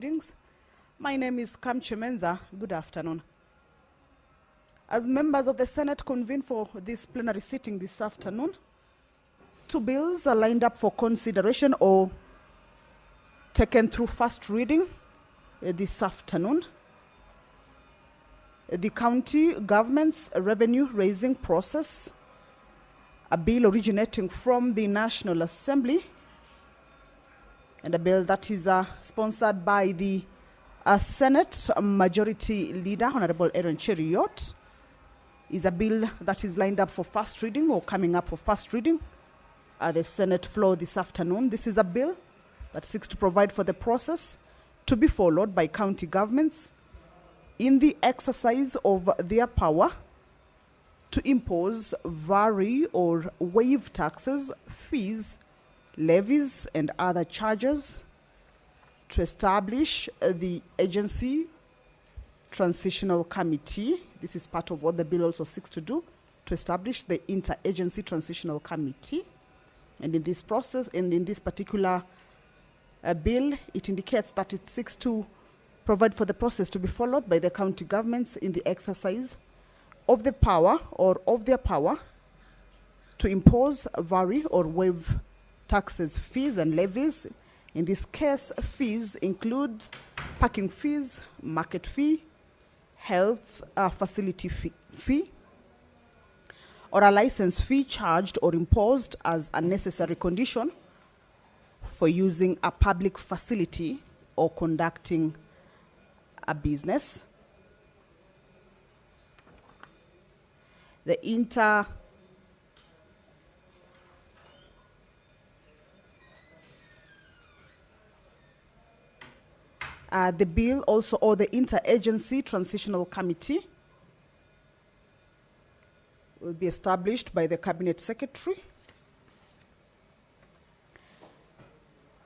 Greetings. My name is Kamche Menza. Good afternoon. As members of the Senate convene for this plenary sitting this afternoon, two bills are lined up for consideration or taken through first reading this afternoon. The county government's revenue raising process, a bill originating from the National Assembly, and a bill that is sponsored by the Senate Majority Leader, Honorable Aaron Cheriot, is a bill that is lined up for first reading or coming up for first reading at the Senate floor this afternoon. This is a bill that seeks to provide for the process to be followed by county governments in the exercise of their power to impose, vary, or waive taxes, fees, levies, and other charges, to establish the agency transitional committee. This is part of what the bill also seeks to do, to establish the interagency transitional committee. And in this process, and in this particular bill, it indicates that it seeks to provide for the process to be followed by the county governments in the exercise of the power or of their power to impose, vary, or waive taxes, fees, and levies. In this case, fees include parking fees, market fee, health facility fee, or a license fee charged or imposed as a necessary condition for using a public facility or conducting a business. The bill also, or the interagency transitional committee, will be established by the cabinet secretary.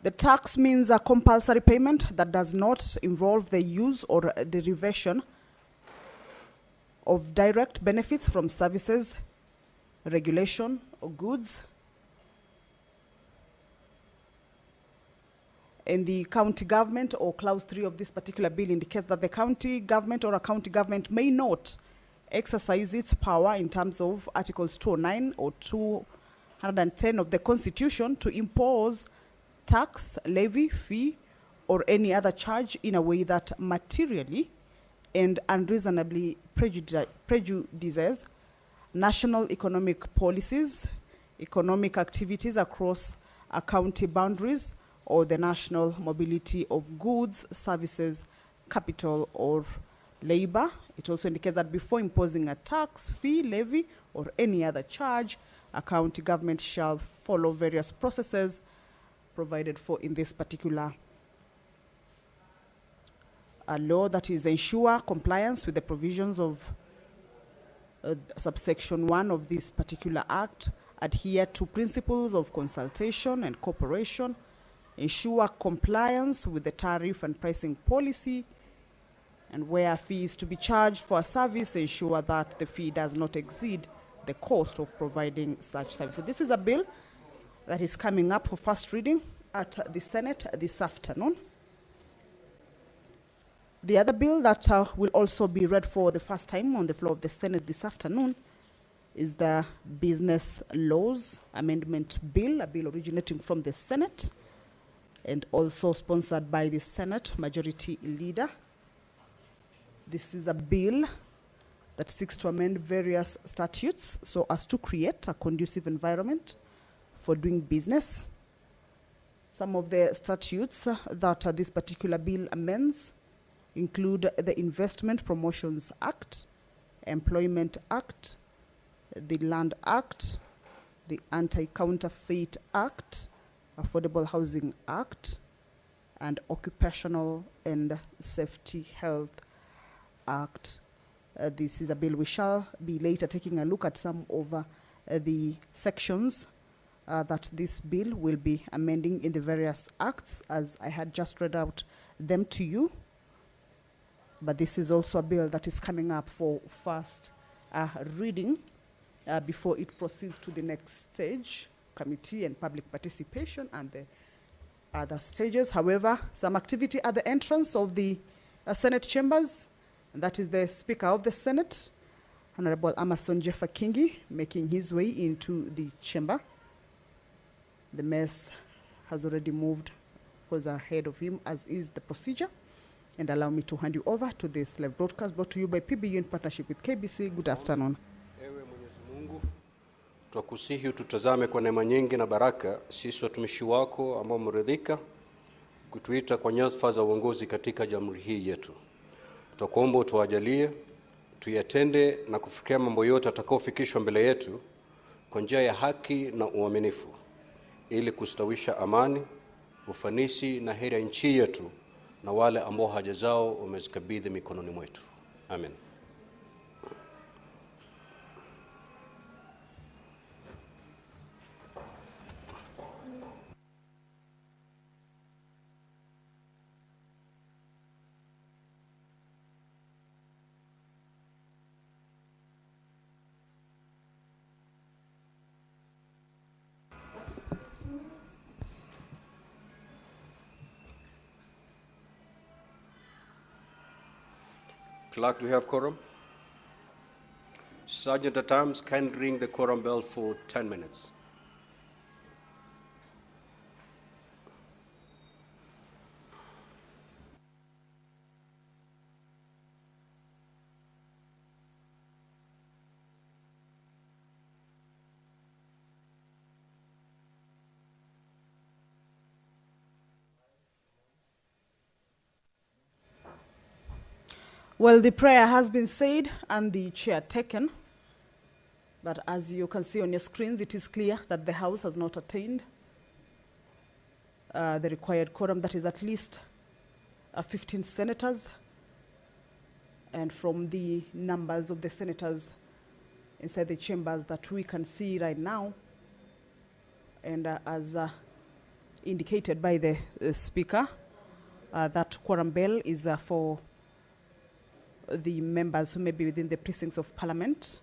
The tax means a compulsory payment that does not involve the use or derivation of direct benefits from services, regulation, or goods. And the county government, or clause 3 of this particular bill, indicates that the county government or a county government may not exercise its power in terms of Articles 209 or 210 of the Constitution to impose tax, levy, fee, or any other charge in a way that materially and unreasonably prejudices national economic policies, economic activities across county boundaries, or the national mobility of goods, services, capital, or labor. It also indicates that before imposing a tax, fee, levy, or any other charge, a county government shall follow various processes provided for in this particular law, that is, ensure compliance with the provisions of subsection 1 of this particular act, adhere to principles of consultation and cooperation, ensure compliance with the tariff and pricing policy, and where a fee is to be charged for a service, ensure that the fee does not exceed the cost of providing such service. So this is a bill that is coming up for first reading at the Senate this afternoon. The other bill that will also be read for the first time on the floor of the Senate this afternoon is the Business Laws Amendment Bill, a bill originating from the Senate and also sponsored by the Senate Majority Leader. This is a bill that seeks to amend various statutes so as to create a conducive environment for doing business. Some of the statutes that this particular bill amends include the Investment Promotions Act, Employment Act, the Land Act, the Anti-Counterfeit Act, Affordable Housing Act, and Occupational and Safety Health Act. This is a bill we shall be later taking a look at some of the sections that this bill will be amending in the various acts, as I had just read out them to you. But this is also a bill that is coming up for first reading before it proceeds to the next stage, committee and public participation, and the other stages. However, some activity at the entrance of the Senate chambers, and that is the Speaker of the Senate, Honorable Amason Jeffa Kingi, making his way into the chamber. The mess has already moved, was ahead of him, as is the procedure. And allow me to hand you over to this live broadcast brought to you by PBU in partnership with KBC. Good afternoon. Ewe Mwenyezi Mungu, twakusihi tutazame kwa neema nyingi na baraka sisi watumishi wako ambao mridhika kutuita kwa nyadhifa za uongozi katika jamhuri hii yetu. Tutakuomba utuwajalie tuyatende na kufikia mambo yote atakayofikishwa mbele yetu kwa njia ya haki na uaminifu, ili kustawisha amani, ufanisi na heri ya nchi yetu na wale ambao haja zao umezikabidhi mikononi mwetu. Amen. Clerk, do we have quorum? Sergeant at Arms, can ring the quorum bell for 10 minutes. Well, the prayer has been said and the chair taken. But as you can see on your screens, it is clear that the House has not attained the required quorum, that is at least 15 senators. And from the numbers of the senators inside the chambers that we can see right now, and as indicated by the Speaker, that quorum bell is for the members who may be within the precincts of Parliament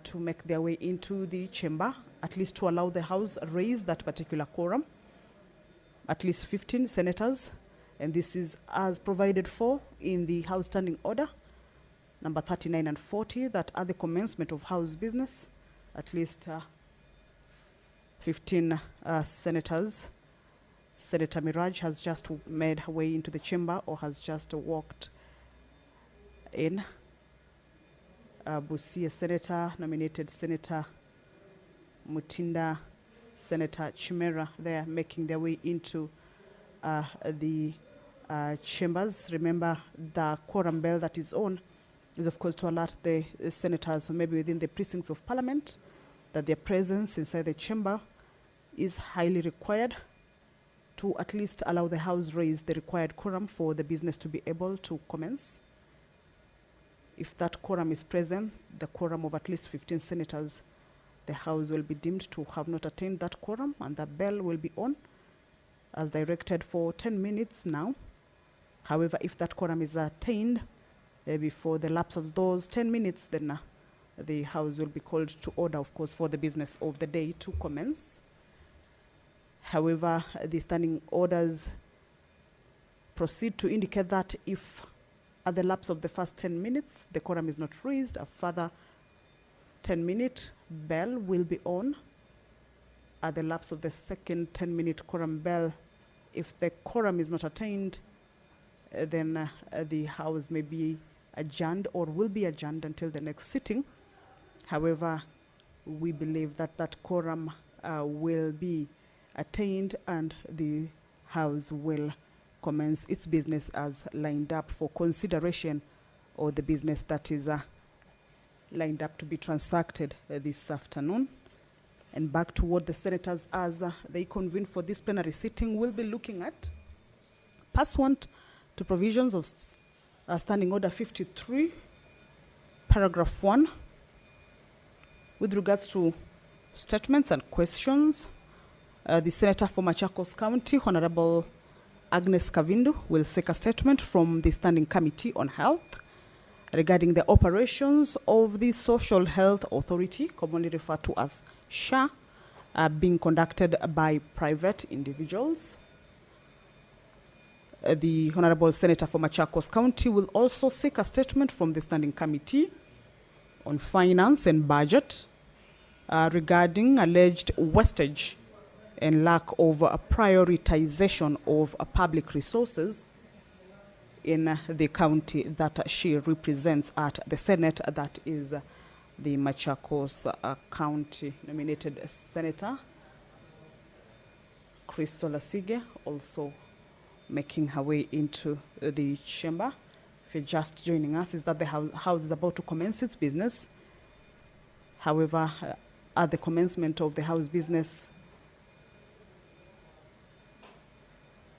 to make their way into the chamber, at least to allow the House raise that particular quorum, at least 15 senators, and this is as provided for in the House Standing Order number 39 and 40, that at the commencement of House business, at least 15 senators. Senator Miraj has just made her way into the chamber, or has just walked in. Busia Senator, nominated Senator Mutinda, Senator Chimera, they are making their way into the chambers. Remember, the quorum bell that is on is, of course, to alert the senators who may be within the precincts of Parliament that their presence inside the chamber is highly required to at least allow the House raise the required quorum for the business to be able to commence. If that quorum is present, the quorum of at least 15 senators, the House will be deemed to have not attained that quorum, and the bell will be on as directed for 10 minutes now. However, if that quorum is attained before the lapse of those 10 minutes, then the House will be called to order, of course, for the business of the day to commence. However, the standing orders proceed to indicate that if at the lapse of the first 10 minutes, the quorum is not raised, a further 10-minute bell will be on. At the lapse of the second 10-minute quorum bell, if the quorum is not attained, then the House may be adjourned or will be adjourned until the next sitting. However, we believe that that quorum will be attained and the House will commence its business as lined up for consideration, or the business that is lined up to be transacted this afternoon. And back to what the senators, as they convene for this plenary sitting, will be looking at. Pursuant to provisions of Standing Order 53, paragraph 1, with regards to statements and questions, the Senator for Machakos County, Honorable Agnes Kavindu, will take a statement from the Standing Committee on Health regarding the operations of the Social Health Authority, commonly referred to as SHA, being conducted by private individuals. The Honorable Senator for Machakos County will also seek a statement from the Standing Committee on Finance and Budget regarding alleged wastage and lack of prioritization of public resources in the county that she represents at the Senate, that is the Machakos County. Nominated Senator Crystal Asige also making her way into the chamber. If you're just joining us, is that the House is about to commence its business. However, at the commencement of the House business,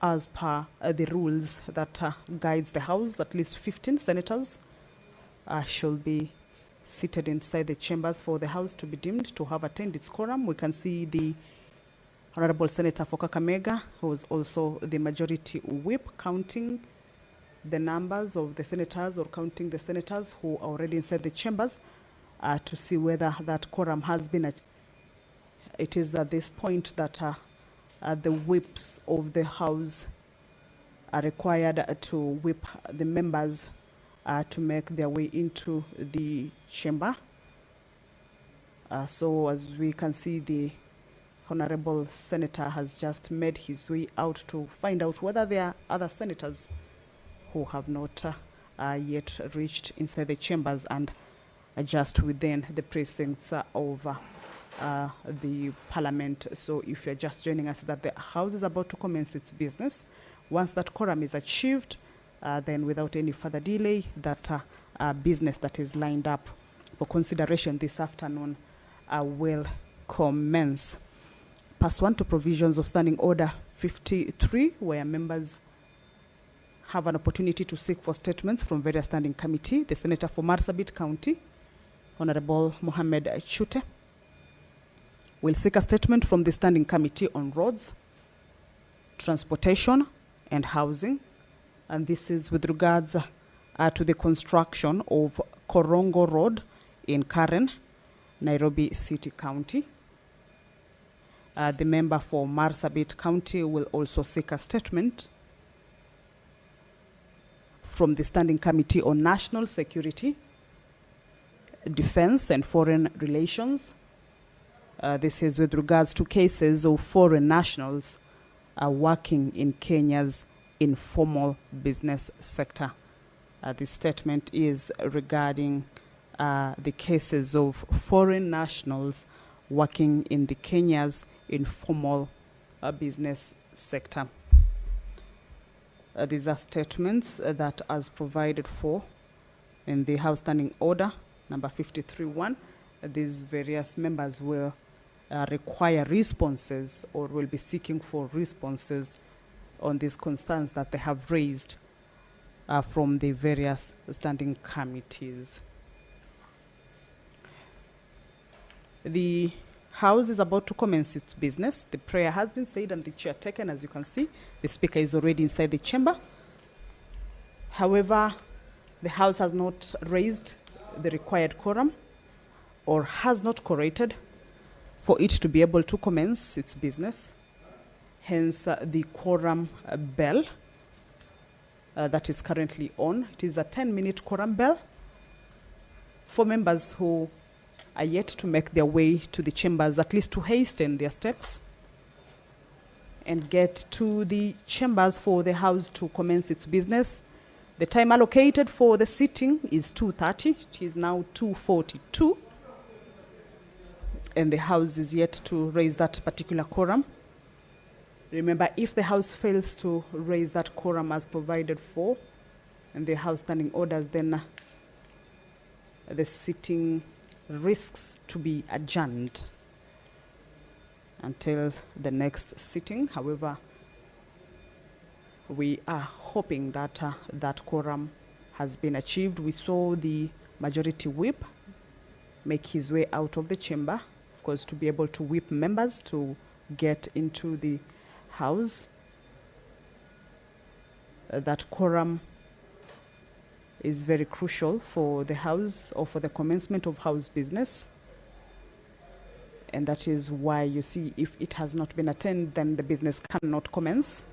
as per the rules that guides the House, at least 15 senators shall be seated inside the chambers for the House to be deemed to have attained its quorum. We can see the Honorable Senator for Kakamega, who is also the majority whip, counting the numbers of the senators or counting the senators who are already inside the chambers to see whether that quorum has been. It is at this point that the whips of the House are required to whip the members to make their way into the chamber. So as we can see, the Honorable Senator has just made his way out to find out whether there are other senators who have not yet reached inside the chambers and just within the precincts of the Parliament. So if you're just joining us, that the House is about to commence its business. Once that quorum is achieved, then without any further delay, that business that is lined up for consideration this afternoon will commence. Pursuant to provisions of Standing Order 53, where members have an opportunity to seek for statements from various standing committee, the Senator for Marsabit County, Honorable Mohamed Chute, will seek a statement from the Standing Committee on Roads, Transportation and Housing, and this is with regards to the construction of Korongo Road in Karen, Nairobi City County. The member for Marsabit County will also seek a statement from the Standing Committee on National Security, Defense and Foreign Relations. This is with regards to cases of foreign nationals working in Kenya's informal business sector. This statement is regarding the cases of foreign nationals working in the Kenya's informal business sector. These are statements that, as provided for in the House Standing Order number 53.1, these various members will require responses or will be seeking for responses on these concerns that they have raised from the various standing committees. The House is about to commence its business. The prayer has been said and the chair taken. As you can see, the speaker is already inside the chamber. However, the House has not raised the required quorum or has not collated for it to be able to commence its business. Hence, the quorum bell that is currently on. It is a 10-minute quorum bell for members who are yet to make their way to the chambers, at least to hasten their steps and get to the chambers for the House to commence its business. The time allocated for the sitting is 2:30. It is now 2:42. And the House is yet to raise that particular quorum. Remember, if the House fails to raise that quorum as provided for in the House Standing Orders, then the sitting risks to be adjourned until the next sitting. However, we are hoping that that quorum has been achieved. We saw the majority whip make his way out of the chamber, of course, to be able to whip members to get into the House. That quorum is very crucial for the House or for the commencement of House business. And that is why you see, if it has not been attained, then the business cannot commence.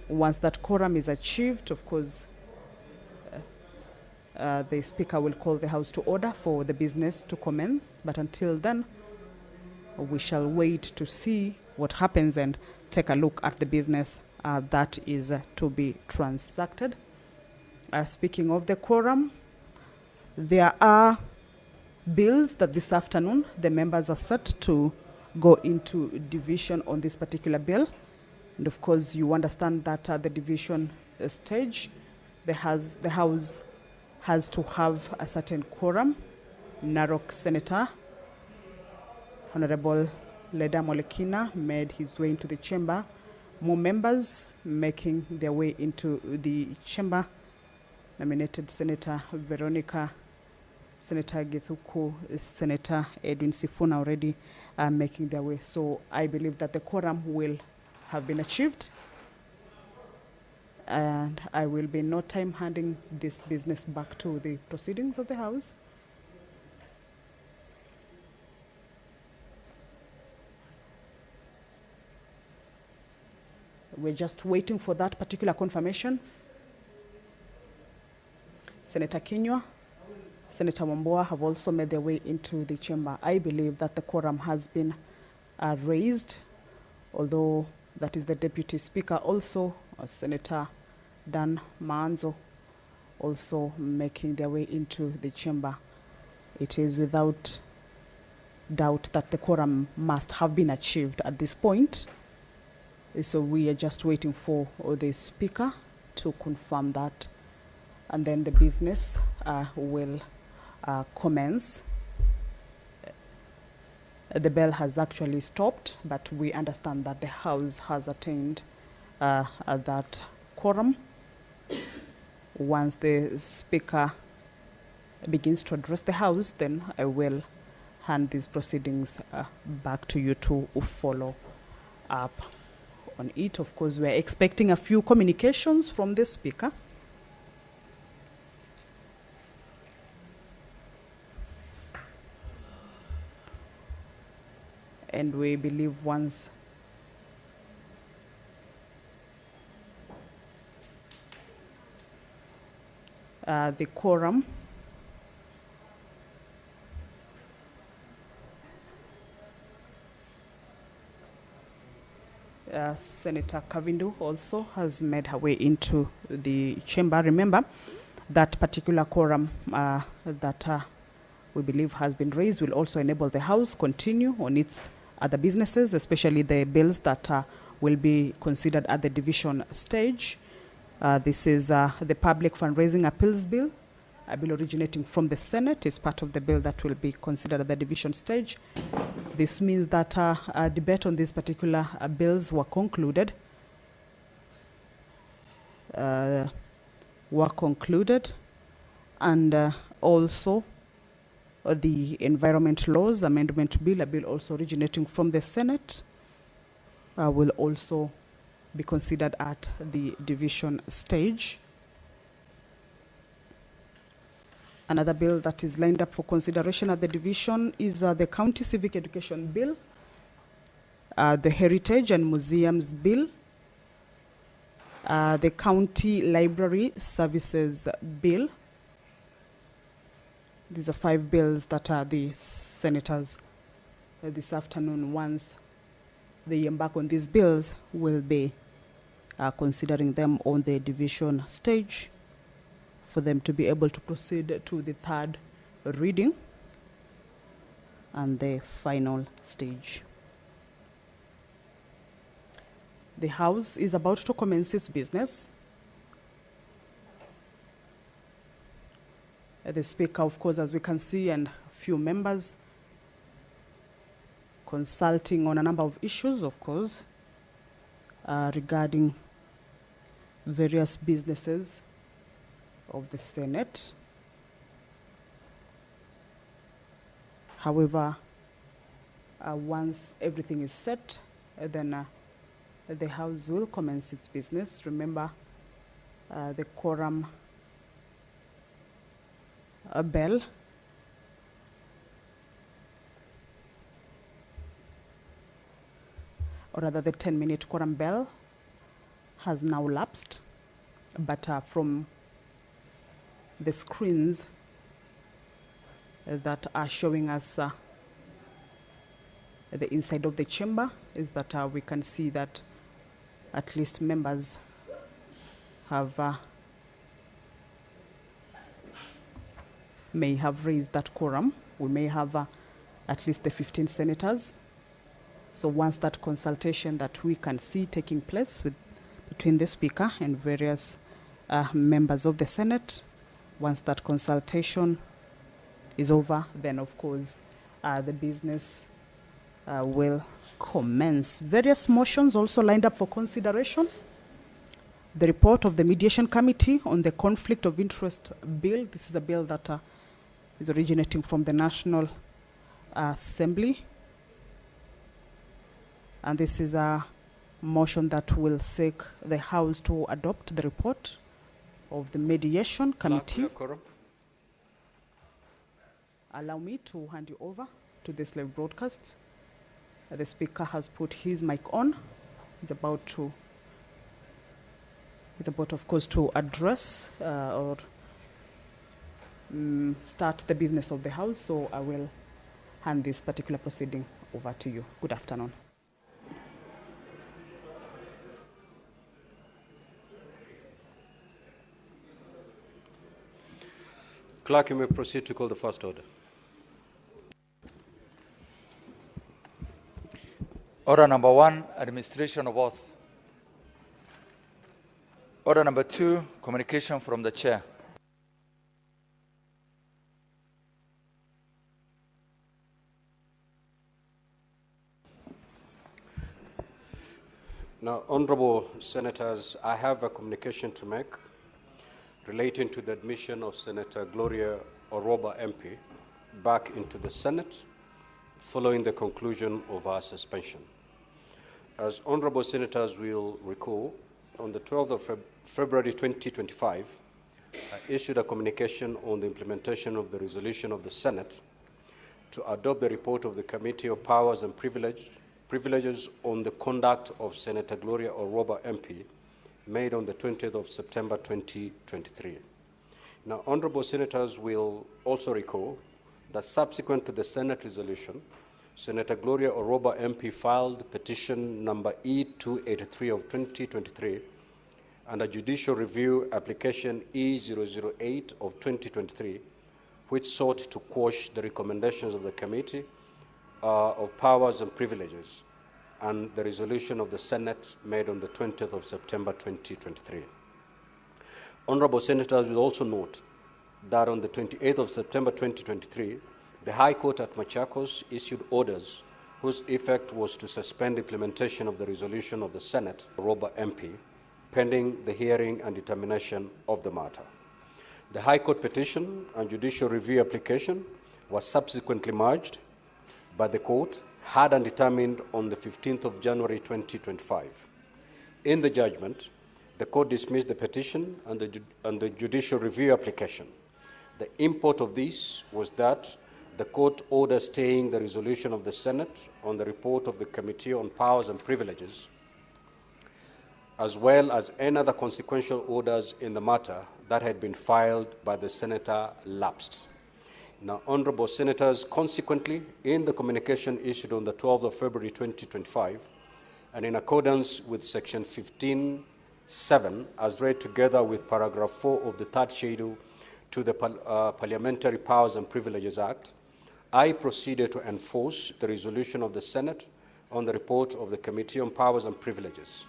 Once that quorum is achieved, of course, the Speaker will call the House to order for the business to commence. But until then, we shall wait to see what happens and take a look at the business that is to be transacted. Speaking of the quorum, there are bills that this afternoon the members are set to go into division on this particular bill. And of course, you understand that at the division stage, the House has to have a certain quorum. Narok Senator Honorable Leda Molekina made his way into the chamber. More members making their way into the chamber. Nominated Senator Veronica, Senator Githuku, Senator Edwin Sifuna already making their way. So I believe that the quorum will have been achieved. And I will be in no time handing this business back to the proceedings of the House. We're just waiting for that particular confirmation. Senator Kinyua, Senator Wambua have also made their way into the chamber. I believe that the quorum has been raised, although that is the Deputy Speaker also, Senator Dan Manzo, also making their way into the chamber. It is without doubt that the quorum must have been achieved at this point. So we are just waiting for the Speaker to confirm that, and then the business will commence. The bell has actually stopped, but we understand that the House has attained that quorum. Once the Speaker begins to address the House, then I will hand these proceedings back to you to follow up on it. Of course, we're expecting a few communications from the Speaker. And we believe once the quorum Senator Kavindu also has made her way into the chamber. Remember, that particular quorum that we believe has been raised will also enable the House continue on its other businesses, especially the bills that will be considered at the division stage. This is the Public Fundraising Appeals Bill. A bill originating from the Senate is part of the bill that will be considered at the division stage. This means that a debate on these particular bills were concluded. And also the Environment Laws Amendment Bill, a bill also originating from the Senate, will also be considered at the division stage. Another bill that is lined up for consideration at the division is the County Civic Education Bill, the Heritage and Museums Bill, the County Library Services Bill. These are 5 bills that the senators this afternoon, once they embark on these bills, will be considering them on the division stage for them to be able to proceed to the 3rd reading and the final stage. The House is about to commence its business. The Speaker, of course, as we can see, and a few members consulting on a number of issues, of course, regarding various businesses of the Senate. However, once everything is set, then the House will commence its business. Remember, the quorum bell or rather the 10-minute quorum bell has now lapsed, but from the screens that are showing us the inside of the chamber is that we can see that at least members have may have raised that quorum. We may have at least the 15 senators. So once that consultation that we can see taking place between the Speaker and various members of the Senate, once that consultation is over, then of course the business will commence. Various motions also lined up for consideration. The report of the Mediation Committee on the Conflict of Interest Bill. This is a bill that is originating from the National Assembly. And this is a motion that will seek the House to adopt the report of the Mediation Committee. Allow me to hand you over to this live broadcast. The Speaker has put his mic on. He's about, of course, to address or start the business of the House. So I will hand this particular proceeding over to you. Good afternoon. Clerk, you may proceed to call the first order. Order number 1, administration of oath. Order number 2, communication from the chair. Now, honorable senators, I have a communication to make relating to the admission of Senator Gloria Oroba MP back into the Senate following the conclusion of our suspension. As honorable senators will recall, on the 12th of February 2025, I issued a communication on the implementation of the resolution of the Senate to adopt the report of the Committee of Powers and Privileges on the conduct of Senator Gloria Oroba MP, made on the 20th of September 2023. Now, honorable senators will also recall that subsequent to the Senate resolution, Senator Gloria Oroba MP filed petition number E283 of 2023 and a judicial review application E008 of 2023, which sought to quash the recommendations of the Committee of Powers and Privileges and the resolution of the Senate made on the 20th of September 2023. Honorable senators will also note that on the 28th of September 2023, the High Court at Machakos issued orders whose effect was to suspend implementation of the resolution of the Senate, Oroba MP, pending the hearing and determination of the matter. The High Court petition and judicial review application was subsequently merged by the court, had and determined on the 15th of January 2025. In the judgment, the court dismissed the petition and the judicial review application. The import of this was that the court ordered staying the resolution of the Senate on the report of the Committee on Powers and Privileges, as well as any other consequential orders in the matter that had been filed by the senator lapsed. Now, honorable senators, consequently, in the communication issued on the 12th of February 2025, and in accordance with section 15(7), as read together with paragraph 4 of the third schedule to the Parliamentary Powers and Privileges Act, I proceeded to enforce the resolution of the Senate on the report of the Committee on Powers and Privileges.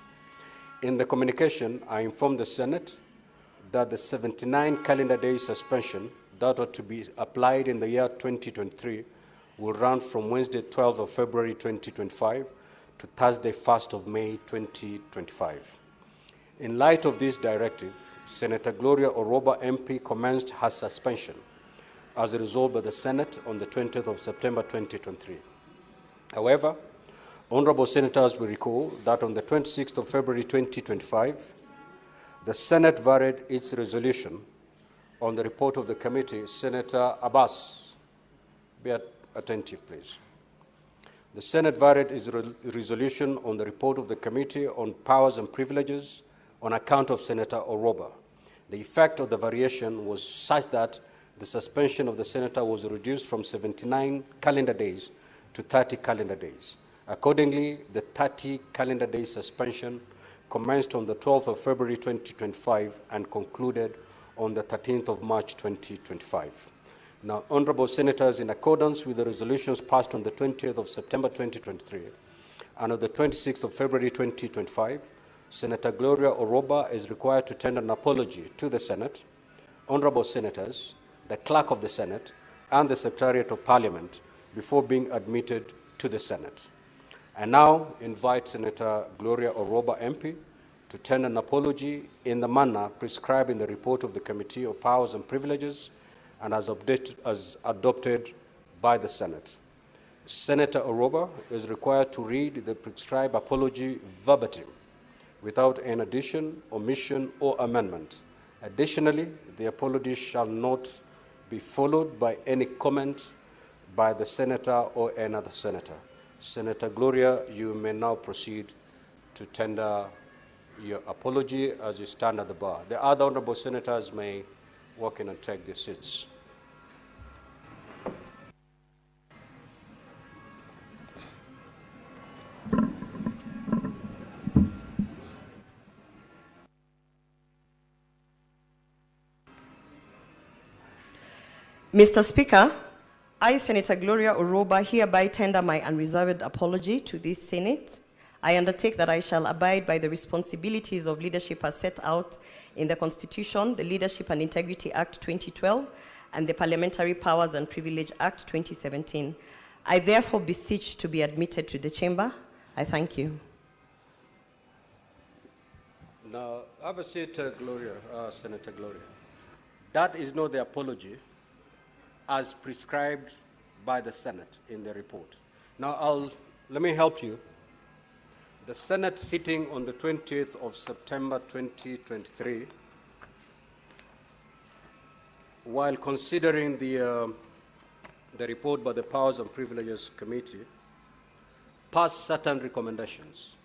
In the communication, I informed the Senate that the 79 calendar day suspension that ought to be applied in the year 2023 will run from Wednesday 12th of February 2025 to Thursday 1st of May 2025. In light of this directive, Senator Gloria Oroba MP commenced her suspension as resolved by the Senate on the 20th of September 2023. However, honorable senators will recall that on the 26th of February 2025, the Senate varied its resolution on the report of the committee. Senator Abbas, be attentive, please. The Senate varied its resolution on the report of the Committee on Powers and Privileges on account of Senator Oroba. The effect of the variation was such that the suspension of the senator was reduced from 79 calendar days to 30 calendar days. Accordingly, the 30 calendar day suspension commenced on the 12th of February 2025 and concluded on the 13th of March 2025. Now, honorable senators, in accordance with the resolutions passed on the 20th of September 2023 and on the 26th of February 2025, Senator Gloria Oroba is required to tender an apology to the Senate. Honorable senators, the Clerk of the Senate, and the Secretariat of Parliament before being admitted to the Senate. I now invite Senator Gloria Oroba MP to tender an apology in the manner prescribed in the report of the Committee of Powers and Privileges and as adopted by the Senate. Senator Oroba is required to read the prescribed apology verbatim, without any addition, omission, or amendment. Additionally, the apology shall not be followed by any comment by the senator or another senator. Senator Gloria, you may now proceed to tender your apology as you stand at the bar. The other honorable senators may walk in and take their seats. Mr. Speaker, I, Senator Gloria Oroba, hereby tender my unreserved apology to this Senate. I undertake that I shall abide by the responsibilities of leadership as set out in the Constitution, the Leadership and Integrity Act 2012, and the Parliamentary Powers and Privilege Act 2017. I therefore beseech to be admitted to the chamber. I thank you. Now, have a seat, Gloria, Senator Gloria. That is not the apology as prescribed by the Senate in the report. Now, let me help you. The Senate sitting on the 20th of September 2023, while considering the report by the Powers and Privileges Committee, passed certain recommendations.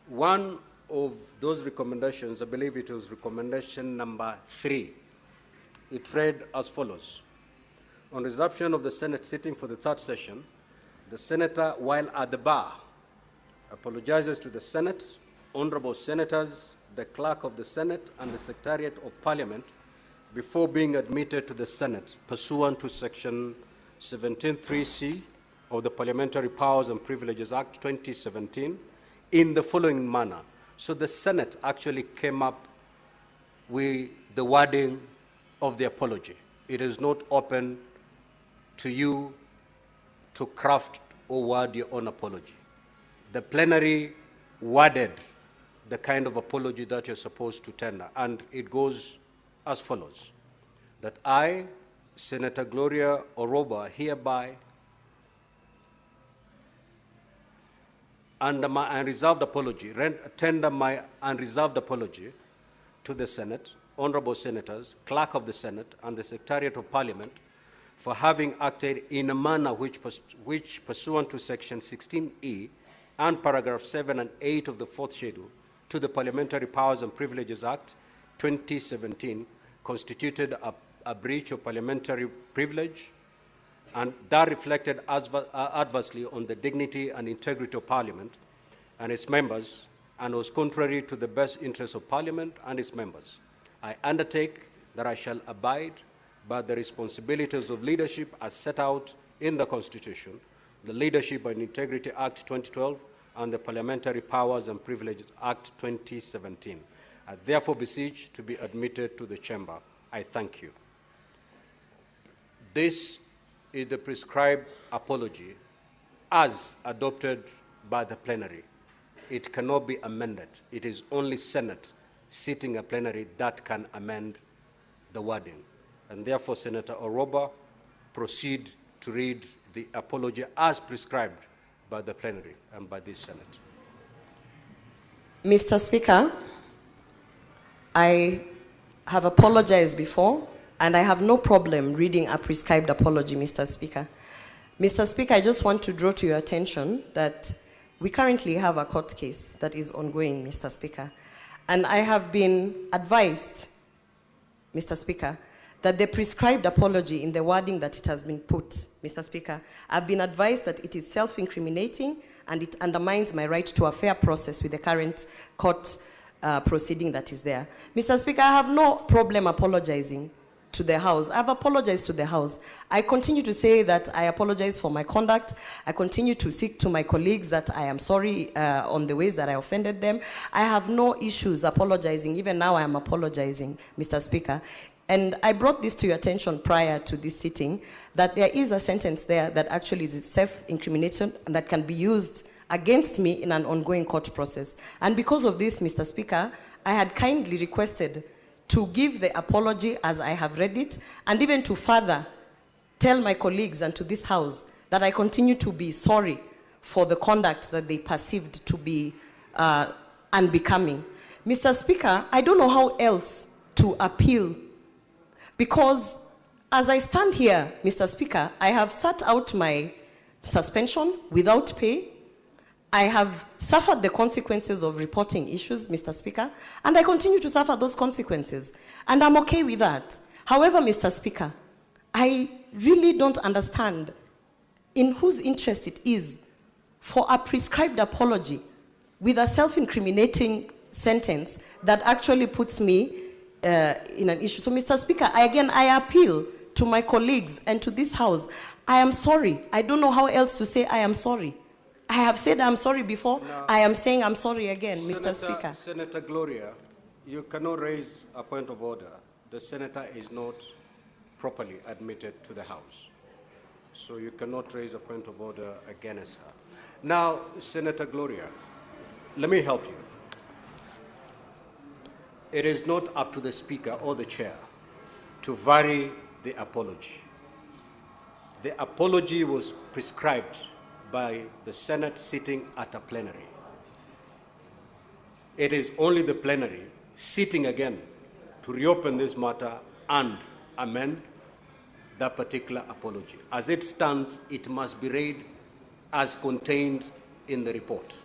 One of those recommendations, I believe it was recommendation number 3. It read as follows. On resumption of the Senate sitting for the third session, the senator, while at the bar, apologizes to the Senate, honorable senators, the Clerk of the Senate, and the Secretariat of Parliament before being admitted to the Senate, pursuant to Section 17(3)(c) of the Parliamentary Powers and Privileges Act 2017, in the following manner. So the Senate actually came up with the wording of the apology. It is not open to you to craft or word your own apology. The plenary worded the kind of apology that you're supposed to tender, and it goes as follows. That I, Senator Gloria Oroba, hereby, under my unreserved apology, tender my unreserved apology to the Senate, honorable senators, Clerk of the Senate, and the Secretariat of Parliament for having acted in a manner which pursuant to Section 16E and paragraph 7 and 8 of the 4th schedule to the Parliamentary Powers and Privileges Act 2017 constituted a breach of parliamentary privilege, and that reflected adversely on the dignity and integrity of Parliament and its members, and was contrary to the best interests of Parliament and its members. I undertake that I shall abide by the responsibilities of leadership as set out in the Constitution, the Leadership and Integrity Act 2012, and the Parliamentary Powers and Privileges Act 2017. I therefore beseech to be admitted to the chamber. I thank you. This is the prescribed apology as adopted by the plenary. It cannot be amended. It is only Senate sitting a plenary that can amend the wording. And therefore, Senator Oroba, proceed to read the apology as prescribed by the plenary and by this Senate. Mr. Speaker, I have apologized before, and I have no problem reading a prescribed apology, Mr. Speaker. Mr. Speaker, I just want to draw to your attention that we currently have a court case that is ongoing, Mr. Speaker. And I have been advised, Mr. Speaker, that the prescribed apology in the wording that it has been put, Mr. Speaker, I've been advised that it is self-incriminating and it undermines my right to a fair process with the current court proceeding that is there. Mr. Speaker, I have no problem apologizing to the House. I've apologized to the House. I continue to say that I apologize for my conduct. I continue to seek to my colleagues that I am sorry on the ways that I offended them. I have no issues apologizing. Even now I am apologizing, Mr. Speaker. And I brought this to your attention prior to this sitting, that there is a sentence there that actually is self-incrimination and that can be used against me in an ongoing court process. And because of this, Mr. Speaker, I had kindly requested to give the apology as I have read it, and even to further tell my colleagues and to this House that I continue to be sorry for the conduct that they perceived to be unbecoming. Mr. Speaker, I don't know how else to appeal, because as I stand here, Mr. Speaker, I have sat out my suspension without pay. I have suffered the consequences of reporting issues, Mr. Speaker, and I continue to suffer those consequences. And I'm okay with that. However, Mr. Speaker, I really don't understand in whose interest it is for a prescribed apology with a self-incriminating sentence that actually puts me in an issue. So, Mr. Speaker, I appeal to my colleagues and to this House. I am sorry. I don't know how else to say I am sorry. I have said I'm sorry before. No. I am saying I'm sorry again, Mr. Speaker. Senator Gloria, you cannot raise a point of order. The senator is not properly admitted to the House. So you cannot raise a point of order against her. Now, Senator Gloria, let me help you. It is not up to the Speaker or the Chair to vary the apology. The apology was prescribed by the Senate sitting at a plenary. It is only the plenary sitting again to reopen this matter and amend that particular apology. As it stands, it must be read as contained in the report.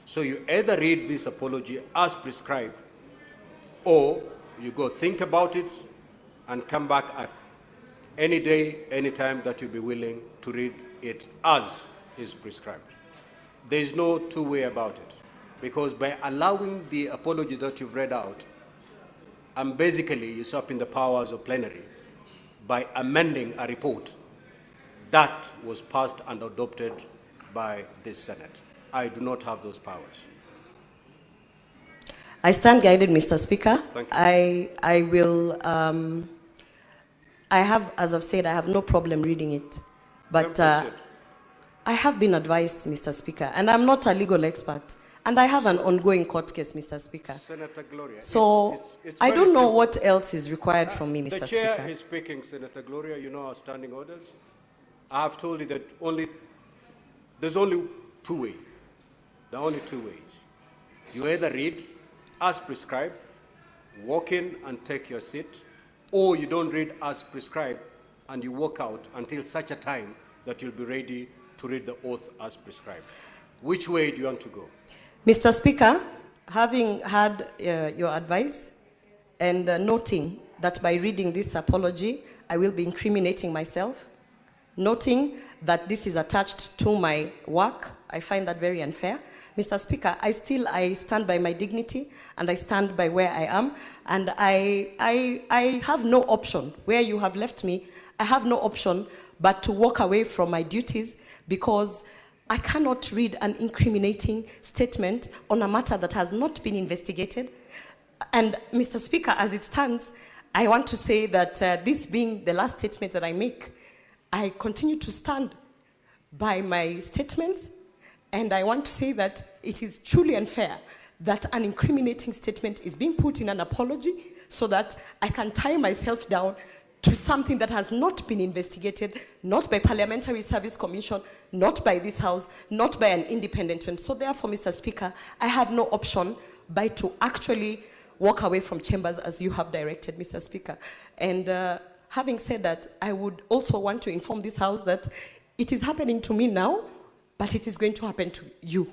So you either read this apology as prescribed, or you go think about it and come back at any day, any time that you'll be willing to read it as is prescribed. There is no two-way about it, because by allowing the apology that you've read out, and basically usurping the powers of plenary by amending a report that was passed and adopted by this Senate. I do not have those powers. I stand guided, Mr. Speaker. Thank you. I will, I have, as I've said, I have no problem reading it. But I have been advised, Mr. Speaker, and I'm not a legal expert, and I have an ongoing court case, Mr. Speaker. Senator Gloria, so it's I don't know simple. what else is required from me, Mr. Speaker. The Chair is speaking, Senator Gloria. You know our standing orders. I have told you that there's only two ways. There are only two ways. You either read as prescribed, walk in and take your seat, or you don't read as prescribed and you walk out until such a time that you'll be ready to read the oath as prescribed. Which way do you want to go? Mr. Speaker, having had your advice and noting that by reading this apology, I will be incriminating myself, noting that this is attached to my work, I find that very unfair. Mr. Speaker, I stand by my dignity and I stand by where I am, and I have no option. Where you have left me, I have no option but to walk away from my duties, because I cannot read an incriminating statement on a matter that has not been investigated. And Mr. Speaker, as it stands, I want to say that this being the last statement that I make, I continue to stand by my statements, and I want to say that it is truly unfair that an incriminating statement is being put in an apology so that I can tie myself down to something that has not been investigated, not by Parliamentary Service Commission, not by this House, not by an independent one. So therefore, Mr. Speaker, I have no option but to actually walk away from chambers as you have directed, Mr. Speaker. And having said that, I would also want to inform this House that it is happening to me now, but it is going to happen to you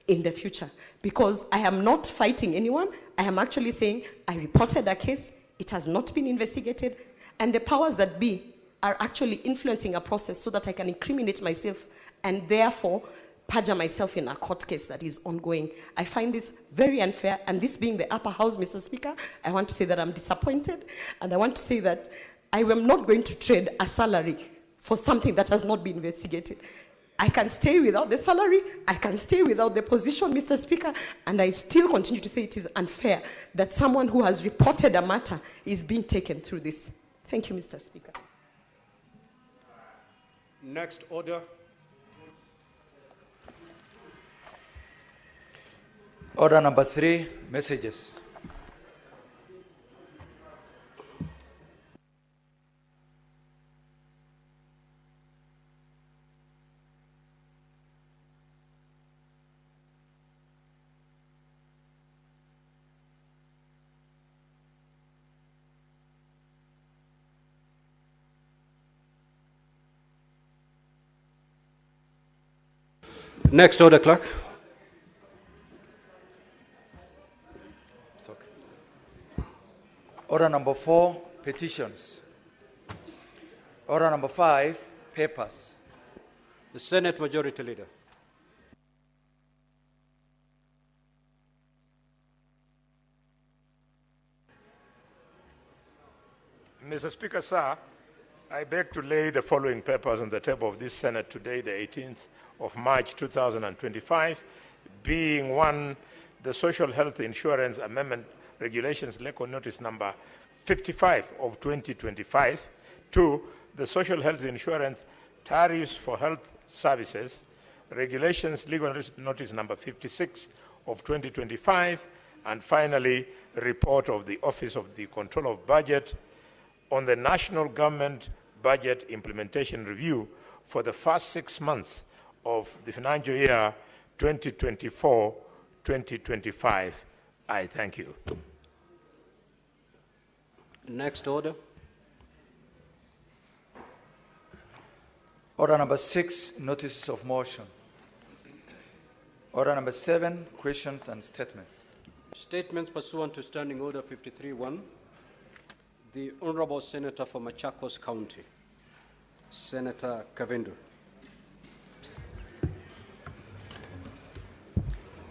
in the future. Because I am not fighting anyone. I am actually saying I reported a case, it has not been investigated, and the powers that be are actually influencing a process so that I can incriminate myself and therefore perjure myself in a court case that is ongoing. I find this very unfair, and this being the upper house, Mr. Speaker, I want to say that I'm disappointed, and I want to say that I am not going to trade a salary for something that has not been investigated. I can stay without the salary, I can stay without the position, Mr. Speaker, and I still continue to say it is unfair that someone who has reported a matter is being taken through this. Thank you, Mr. Speaker. Next order. Order number 3, messages. Next order, clerk. It's okay. Order number 4, petitions. Order number 5, papers. The Senate Majority Leader. Mr. Speaker, sir, I beg to lay the following papers on the table of this Senate today, the 18th of March 2025, being 1, the Social Health Insurance Amendment Regulations, LECO Notice number 55 of 2025, 2, the Social Health Insurance Tariffs for Health Services, Regulations, Legal Notice number 56 of 2025, and finally, report of the Office of the Control of Budget on the National Government Budget Implementation Review for the first 6 months of the financial year 2024-2025. I thank you. Next order. Order number 6, notices of motion. Order number 7, questions and statements. Statements pursuant to Standing Order 53-1. The Honorable Senator for Machakos County, Senator Kavindu.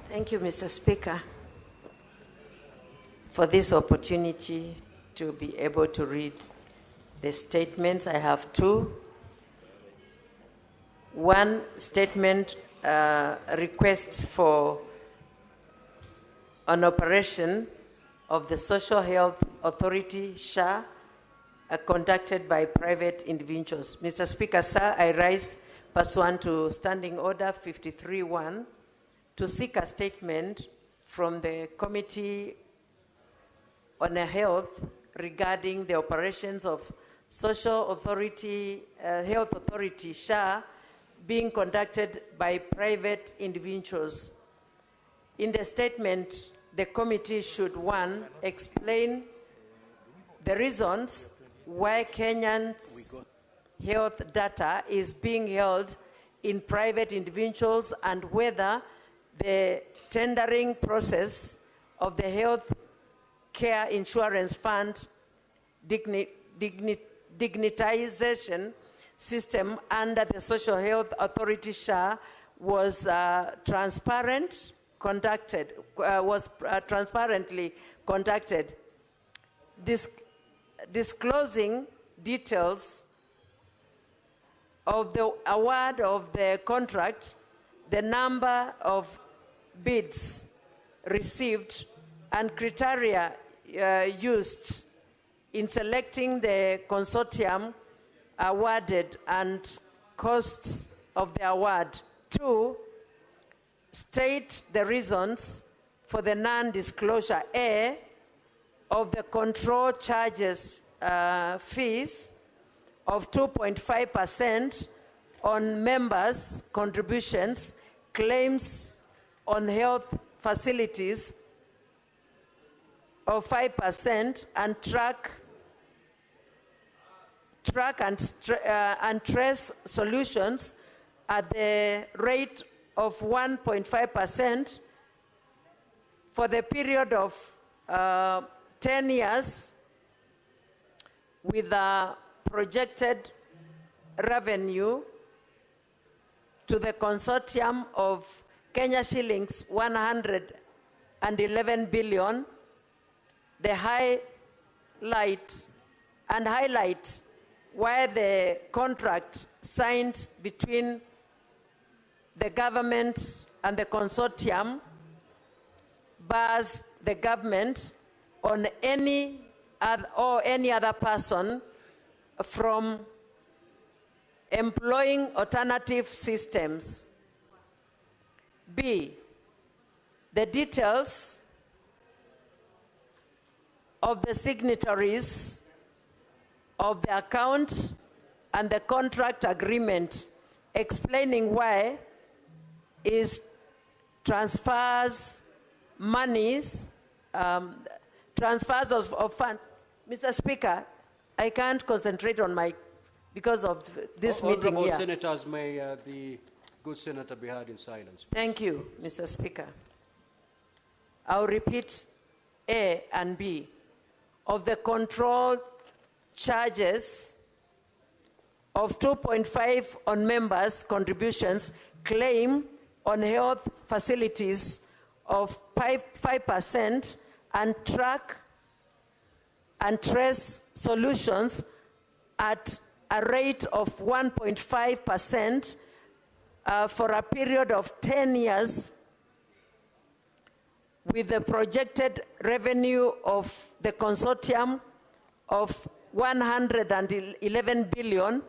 Thank you, Mr. Speaker, for this opportunity to be able to read the statements. I have 2. One statement, request for an operation of the Social Health Authority, SHA, conducted by private individuals. Mr. Speaker, sir, I rise pursuant to Standing Order 53-1 to seek a statement from the Committee on Health regarding the operations of Social Authority, Health Authority, SHA, being conducted by private individuals. In the statement, the committee should, 1, explain the reasons why Kenyans' health data is being held in private individuals and whether the tendering process of the Health Care Insurance Fund dignitization system under the Social Health Authority SHA was transparently conducted, disclosing details of the award of the contract, the number of bids received, and criteria used in selecting the consortium awarded and costs of the award. 2, state the reasons for the non-disclosure of the control charges fees of 2.5% on members' contributions, claims on health facilities of 5%, and track and trace solutions at the rate of 1.5% for the period of 10 years with a projected revenue to the consortium of Kenya shillings 111 billion. The highlight where the contract signed between the government and the consortium bars the government on any other person from employing alternative systems. B, the details of the signatories of the account and the contract agreement explaining why is transfers of funds. Mr. Speaker, I can't concentrate on my, because of this meeting here. Senators, may the good senator be heard in silence. Thank you, Mr. Speaker. I'll repeat A and B. Of the control charges of 2.5 on members' contributions, claim on health facilities of 5%, and track and trace solutions at a rate of 1.5% for a period of 10 years with the projected revenue of the consortium of 111 billion,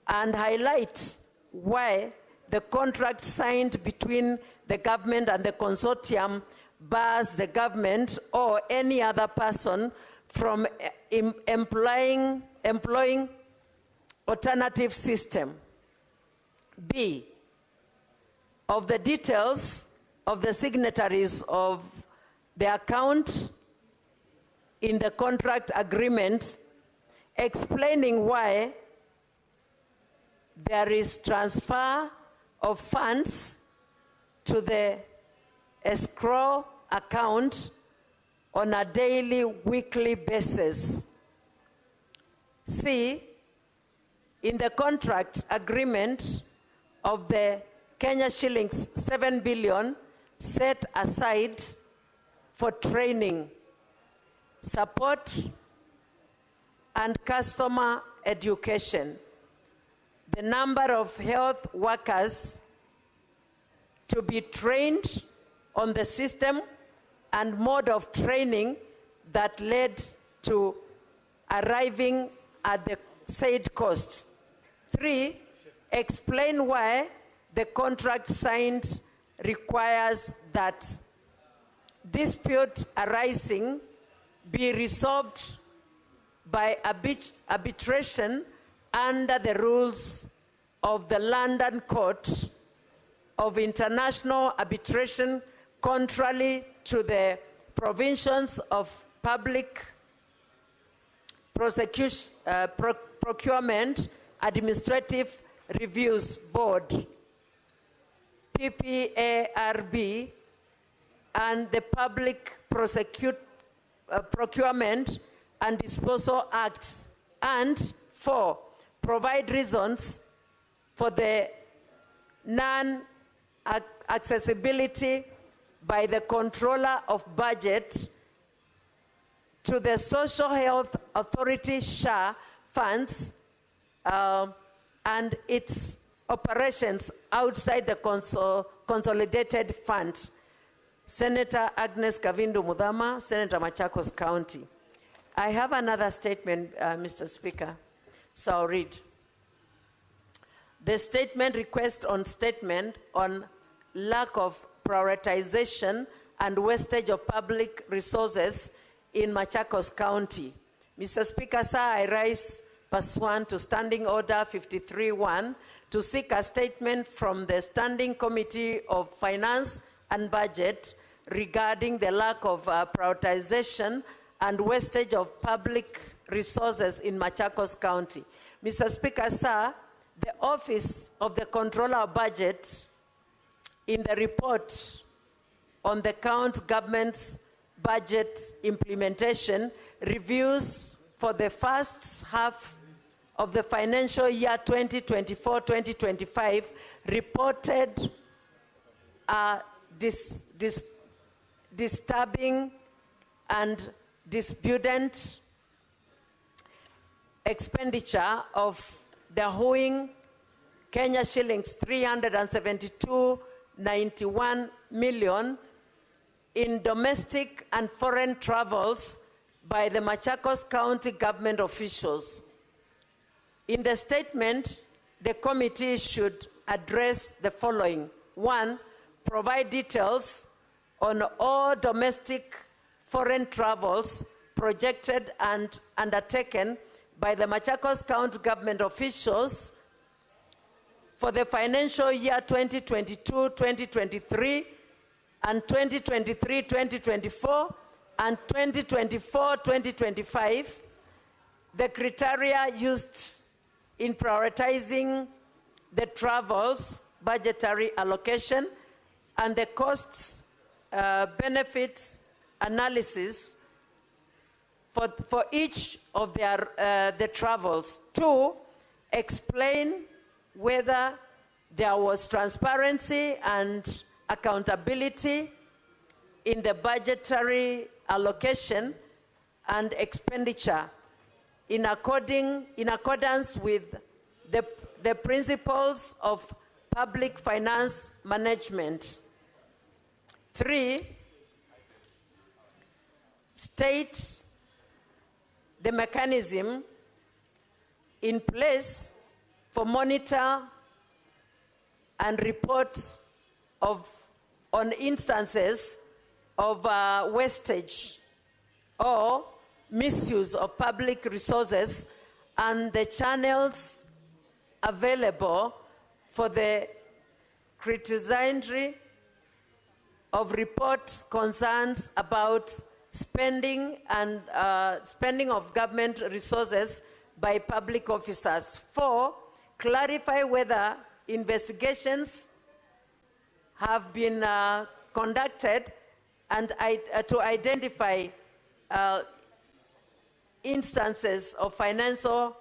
and highlight why the contract signed between the government and the consortium bars the government or any other person from employing alternative system. B, of the details of the signatories of the account in the contract agreement explaining why there is transfer of funds to the escrow account on a daily, weekly basis. C, in the contract agreement of the Kenya shillings 7 billion set aside for training, support, and customer education. The number of health workers to be trained on the system and mode of training that led to arriving at the said costs. 3, explain why the contract signed requires that dispute arising be resolved by arbitration under the rules of the London Court of International Arbitration, contrary to the provisions of Public Procurement Administrative Reviews Board, PPARB, and the Public Procurement and Disposal Act. And 4, provide reasons for the non-accessibility by the Controller of Budget to the Social Health Authority SHA funds and its operations outside the consolidated fund. Senator Agnes Kavindu Mudhama, Senator Machakos County. I have another statement, Mr. Speaker, so I'll read. The statement request on lack of prioritization and wastage of public resources in Machakos County. Mr. Speaker, sir, I rise pursuant to Standing Order 53-1 to seek a statement from the Standing Committee of Finance and Budget regarding the lack of prioritization and wastage of public resources in Machakos County. Mr. Speaker, sir, the Office of the Controller of Budget in the report on the county government's budget implementation reviews for the first half of the financial year 2024-2025 reported disturbing and disputant expenditure of the whoing Kenya shillings 372.91 million in domestic and foreign travels by the Machakos County government officials. In the statement, the committee should address the following. 1, provide details on all domestic foreign travels projected and undertaken by the Machakos County government officials for the financial year 2022-2023 and 2023-2024 and 2024-2025, the criteria used in prioritizing the travels budgetary allocation and the costs benefits analysis for each of the travels. 2, explain whether there was transparency and accountability in the budgetary allocation and expenditure in accordance with the principles of public finance management. 3, state the mechanism in place for monitor and report on instances of wastage or misuse of public resources and the channels available for the criticizing of reports concerns about spending and spending of government resources by public officers. 4, clarify whether investigations have been conducted and to identify instances of financial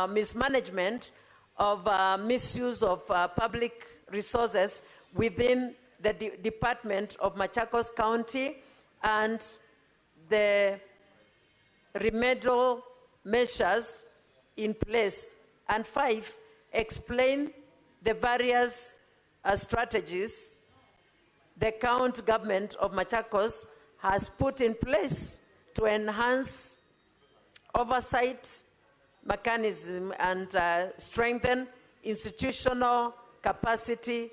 mismanagement of misuse of public resources within the Department of Machakos County and the remedial measures in place. And 5, explain the various strategies the county government of Machakos has put in place to enhance oversight mechanism and strengthen institutional capacity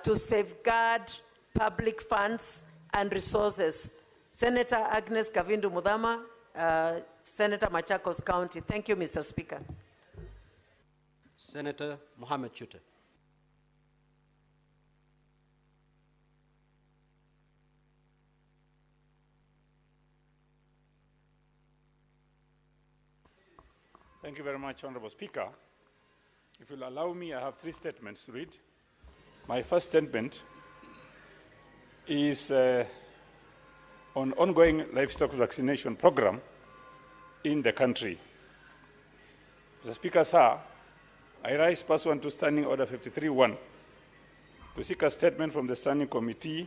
to safeguard public funds and resources. Senator Agnes Kavindu Mudhama, Senator Machakos County. Thank you, Mr. Speaker. Senator Mohammed Chute. Thank you very much, Honorable Speaker. If you'll allow me, I have 3 statements to read. My first statement is on ongoing livestock vaccination program in the country. Mr. Speaker, sir, I rise pursuant to Standing Order 53-1 to seek a statement from the Standing Committee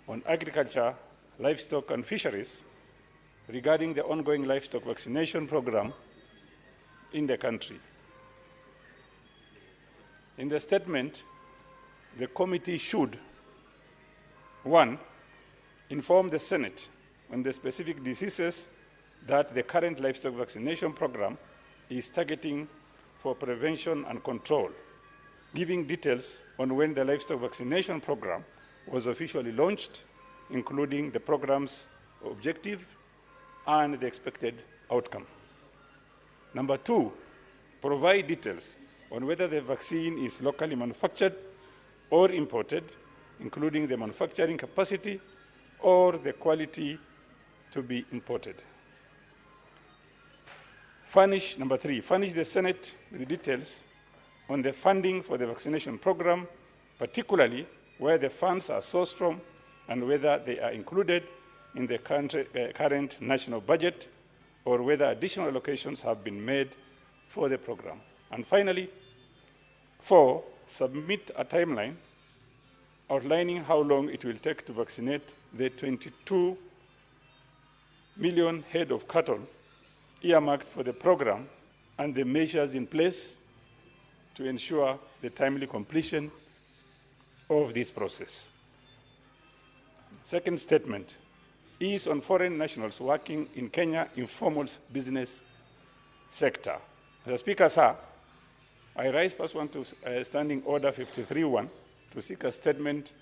on Agriculture, Livestock and Fisheries regarding the ongoing livestock vaccination program in the country. In the statement, the committee should, 1, inform the Senate on the specific diseases that the current livestock vaccination program is targeting for prevention and control, giving details on when the livestock vaccination program was officially launched, including the program's objective and the expected outcome. Number 2, provide details on whether the vaccine is locally manufactured or imported, including the manufacturing capacity or the quality to be imported. Number 3, furnish the Senate with details on the funding for the vaccination program particularly where the funds are sourced from and whether they are included in the current national budget or whether additional allocations have been made for the program. And finally, 4, submit a timeline outlining how long it will take to vaccinate the 22 million head of cattle earmarked for the program and the measures in place to ensure the timely completion of this process. Second statement is on foreign nationals working in Kenya informal business sector. Mr. Speaker, sir, I rise pursuant to Standing Order 53.1 to seek a statement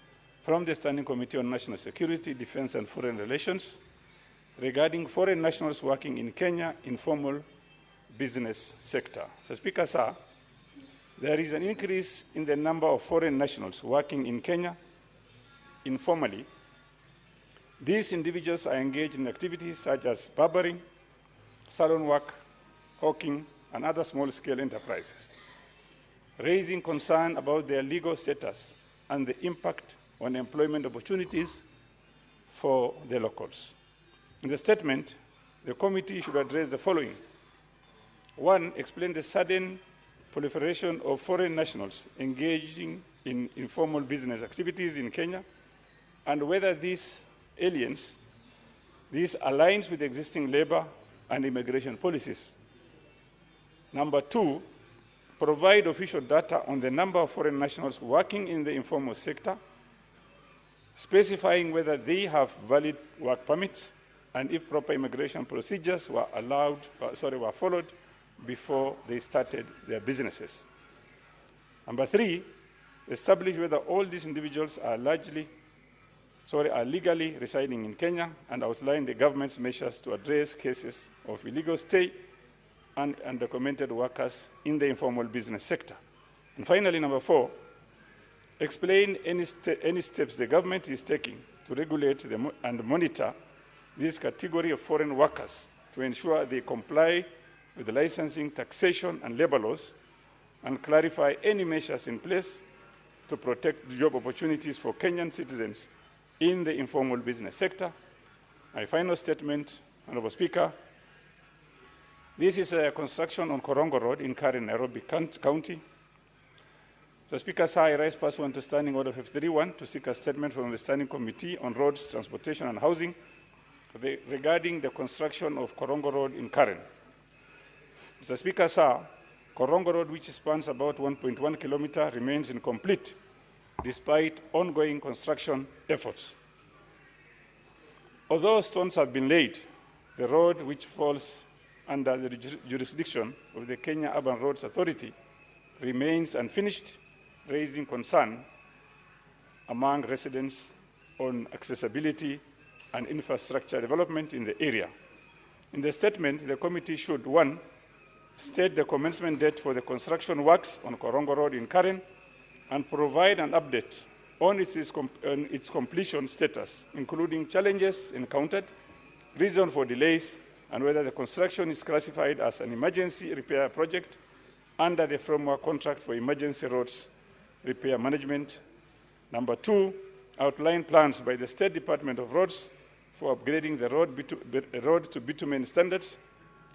from the Standing Committee on National Security, Defense and Foreign Relations regarding foreign nationals working in Kenya informal business sector. Mr. Speaker, sir, there is an increase in the number of foreign nationals working in Kenya informally. These individuals are engaged in activities such as barbering, salon work, hawking, and other small-scale enterprises, raising concern about their legal status and the impact on employment opportunities for the locals. In the statement, the committee should address the following. 1, explain the sudden proliferation of foreign nationals engaging in informal business activities in Kenya and whether these aliens, this aligns with existing labor and immigration policies. Number 2, provide official data on the number of foreign nationals working in the informal sector, specifying whether they have valid work permits and if proper immigration procedures were followed before they started their businesses. Number 3, establish whether all these individuals are legally residing in Kenya and outline the government's measures to address cases of illegal stay and undocumented workers in the informal business sector. And finally, number 4, explain any steps the government is taking to regulate and monitor this category of foreign workers to ensure they comply with the licensing, taxation, and labor laws, and clarify any measures in place to protect job opportunities for Kenyan citizens in the informal business sector. My final statement, Honorable Speaker, this is a construction on Korongo Road in Karen, Nairobi County. The Speaker, sir, I rise pursuant to Standing Order 53.1 to seek a statement from the Standing Committee on Roads, Transportation and Housing regarding the construction of Korongo Road in Karen. Mr. Speaker, sir, Korongo Road, which spans about 1.1 kilometers, remains incomplete despite ongoing construction efforts. Although stones have been laid, the road, which falls under the jurisdiction of the Kenya Urban Roads Authority, remains unfinished, raising concern among residents on accessibility and infrastructure development in the area. In the statement, the committee should, 1, state the commencement date for the construction works on Korongo Road in Karen and provide an update on its completion status, including challenges encountered, reason for delays, and whether the construction is classified as an emergency repair project under the framework contract for emergency roads repair management. Number 2, outline plans by the State Department of Roads for upgrading the road to bitumen standards,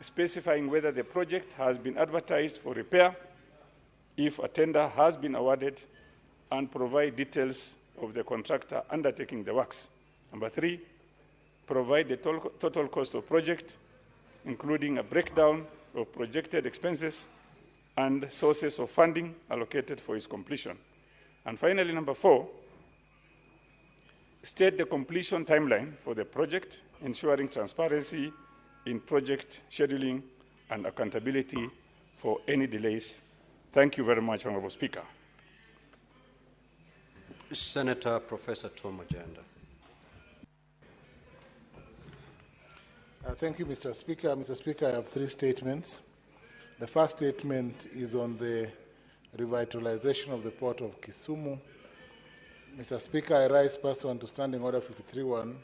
specifying whether the project has been advertised for repair, if a tender has been awarded, and provide details of the contractor undertaking the works. Number 3, provide the total cost of project, including a breakdown of projected expenses and sources of funding allocated for its completion. And finally, number 4, state the completion timeline for the project, ensuring transparency in project scheduling and accountability for any delays. Thank you very much, Honorable Speaker. Senator Professor Tom Agenda. Thank you, Mr. Speaker. Mr. Speaker, I have 3 statements. The first statement is on the revitalization of the port of Kisumu. Mr. Speaker, I rise pursuant to Standing Order 53.1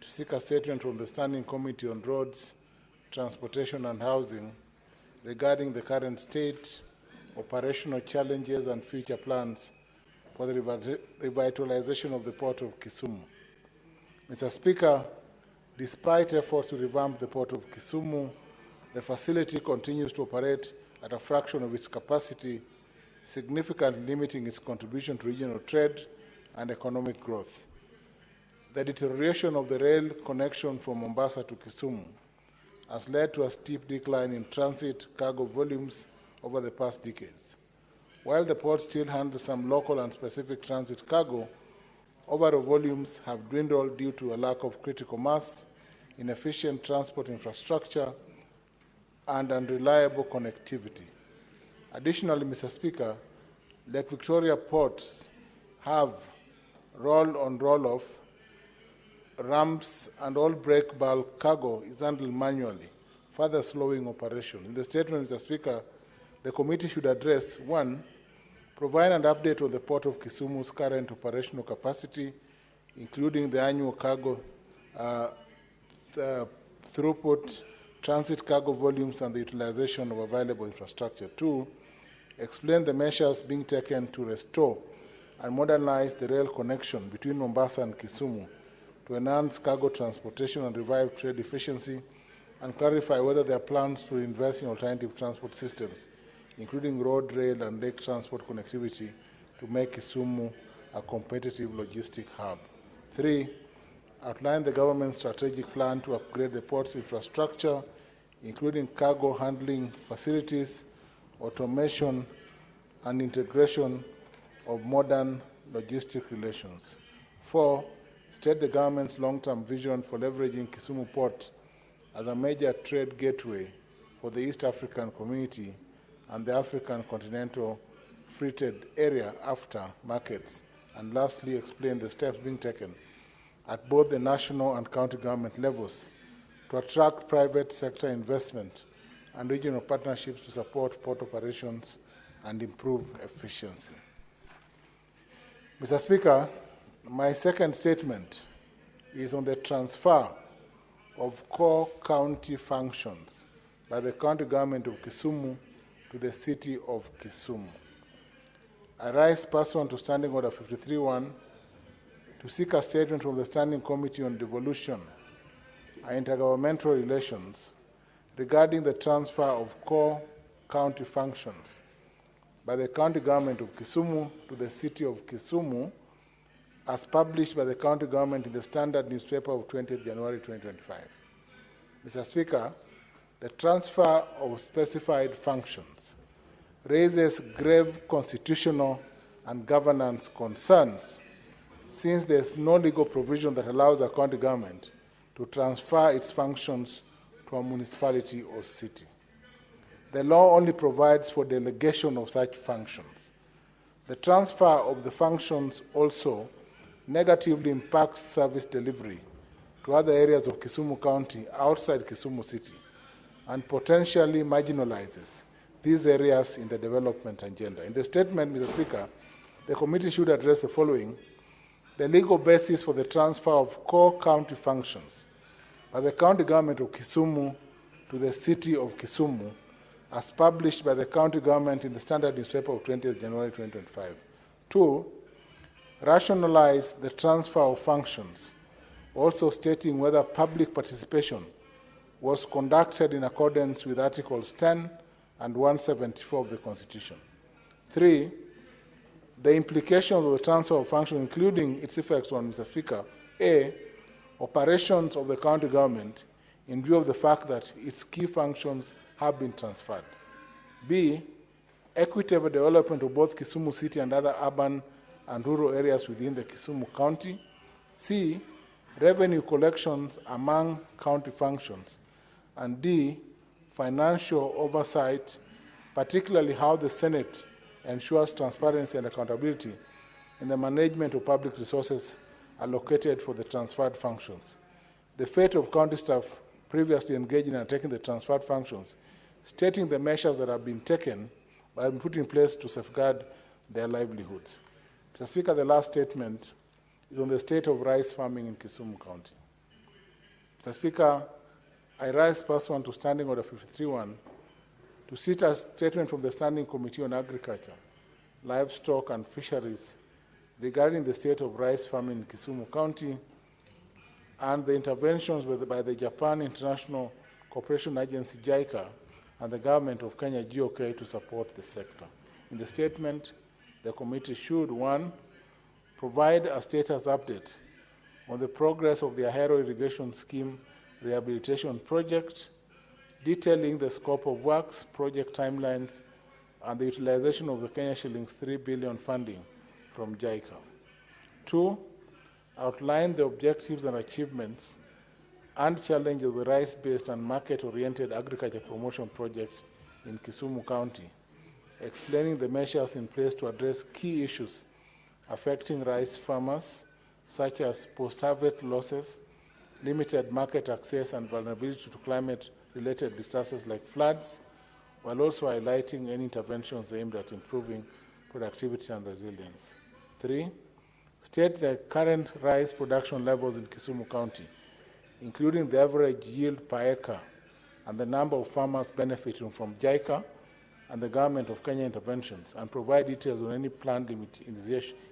to seek a statement from the Standing Committee on Roads, Transportation and Housing regarding the current state, operational challenges and future plans for the revitalization of the port of Kisumu. Mr. Speaker, despite efforts to revamp the port of Kisumu, the facility continues to operate at a fraction of its capacity, significantly limiting its contribution to regional trade and economic growth. The deterioration of the rail connection from Mombasa to Kisumu has led to a steep decline in transit cargo volumes over the past decades. While the port still handles some local and specific transit cargo, overall volumes have dwindled due to a lack of critical mass, inefficient transport infrastructure, and unreliable connectivity. Additionally, Mr. Speaker, Lake Victoria ports have roll-on, roll-off ramps, and all break bulk cargo is handled manually, further slowing operation. In the statement, Mr. Speaker, the committee should address, 1, provide an update on the Port of Kisumu's current operational capacity, including the annual cargo throughput, transit cargo volumes, and the utilization of available infrastructure. 2, explain the measures being taken to restore and modernize the rail connection between Mombasa and Kisumu to enhance cargo transportation and revive trade efficiency, and clarify whether there are plans to invest in alternative transport systems, including road, rail, and lake transport connectivity, to make Kisumu a competitive logistic hub. 3, outline the government's strategic plan to upgrade the port's infrastructure, including cargo handling facilities, automation, and integration of modern logistic relations. 4, state the government's long-term vision for leveraging Kisumu Port as a major trade gateway for the East African community and the African continental free trade area after markets. And lastly, explain the steps being taken at both the national and county government levels to attract private sector investment and regional partnerships to support port operations and improve efficiency. Mr. Speaker, my second statement is on the transfer of core county functions by the county government of Kisumu to the city of Kisumu. I rise pursuant to Standing Order 53-1 to seek a statement from the Standing Committee on Devolution and Intergovernmental Relations regarding the transfer of core county functions by the county government of Kisumu to the city of Kisumu, as published by the county government in the Standard newspaper of 20th January 2025. Mr. Speaker, the transfer of specified functions raises grave constitutional and governance concerns, since there is no legal provision that allows a county government to transfer its functions to a municipality or city. The law only provides for delegation of such functions. The transfer of the functions also negatively impacts service delivery to other areas of Kisumu County outside Kisumu City and potentially marginalizes these areas in the development agenda. In the statement, Mr. Speaker, the committee should address the following: the legal basis for the transfer of core county functions by the county government of Kisumu to the city of Kisumu, as published by the county government in the Standard newspaper of 20th January 2025. 2, rationalize the transfer of functions, also stating whether public participation was conducted in accordance with Articles 10 and 174 of the Constitution. 3, the implications of the transfer of function, including its effects on, Mr. Speaker, A, operations of the county government in view of the fact that its key functions have been transferred. B, equitable development of both Kisumu City and other urban and rural areas within the Kisumu County. C, revenue collections among county functions. And D, financial oversight, particularly how the Senate ensures transparency and accountability in the management of public resources allocated for the transferred functions. The fate of county staff previously engaged in undertaking the transferred functions, stating the measures that have been taken by being put in place to safeguard their livelihoods. Mr. Speaker, the last statement is on the state of rice farming in Kisumu County. Mr. Speaker, I rise pursuant to Standing Order 53-1 to seek a statement from the Standing Committee on Agriculture, Livestock and Fisheries regarding the state of rice farming in Kisumu County and the interventions by the Japan International Cooperation Agency, JICA, and the government of Kenya, GOK, to support the sector. In the statement, the committee should, 1, provide a status update on the progress of the Ahero Irrigation Scheme rehabilitation project, detailing the scope of works, project timelines, and the utilization of the Kenya shillings 3 billion funding from JICA. 2, outline the objectives and achievements and challenges of the rice-based and market-oriented agriculture promotion project in Kisumu County, explaining the measures in place to address key issues affecting rice farmers, such as post-harvest losses, limited market access, and vulnerability to climate-related disasters like floods, while also highlighting any interventions aimed at improving productivity and resilience. 3, state the current rice production levels in Kisumu County, including the average yield per acre and the number of farmers benefiting from JICA and the government of Kenya interventions, and provide details on any planned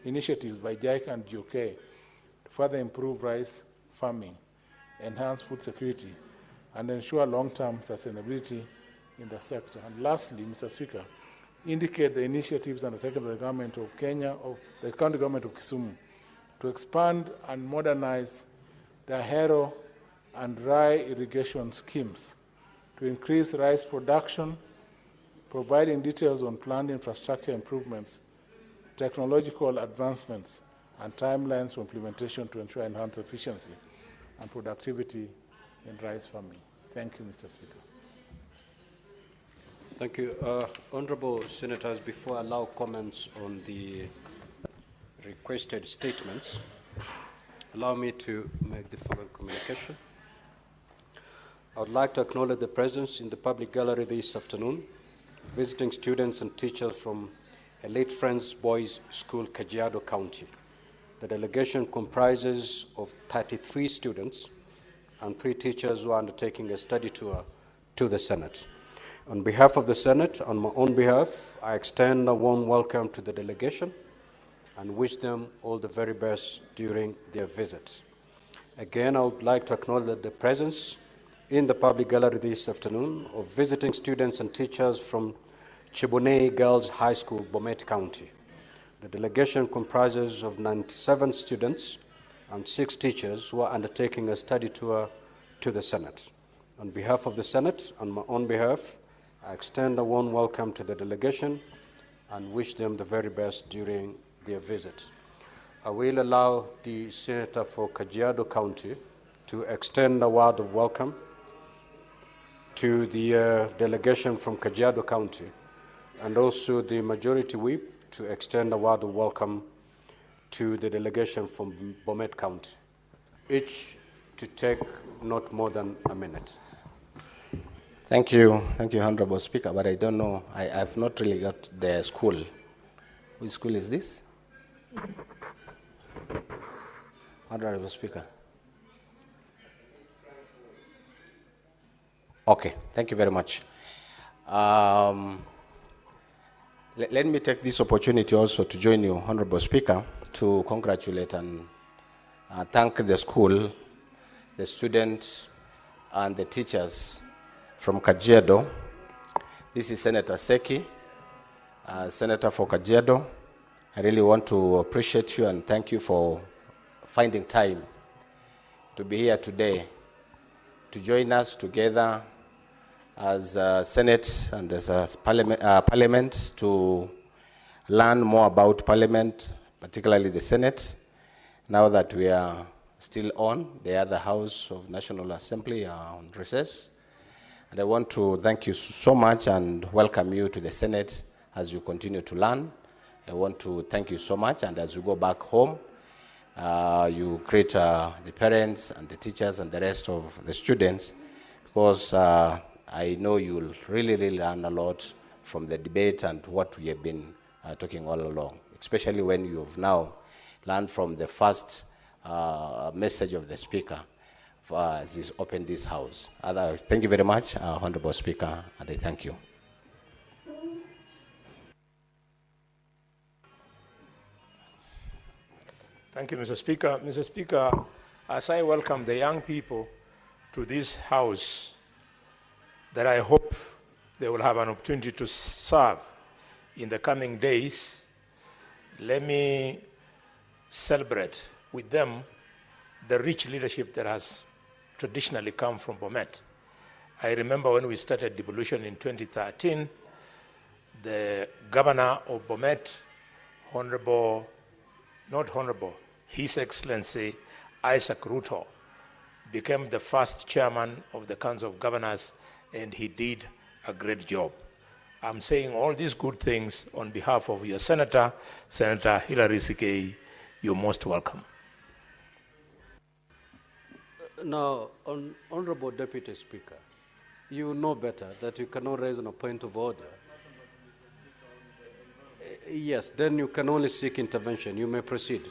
initiatives by JICA and GOK to further improve rice farming, enhance food security, and ensure long-term sustainability in the sector. And lastly, Mr. Speaker, indicate the initiatives undertaken by the government of Kenya, of the county government of Kisumu, to expand and modernize the Ahero and Rai irrigation schemes, to increase rice production, providing details on planned infrastructure improvements, technological advancements, and timelines for implementation to ensure enhanced efficiency and productivity in rice farming. Thank you, Mr. Speaker. Thank you. Honorable Senators, before I allow comments on the requested statements, allow me to make the following communication. I would like to acknowledge the presence in the public gallery this afternoon, visiting students and teachers from Elite Friends Boys School, Kajiado County. The delegation comprises of 33 students and 3 teachers who are undertaking a study tour to the Senate. On behalf of the Senate, on my own behalf, I extend a warm welcome to the delegation and wish them all the very best during their visit. Again, I would like to acknowledge the presence in the public gallery this afternoon of visiting students and teachers from Chiboney Girls High School, Bomet County. The delegation comprises of 97 students and 6 teachers who are undertaking a study tour to the Senate. On behalf of the Senate, on my own behalf, I extend a warm welcome to the delegation and wish them the very best during their visit. I will allow the Senator for Kajiado County to extend a word of welcome to the delegation from Kajiado County, and also the Majority Whip to extend a word of welcome to the delegation from Bomet County, each to take not more than a minute. Thank you, Honorable Speaker, but I don't know, I've not really got the school. Which school is this? Honorable Speaker. Okay, thank you very much. Let me take this opportunity also to join you, Honorable Speaker, to congratulate and thank the school, the students, and the teachers from Kajiado. This is Senator Seki, Senator for Kajiado. I really want to appreciate you and thank you for finding time to be here today to join us together as Senate and as Parliament to learn more about Parliament, particularly the Senate, now that we are still on. The other House of National Assembly are on recess. And I want to thank you so much and welcome you to the Senate as you continue to learn. I want to thank you so much, and as you go back home, you greet the parents and the teachers and the rest of the students, because I know you'll really learn a lot from the debate and what we have been talking all along, especially when you've now learned from the first message of the Speaker as he's opened this House. Thank you very much, Honorable Speaker, and I thank you. Thank you, Mr. Speaker. Mr. Speaker, as I welcome the young people to this House that I hope they will have an opportunity to serve in the coming days, let me celebrate with them the rich leadership that has traditionally come from Bomet. I remember when we started devolution in 2013, the governor of Bomet, His Excellency Isaac Ruto, became the first chairman of the Council of Governors, and he did a great job. I'm saying all these good things on behalf of your Senator, Senator Hilary Sikei. You're most welcome. Now, Honorable Deputy Speaker, you know better that you cannot raise on a point of order. Yes, then you can only seek intervention. You may proceed.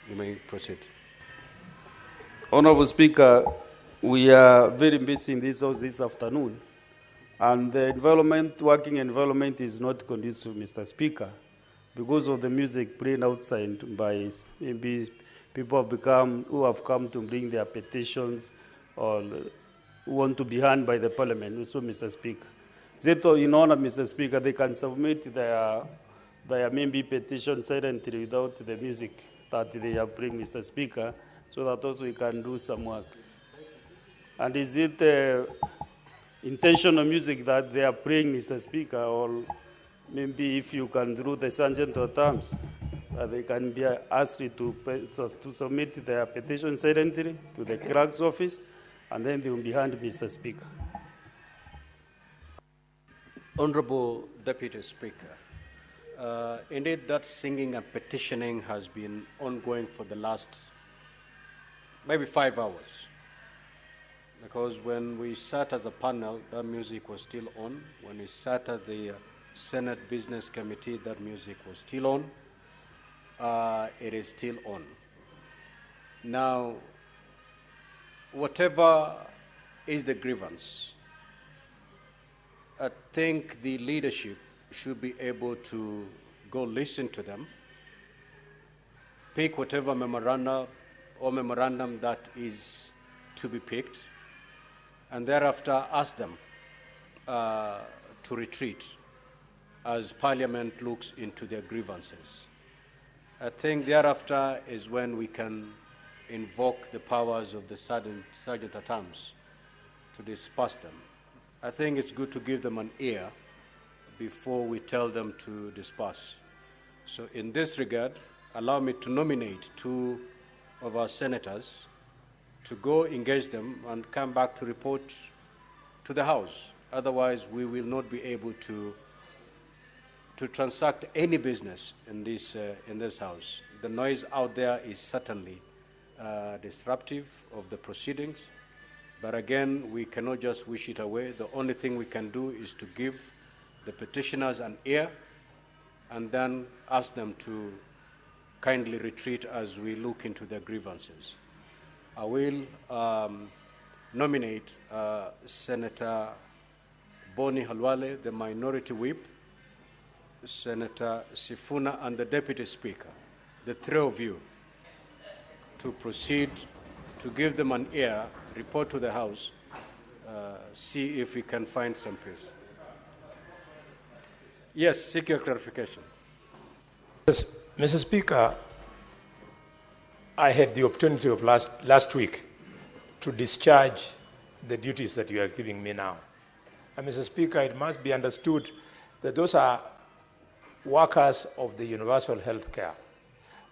You may proceed. Honorable Speaker, we are very busy in this House this afternoon, and the working environment is not conducive, Mr. Speaker, because of the music playing outside by maybe people who have come to bring their petitions or who want to be heard by the Parliament. Also, Mr. Speaker, so in honor, Mr. Speaker, they can submit their maybe petition silently without the music that they have bring, Mr. Speaker, so that also we can do some work. And is it intentional music that they are playing, Mr. Speaker, or maybe if you can do the sergeant of terms, they can be asked to submit their petition silently to the clerk's office, and then they will be handed, Mr. Speaker. Honorable Deputy Speaker, indeed that singing and petitioning has been ongoing for the last maybe 5 hours. Because when we sat as a panel, that music was still on. When we sat at the Senate Business Committee, that music was still on. It is still on. Now, whatever is the grievance, I think the leadership should be able to go listen to them, pick whatever memorandum that is to be picked, and thereafter ask them to retreat as Parliament looks into their grievances. I think thereafter is when we can invoke the powers of the sergeant at arms to disperse them. I think it's good to give them an ear before we tell them to disperse. So in this regard, allow me to nominate 2 of our senators to go engage them and come back to report to the House. Otherwise, we will not be able to transact any business in this House. The noise out there is certainly disruptive of the proceedings, but again, we cannot just wish it away. The only thing we can do is to give the petitioners an ear and then ask them to kindly retreat as we look into their grievances. I will nominate Senator Boni Halwale, the Minority Whip, Senator Sifuna, and the Deputy Speaker, the 3 of you, to proceed to give them an ear, report to the House, see if we can find some peace. Yes, seek your clarification. Mr. Speaker, I had the opportunity of last week to discharge the duties that you are giving me now. And Mr. Speaker, it must be understood that those are workers of the universal health care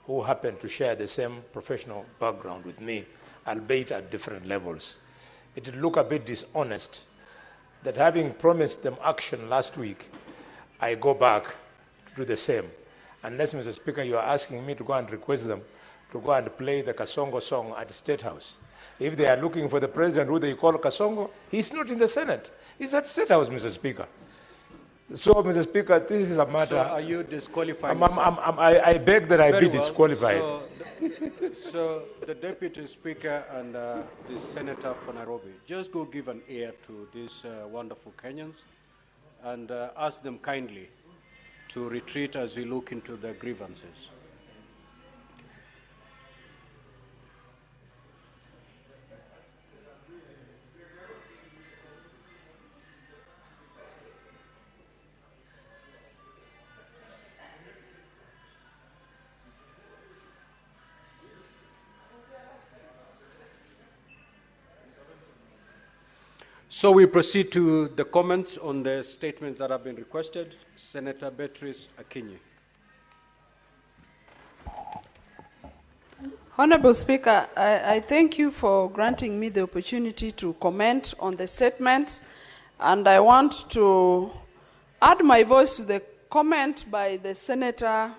who happen to share the same professional background with me, albeit at different levels. It would look a bit dishonest that having promised them action last week, I go back to do the same. Unless, Mr. Speaker, you are asking me to go and request them to go and play the Kasongo song at the State House. If they are looking for the president who they call Kasongo, he's not in the Senate. He's at State House, Mr. Speaker. So, Mr. Speaker, this is a matter. So are you disqualifying? I beg that I be disqualified. So the Deputy Speaker and the Senator for Nairobi, just go give an ear to these wonderful Kenyans and ask them kindly to retreat as we look into their grievances. So we proceed to the comments on the statements that have been requested. Senator Beatrice Akinyi. Honorable Speaker, I thank you for granting me the opportunity to comment on the statements, and I want to add my voice to the comment by the Senator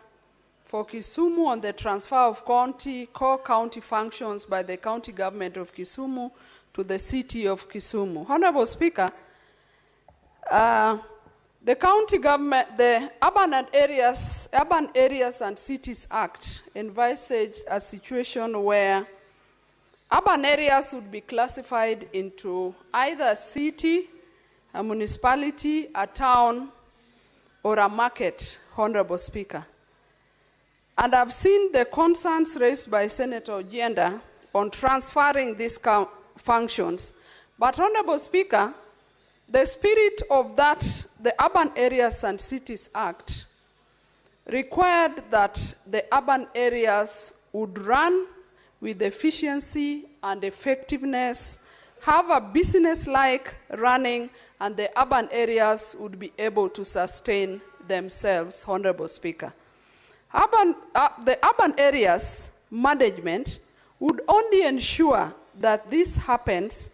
for Kisumu on the transfer of core county functions by the county government of Kisumu to the city of Kisumu. Honorable Speaker, the county government, the Urban Areas and Cities Act envisaged a situation where urban areas would be classified into either a city, a municipality, a town, or a market, Honorable Speaker. And I've seen the concerns raised by Senator Ojienda on transferring these functions. But Honorable Speaker, the spirit of that, the Urban Areas and Cities Act, required that the urban areas would run with efficiency and effectiveness, have a business-like running, and the urban areas would be able to sustain themselves, Honorable Speaker. The urban areas management would only ensure that this happens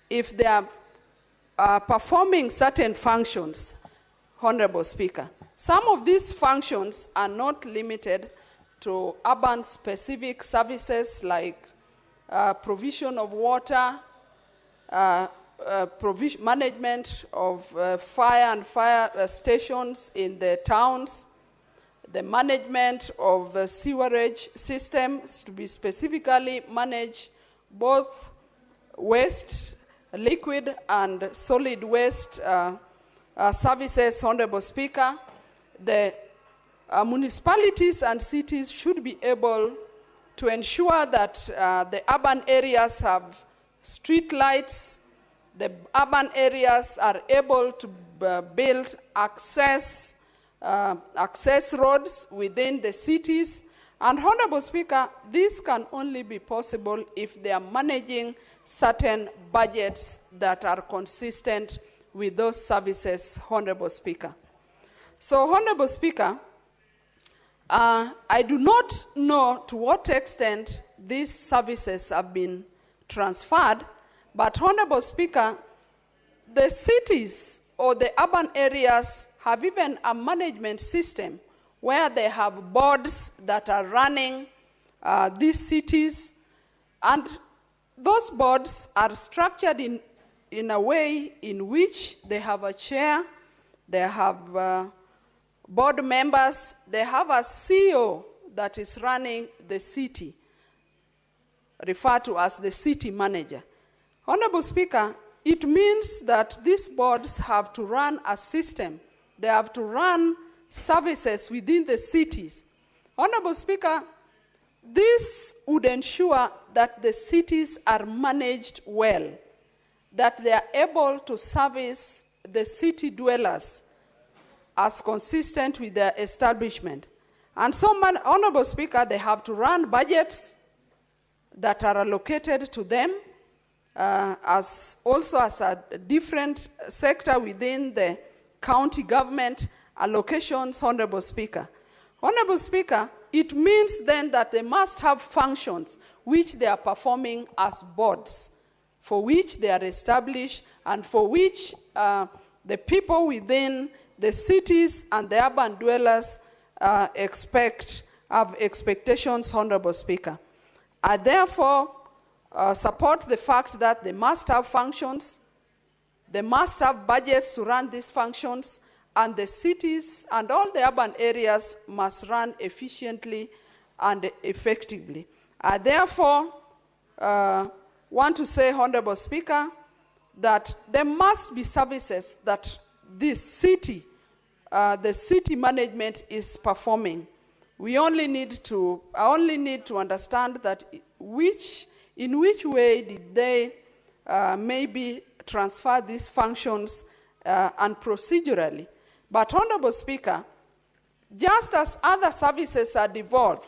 if they are performing certain functions, Honorable Speaker. Some of these functions are not limited to urban-specific services like provision of water, management of fire stations in the towns, the management of sewerage systems to be specifically manage both waste, liquid and solid waste services, Honorable Speaker. The municipalities and cities should be able to ensure that the urban areas have street lights, the urban areas are able to build access roads within the cities. And Honorable Speaker, this can only be possible if they are managing certain budgets that are consistent with those services, Honorable Speaker. So, Honorable Speaker, I do not know to what extent these services have been transferred, but Honorable Speaker, the cities or the urban areas have even a management system where they have boards that are running these cities, and those boards are structured in a way in which they have a chair, they have board members, they have a CEO that is running the city, referred to as the city manager. Honorable Speaker, it means that these boards have to run a system. They have to run services within the cities. Honorable Speaker, this would ensure that the cities are managed well, that they are able to service the city dwellers as consistent with their establishment. And so, Honorable Speaker, they have to run budgets that are allocated to them as a different sector within the county government allocations, Honorable Speaker. Honorable Speaker, it means then that they must have functions which they are performing as boards, for which they are established and for which the people within the cities and the urban dwellers have expectations, Honorable Speaker. I therefore support the fact that they must have functions, they must have budgets to run these functions, and the cities and all the urban areas must run efficiently and effectively. I therefore want to say, Honorable Speaker, that there must be services that this city, the city management is performing. I only need to understand that in which way did they maybe transfer these functions and procedurally. But Honorable Speaker, just as other services are devolved,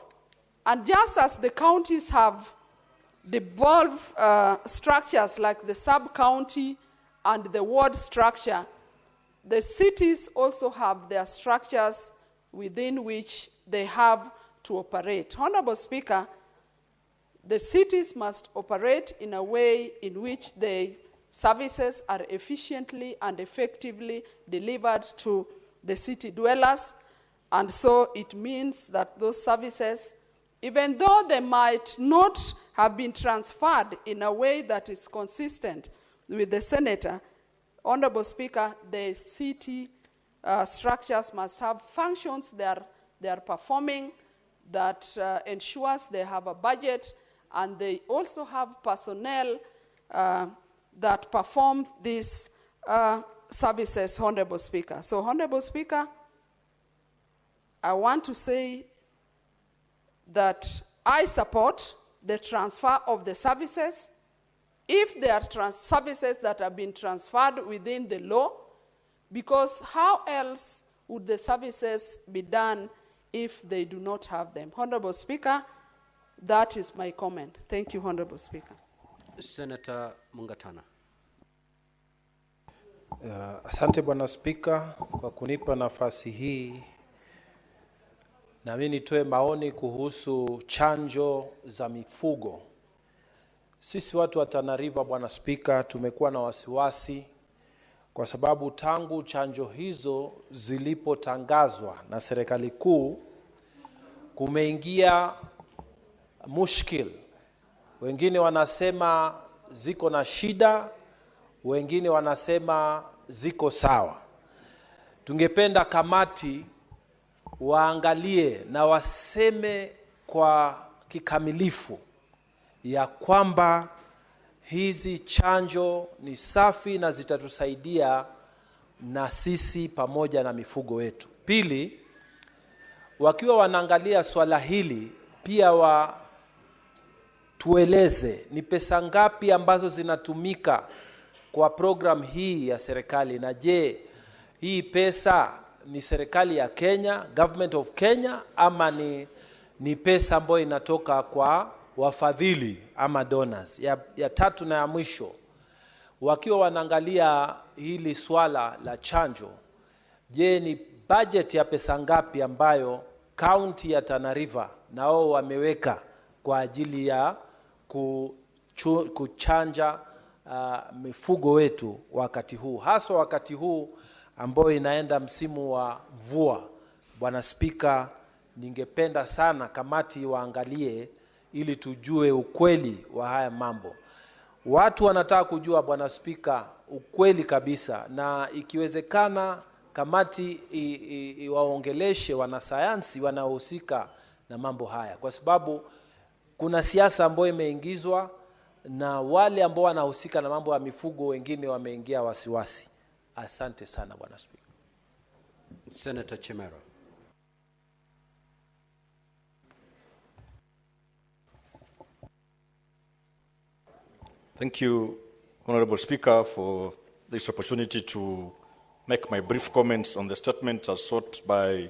and just as the counties have devolved structures like the sub-county and the ward structure, the cities also have their structures within which they have to operate. Honorable Speaker, the cities must operate in a way in which the services are efficiently and effectively delivered to the city dwellers, and so it means that those services, even though they might not have been transferred in a way that is consistent with the senator, Honorable Speaker, the city structures must have functions they are performing that ensures they have a budget, and they also have personnel that perform these services, Honorable Speaker. So, Honorable Speaker, I want to say that I support the transfer of the services if there are services that have been transferred within the law, because how else would the services be done if they do not have them? Honorable Speaker, that is my comment. Thank you, Honorable Speaker. Senator Mungatana. Asante Bwana Spika kwa kunipa nafasi hii. Na mimi nitoe maoni kuhusu chanjo za mifugo. Sisi watu wa Tana River, Bwana Spika, tumekuwa na wasiwasi kwa sababu tangu chanjo hizo zilipotangazwa na serikali kuu kumeingia mushkil. Wengine wanasema ziko na shida, wengine wanasema ziko sawa. Tungependa kamati waangalie na waseme kwa kikamilifu ya kwamba hizi chanjo ni safi na zitatusaidia na sisi pamoja na mifugo wetu. Pili, wakiwa wanaangalia swala hili, pia tueleze ni pesa ngapi ambazo zinatumika kwa program hii ya serikali, na je, hii pesa ni serikali ya Kenya, government of Kenya, ama ni pesa ambayo inatoka kwa wafadhili ama donors. Ya tatu na ya mwisho, wakiwa wanaangalia hili swala la chanjo, je, ni budget ya pesa ngapi ambayo county ya Tana River nao wameweka kwa ajili ya kuchanja mifugo wetu wakati huu, hasa wakati huu ambao inaenda msimu wa mvua. Bwana Spika, ningependa sana kamati waangalie ili tujue ukweli wa haya mambo. Watu wanataka kujua, Bwana Spika, ukweli kabisa, na ikiwezekana kamati iwaongeleshe wanasayansi wanaohusika na mambo haya, kwa sababu kuna siasa ambayo imeingizwa na wale ambao wanahusika na mambo ya mifugo wengine wameingia wasiwasi. Asante sana Bwana Spika. Senator Chimera. Thank you, Honorable Speaker, for this opportunity to make my brief comments on the statement as sought by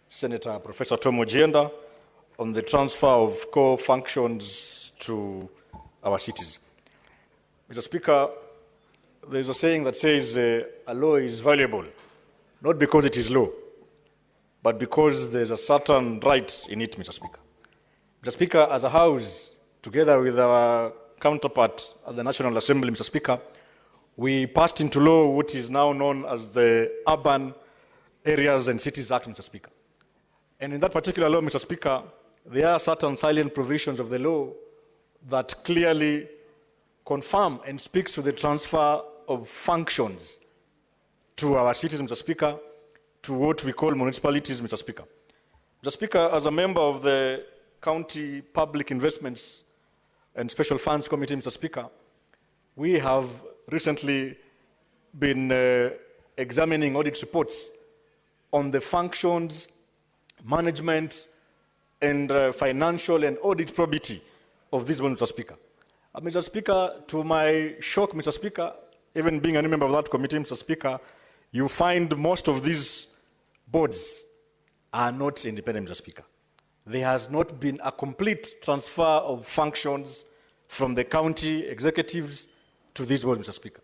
Senator Professor Tom Ojienda on the transfer of core functions to our cities. Mr. Speaker, there is a saying that says a law is valuable, not because it is law, but because there's a certain right in it, Mr. Speaker. Mr. Speaker, as a House, together with our counterpart at the National Assembly, Mr. Speaker, we passed into law what is now known as the Urban Areas and Cities Act, Mr. Speaker. And in that particular law, Mr. Speaker, there are certain salient provisions of the law that clearly confirm and speaks to the transfer of functions to our cities, Mr. Speaker, to what we call municipalities, Mr. Speaker. Mr. Speaker, as a member of the County Public Investments and Special Funds Committee, Mr. Speaker, we have recently been examining audit reports on the functions, management, and financial and audit probity of this one, Mr. Speaker. Mr. Speaker, to my shock, Mr. Speaker, even being a member of that committee, Mr. Speaker, you find most of these boards are not independent, Mr. Speaker. There has not been a complete transfer of functions from the county executives to these boards, Mr. Speaker.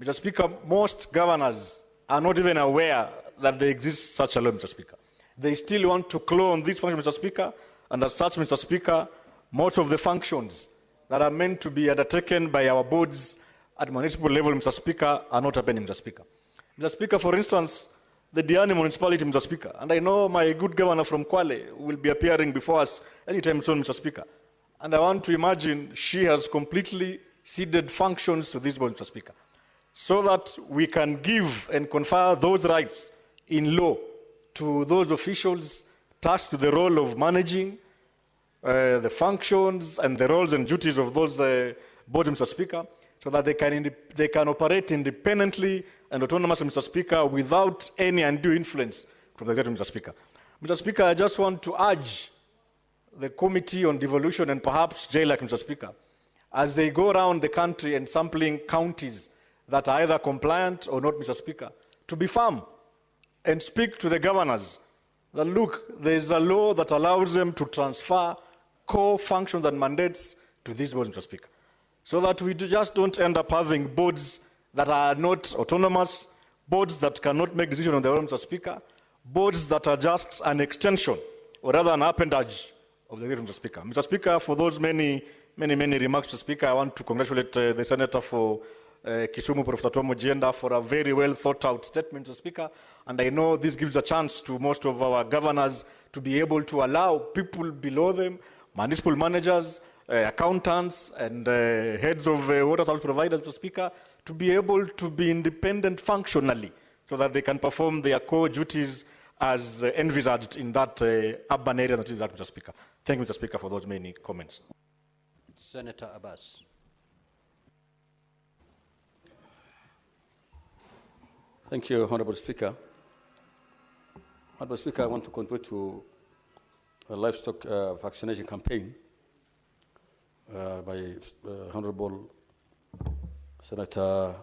Mr. Speaker, most governors are not even aware that there exists such a law, Mr. Speaker. They still want to clone this function, Mr. Speaker, and as such, Mr. Speaker, most of the functions that are meant to be undertaken by our boards at municipal level, Mr. Speaker, are not happening, Mr. Speaker. Mr. Speaker, for instance, the Diani municipality, Mr. Speaker, and I know my good governor from Kwale will be appearing before us anytime soon, Mr. Speaker, and I want to imagine she has completely ceded functions to this board, Mr. Speaker, so that we can give and confer those rights in law to those officials tasked to the role of managing the functions and the roles and duties of those boards, Mr. Speaker, so that they can operate independently and autonomously, Mr. Speaker, without any undue influence from the executive, Mr. Speaker. Mr. Speaker, I just want to urge the Committee on Devolution and perhaps JLAC, Mr. Speaker, as they go around the country and sampling counties that are either compliant or not, Mr. Speaker, to be firm and speak to the governors that, look, there is a law that allows them to transfer core functions and mandates to these boards, Mr. Speaker, so that we just don't end up having boards that are not autonomous, boards that cannot make decisions on their own, Mr. Speaker, boards that are just an extension or rather an appendage of the executive, Mr. Speaker. Mr. Speaker, for those many remarks, Mr. Speaker, I want to congratulate the Senator for Kisumu, Professor Tom Ojienda, for a very well thought out statement, Mr. Speaker. And I know this gives a chance to most of our governors to be able to allow people below them, municipal managers, accountants, and heads of water service providers, Mr. Speaker, to be able to be independent functionally so that they can perform their core duties as envisaged in that urban area that is that, Mr. Speaker. Thank you, Mr. Speaker, for those many comments. Senator Abbas. Thank you, Honorable Speaker. Honorable Speaker, I want to contribute to a livestock vaccination campaign by Honorable Senator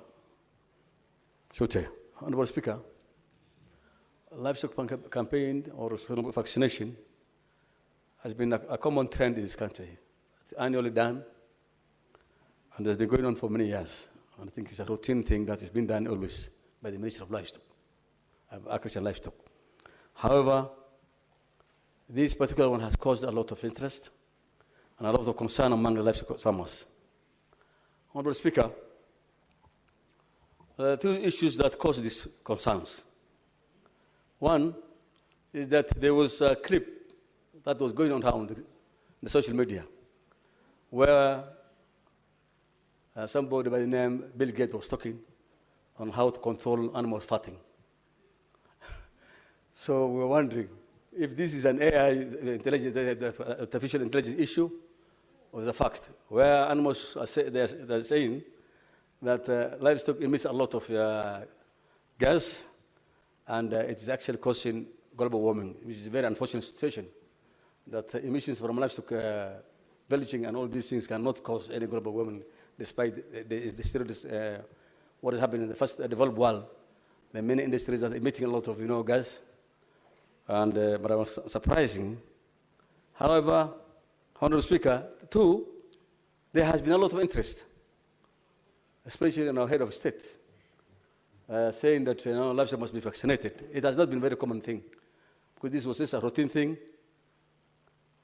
Shute. Honorable Speaker, livestock campaign or vaccination has been a common trend in this country. It's annually done, and has been going on for many years. And I think it's a routine thing that has been done always by the Ministry of Livestock, Agriculture and Livestock. However, this particular one has caused a lot of interest and a lot of concern among the livestock farmers. Honorable Speaker, there are two issues that cause these concerns. One is that there was a clip that was going on around the social media where somebody by the name Bill Gates was talking on how to control animal fatting. So we're wondering if this is an AI, artificial intelligence issue, or is a fact, where animals are they're saying that livestock emits a lot of gas, and it is actually causing global warming, which is a very unfortunate situation, that emissions from livestock, belching and all these things cannot cause any global warming, despite the what is happening in the first developed world. There are many industries that are emitting a lot of gas, and but it was surprising. However, Honorable Speaker, two, there has been a lot of interest, especially in our head of state, saying that livestock must be vaccinated. It has not been a very common thing, because this was just a routine thing,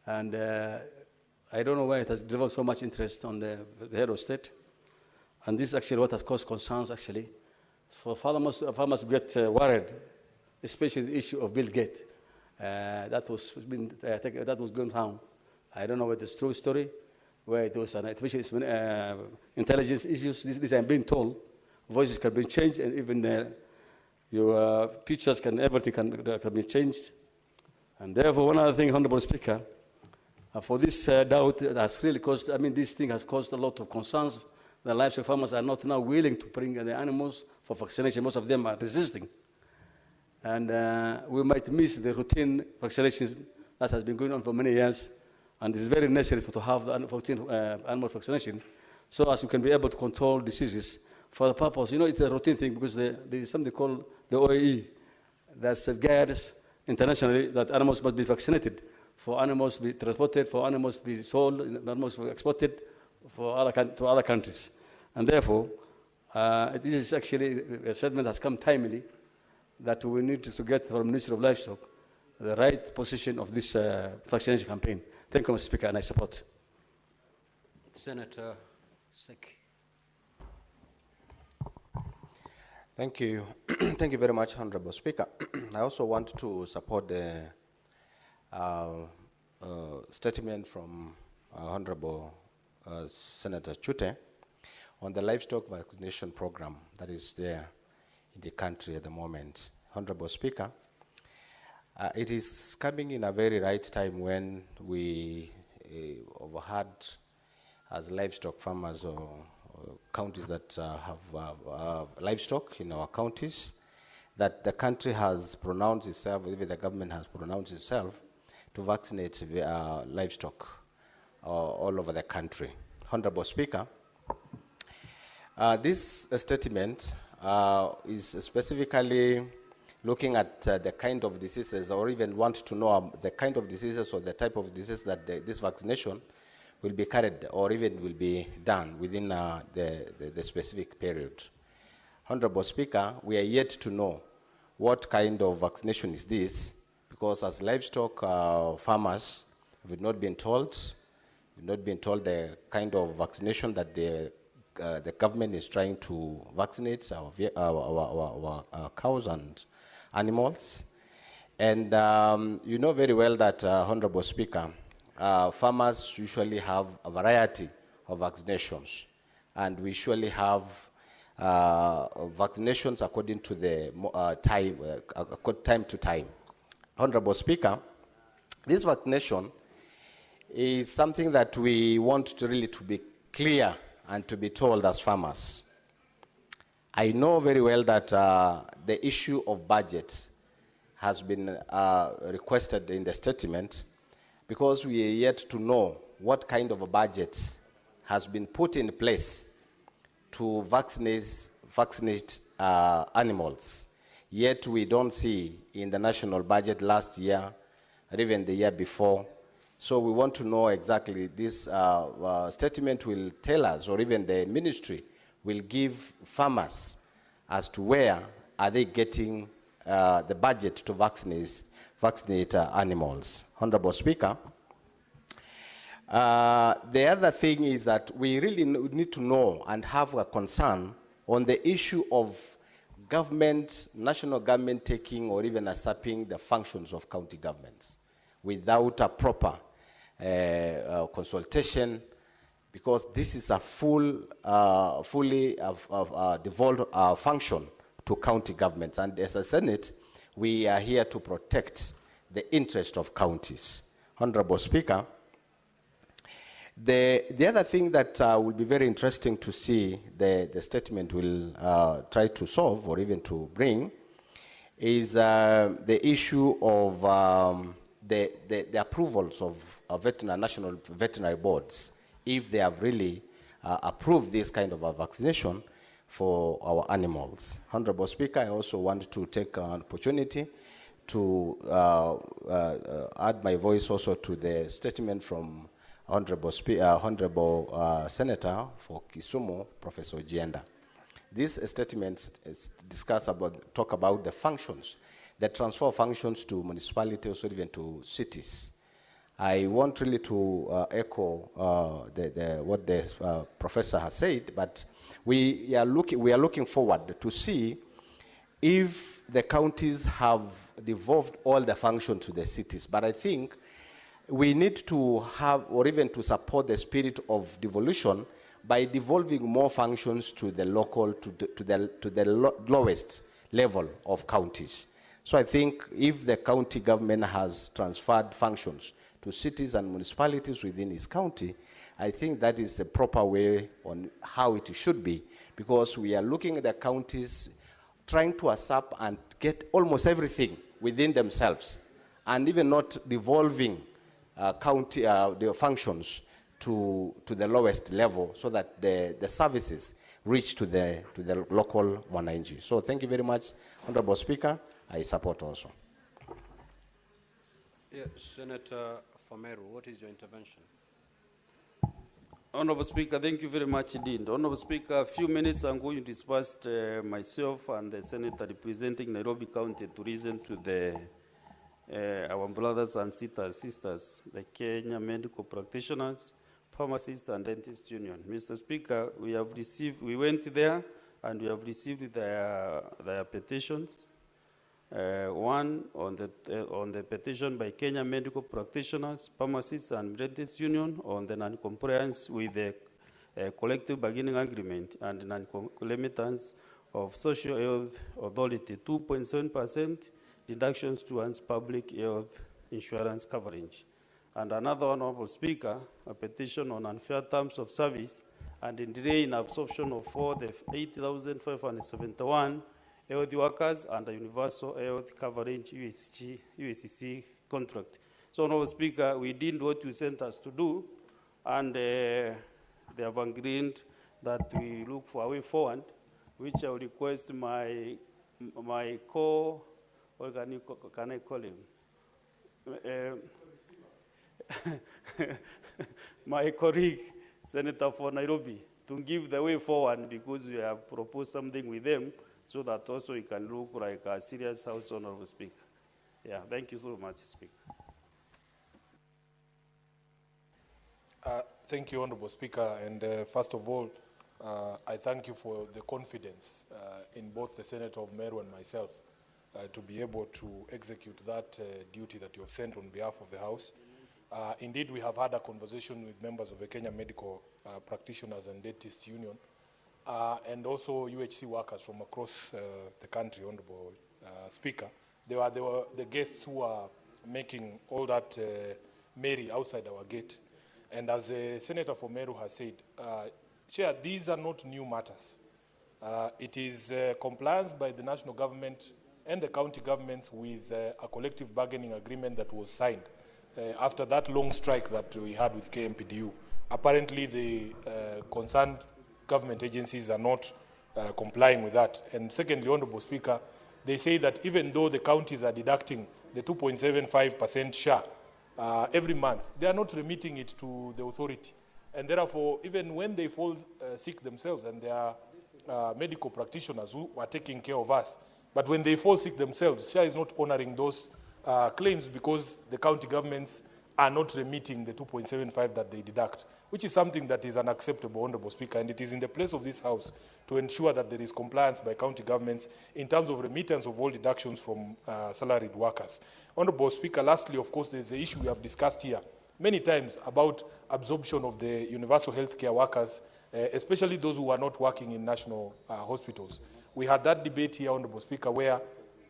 and I don't know why it has developed so much interest on the head of state. And this is actually what has caused concerns, actually. For farmers get worried, especially the issue of Bill Gates. That was going around. I don't know whether it's a true story, where it was an artificial intelligence issues. This I'm being told. Voices can be changed, and even your pictures everything can be changed. And therefore, one other thing, Honorable Speaker, for this doubt that has really caused, this thing has caused a lot of concerns. The livestock farmers are not now willing to bring the animals for vaccination. Most of them are resisting. And we might miss the routine vaccinations that has been going on for many years. And it's very necessary to have the routine animal vaccination so as we can be able to control diseases for the purpose. It's a routine thing because there is something called the OAE that safeguards internationally that animals must be vaccinated, for animals to be transported, for animals to be sold, animals to be exported to other countries. And therefore, This is actually, a statement has come timely that we need to get from Ministry of Livestock the right position of this vaccination campaign. Thank you, Mr. Speaker, and I support. Senator Seki. Thank you. Thank you very much, Honorable Speaker. I also want to support the statement from Honorable Senator Chute on the livestock vaccination program that is there in the country at the moment. Honorable Speaker, it is coming in a very right time when we have had, as livestock farmers or counties that have livestock in our counties, that the country has pronounced itself, even the government has pronounced itself to vaccinate livestock all over the country. Honorable Speaker, this statement is specifically looking at the kind of diseases, or even want to know the kind of diseases or the type of disease that this vaccination will be carried or even will be done within the specific period. Honorable Speaker, we are yet to know what kind of vaccination is this, because as livestock farmers, we've not been told the kind of vaccination that the government is trying to vaccinate our cows and animals. And you know very well that, Honorable Speaker, farmers usually have a variety of vaccinations, and we usually have vaccinations according to the time to time. Honorable Speaker, this vaccination is something that we want to really to be clear and to be told as farmers. I know very well that the issue of budget has been requested in the statement, because we are yet to know what kind of a budget has been put in place to vaccinate animals. Yet we don't see in the national budget last year or even the year before. So we want to know exactly, this statement will tell us, or even the ministry will give farmers as to where are they getting the budget to vaccinate animals. Honorable Speaker, the other thing is that we really need to know and have a concern on the issue of government, national government taking or even usurping the functions of county governments without a proper consultation, because this is a fully devolved function to county governments. And as a Senate, we are here to protect the interest of counties. Honorable Speaker, the other thing that will be very interesting to see the statement will try to solve or even to bring is the issue of the approvals of national veterinary boards, if they have really approved this kind of a vaccination for our animals. Honorable Speaker, I also want to take an opportunity to add my voice also to the statement from Honorable Senator for Kisumu, Professor Ojienda. This statement talk about the functions, the transfer of functions to municipalities or even to cities. I want really to echo what the professor has said, but we are looking forward to see if the counties have devolved all the functions to the cities. But I think we need to have, or even to support the spirit of devolution by devolving more functions to the local, to the lowest level of counties. So I think if the county government has transferred functions to cities and municipalities within its county, I think that is the proper way on how it should be, because we are looking at the counties trying to usurp and get almost everything within themselves, and even not devolving the functions to the lowest level, so that the services reach to the local mwananchi. So thank you very much, Honorable Speaker. I support also. Yeah, Senator Fameru, what is your intervention? Honorable Speaker, thank you very much indeed. Honorable Speaker, a few minutes I'm going to disperse myself and the Senator representing Nairobi County to reason to our brothers and sisters, the Kenya Medical Practitioners, Pharmacists and Dentists Union. Mr. Speaker, we went there and we have received their petitions. One on the petition by Kenya Medical Practitioners, Pharmacists and Dentists Union on the non-compliance with the collective bargaining agreement and non-compliance of Social Health Authority, 2.7% deductions to one's public health insurance coverage. And another Honorable Speaker, a petition on unfair terms of service and in delay in absorption of all the 8,571 health workers under Universal Health Coverage USC contract. So, Honorable Speaker, we did what you sent us to do, and they have agreed that we look for a way forward, which I will request my what can I call him? My colleague, Senator for Nairobi, to give the way forward, because we have proposed something with them, so that also it can look like a serious House, Honorable Speaker. Yeah, thank you so much, Speaker. Thank you, Honorable Speaker. And first of all, I thank you for the confidence in both the Senator of Meru and myself to be able to execute that duty that you have sent on behalf of the House. Indeed, we have had a conversation with members of the Kenya Medical Practitioners and Dentists Union, and also UHC workers from across the country, Honorable Speaker. They were the guests who are making all that merry outside our gate. And as the Senator for Meru has said, Chair, these are not new matters. It is compliance by the national government and the county governments with a collective bargaining agreement that was signed after that long strike that we had with KMPDU. Apparently, the concerned government agencies are not complying with that. And secondly, Honorable Speaker, they say that even though the counties are deducting the 2.75% share every month, they are not remitting it to the authority. And therefore, even when they fall sick themselves, and there are medical practitioners who are taking care of us, but when they fall sick themselves, SHA is not honoring those claims because the county governments are not remitting the 2.75 that they deduct, which is something that is unacceptable, Honorable Speaker, and it is in the place of this House to ensure that there is compliance by county governments in terms of remittance of all deductions from salaried workers. Honorable Speaker, lastly, of course, there's the issue we have discussed here many times about absorption of the universal health care workers, especially those who are not working in national hospitals. We had that debate here, Honorable Speaker, where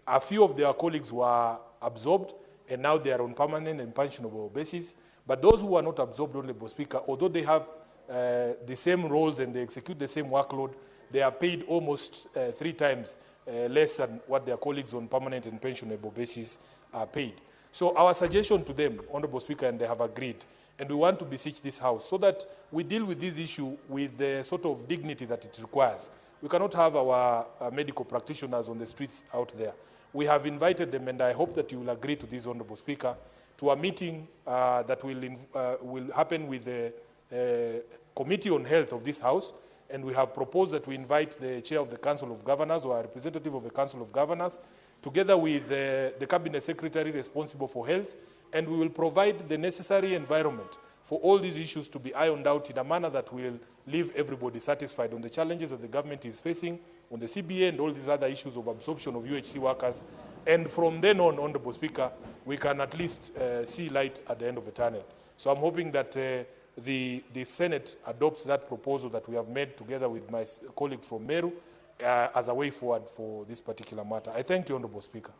a few of their colleagues were absorbed, and now they are on permanent and pensionable basis. But those who are not absorbed, Honorable Speaker, although they have the same roles and they execute the same workload, they are paid almost 3 times less than what their colleagues on permanent and pensionable basis are paid. So our suggestion to them, Honorable Speaker, and they have agreed, and we want to beseech this House so that we deal with this issue with the sort of dignity that it requires. We cannot have our medical practitioners on the streets out there. We have invited them, and I hope that you will agree to this, Honorable Speaker, to a meeting that will happen with the Committee on Health of this House, and we have proposed that we invite the Chair of the Council of Governors or a representative of the Council of Governors, together with the Cabinet Secretary responsible for health, and we will provide the necessary environment for all these issues to be ironed out in a manner that will leave everybody satisfied on the challenges that the government is facing, on the CBA and all these other issues of absorption of UHC workers. And from then on, Honorable Speaker, we can at least see light at the end of the tunnel. So I'm hoping that the Senate adopts that proposal that we have made together with my colleague from Meru as a way forward for this particular matter. I thank you, Honorable Speaker.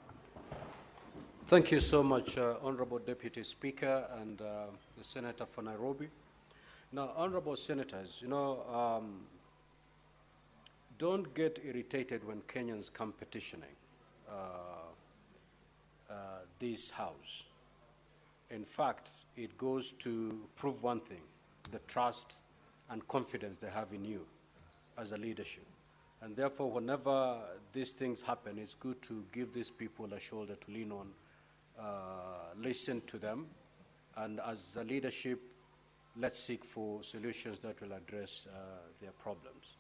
Thank you so much, Honorable Deputy Speaker and the Senator for Nairobi. Now, Honorable Senators, you know, don't get irritated when Kenyans come petitioning this House. In fact, it goes to prove one thing, the trust and confidence they have in you as a leadership. And therefore, whenever these things happen, it's good to give these people a shoulder to lean on, listen to them, and as a leadership, let's seek for solutions that will address their problems.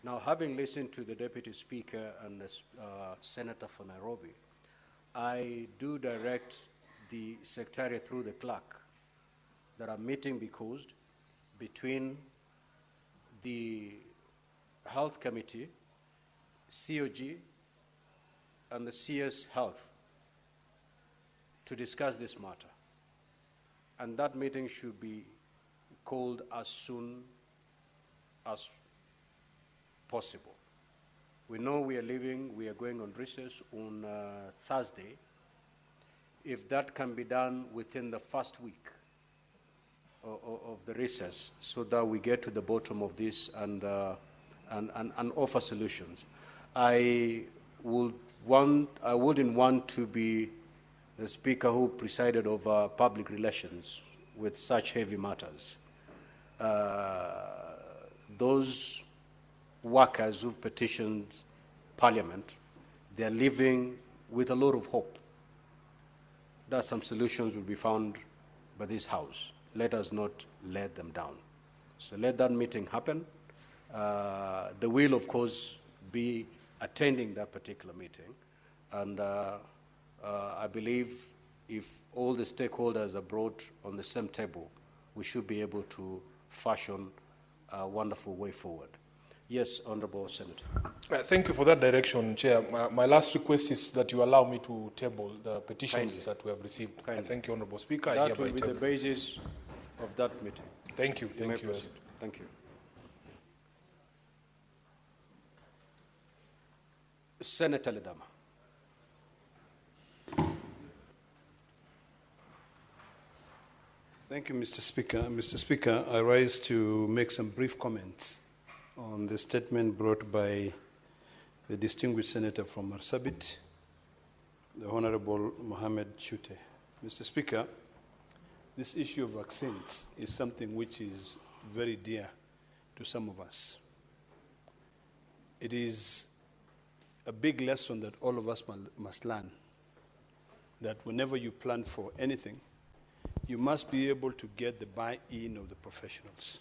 Now, having listened to the Deputy Speaker and the Senator for Nairobi, I do direct the Secretariat through the clerk that a meeting be caused between the Health Committee, COG, and the CS Health to discuss this matter. And that meeting should be called as soon as possible. We know we are going on recess on Thursday. If that can be done within the first week of the recess, so that we get to the bottom of this and offer solutions. I wouldn't want to be the speaker who presided over public relations with such heavy matters. Those workers who've petitioned Parliament, they're living with a lot of hope that some solutions will be found by this House. Let us not let them down. So let that meeting happen. They will, of course, be attending that particular meeting. And I believe if all the stakeholders are brought on the same table, we should be able to fashion a wonderful way forward. Yes, Honorable Senator. Thank you for that direction, Chair. My last request is that you allow me to table the petitions Kindly. that we have received. Kindly. Thank you, Honorable Speaker. That will be the basis of that meeting. Thank you. Thank you. Thank you. Senator Ledama. Thank you, Mr. Speaker. Mr. Speaker, I rise to make some brief comments on the statement brought by the distinguished senator from Marsabit, the Honorable Mohamed Chute. Mr. Speaker, this issue of vaccines is something which is very dear to some of us. It is a big lesson that all of us must learn, that whenever you plan for anything, you must be able to get the buy-in of the professionals.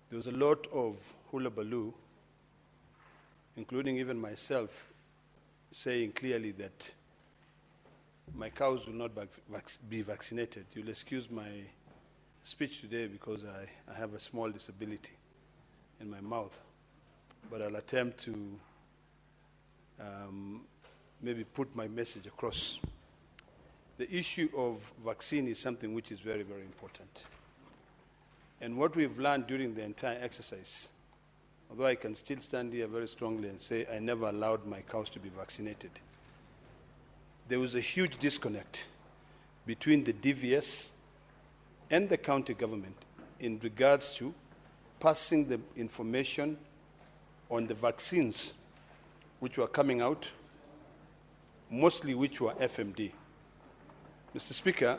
There was a lot of hula-baloo, including even myself, saying clearly that my cows will not be vaccinated. You'll excuse my speech today because I have a small disability in my mouth, but I'll attempt to maybe put my message across. The issue of vaccine is something which is very, very important. And what we've learned during the entire exercise, although I can still stand here very strongly and say I never allowed my cows to be vaccinated, there was a huge disconnect between the DVS and the county government in regards to passing the information on the vaccines which were coming out, mostly which were FMD. Mr. Speaker,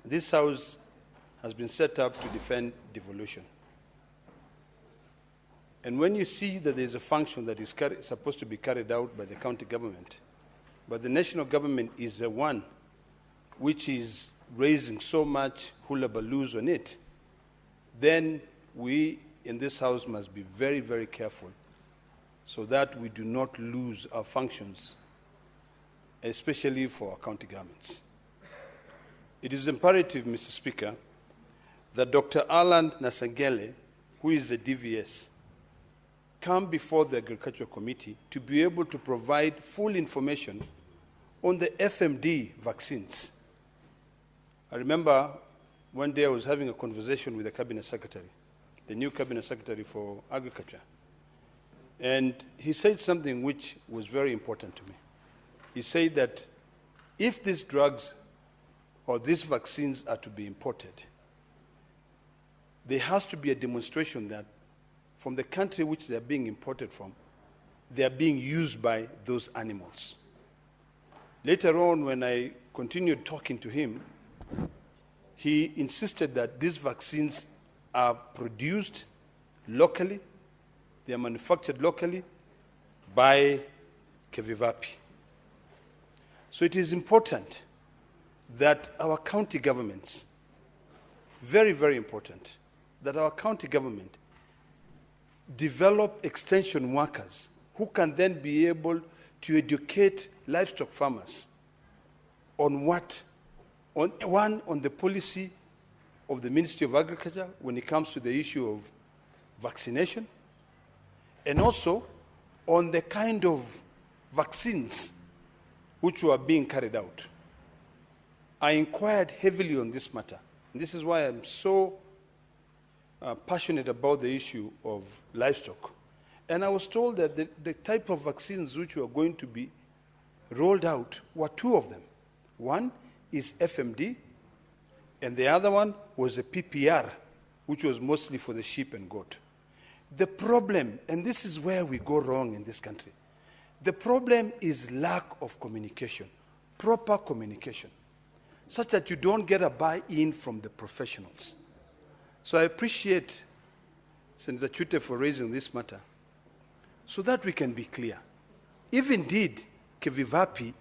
this House has been set up to defend devolution. And when you see that there's a function that is supposed to be carried out by the county government, but the national government is the one which is raising so much hula-baloos on it, then we in this House must be very, very careful so that we do not lose our functions, especially for our county governments. It is imperative, Mr. Speaker, that Dr. Alan Nasangele, who is the DVS, come before the Agricultural Committee to be able to provide full information on the FMD vaccines. I remember one day I was having a conversation with the Cabinet Secretary, the new Cabinet Secretary for Agriculture, and he said something which was very important to me. He said that if these drugs or these vaccines are to be imported, there has to be a demonstration that from the country which they are being imported from, they are being used by those animals. Later on, when I continued talking to him, he insisted that these vaccines are produced locally, they are manufactured locally by Kevivapi. So it is important that our county governments very, very important that our county government develop extension workers who can then be able to educate livestock farmers on on the policy of the Ministry of Agriculture when it comes to the issue of vaccination, and also on the kind of vaccines which were being carried out. I inquired heavily on this matter, and this is why I'm so passionate about the issue of livestock. And I was told that the type of vaccines which were going to be rolled out were two of them. One is FMD, and the other one was a PPR, which was mostly for the sheep and goat. The problem, and this is where we go wrong in this country, the problem is lack of communication, proper communication, such that you don't get a buy-in from the professionals. So I appreciate Senator Chute for raising this matter, so that we can be clear. If indeed Kevivapi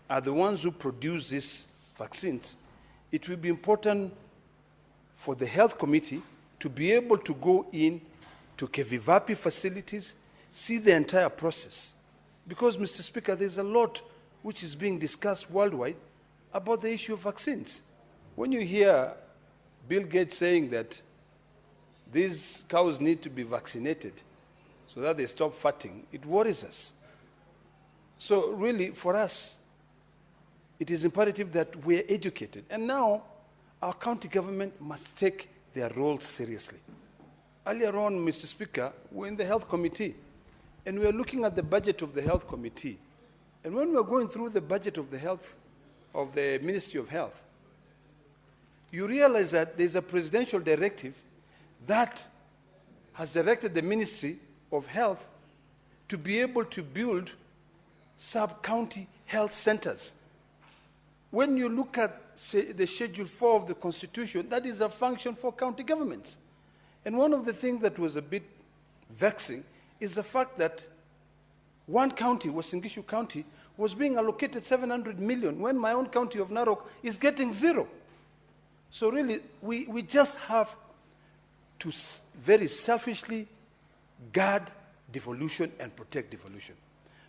are the ones who produce these vaccines, it will be important for the health committee to be able to go in to Kevivapi facilities, see the entire process. Because, Mr. Speaker, there's a lot which is being discussed worldwide about the issue of vaccines. When you hear Bill Gates saying that these cows need to be vaccinated so that they stop fatting, it worries us. So really, for us, it is imperative that we're educated. And now, our county government must take their role seriously. Earlier on, Mr. Speaker, we're in the Health Committee, and we are looking at the budget of the Health Committee. And when we're going through the budget of the Ministry of Health, you realize that there's a presidential directive that has directed the Ministry of Health to be able to build sub-county health centers. When you look at the Schedule 4 of the Constitution, that is a function for county governments. And one of the things that was a bit vexing is the fact that one county, Uasin Gishu County, was being allocated 700 million when my own county of Narok is getting zero. So really, we just have to very selfishly guard devolution and protect devolution.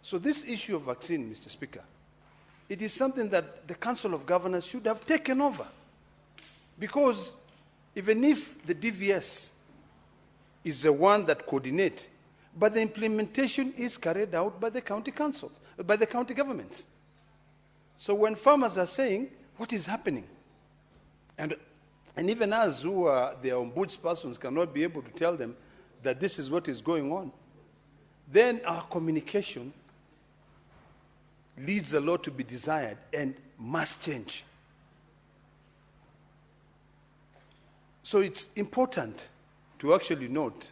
So this issue of vaccine, Mr. Speaker, it is something that the Council of Governors should have taken over. Because even if the DVS is the one that coordinates, but the implementation is carried out by the county councils, by the county governments. So when farmers are saying, what is happening? And even us who are their ombudspersons cannot be able to tell them that this is what is going on, then our communication leads a lot to be desired and must change. So it's important to actually note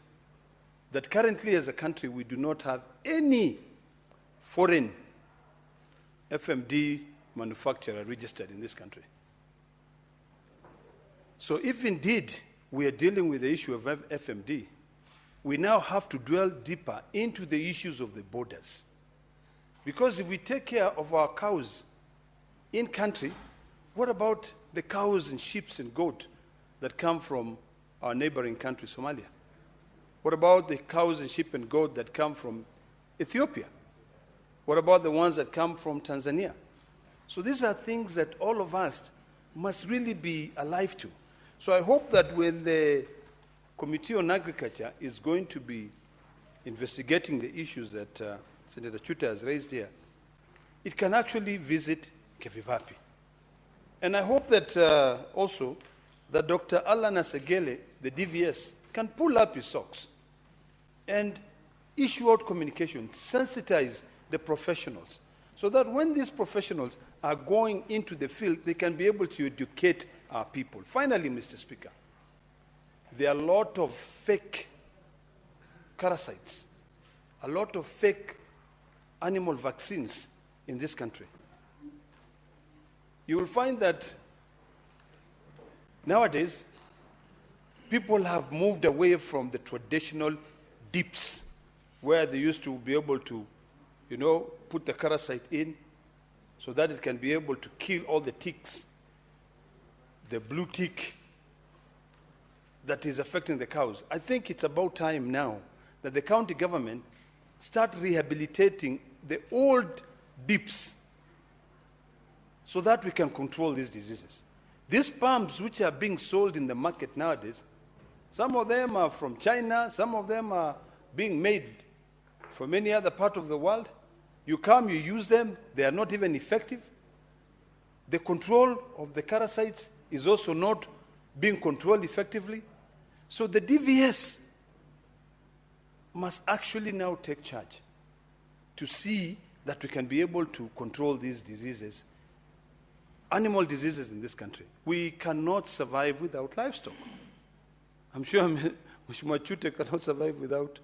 that currently as a country we do not have any foreign FMD manufacturer registered in this country. So if indeed we are dealing with the issue of FMD, we now have to dwell deeper into the issues of the borders. Because if we take care of our cows in country, what about the cows and sheep and goat that come from our neighboring country, Somalia? What about the cows and sheep and goat that come from Ethiopia? What about the ones that come from Tanzania? So these are things that all of us must really be alive to. So I hope that when the Committee on Agriculture is going to be investigating the issues that Senator Chute has raised here, it can actually visit Kevivapi. And I hope that also that Dr. Alan Asegele, the DVS, can pull up his socks and issue out communication, sensitize the professionals, so that when these professionals are going into the field, they can be able to educate our people. Finally, Mr. Speaker, there are a lot of fake parasites, a lot of fake animal vaccines in this country. You will find that nowadays, people have moved away from the traditional dips where they used to be able to, put the parasite in so that it can be able to kill all the ticks, the blue tick, that is affecting the cows. I think it's about time now that the county government start rehabilitating the old dips so that we can control these diseases. These pumps which are being sold in the market nowadays, some of them are from China, some of them are being made from any other part of the world. You come, you use them, they are not even effective. The control of the parasites is also not being controlled effectively. So the DVS must actually now take charge to see that we can be able to control these diseases, animal diseases in this country. We cannot survive without livestock. I'm sure Mheshimiwa Chute cannot survive without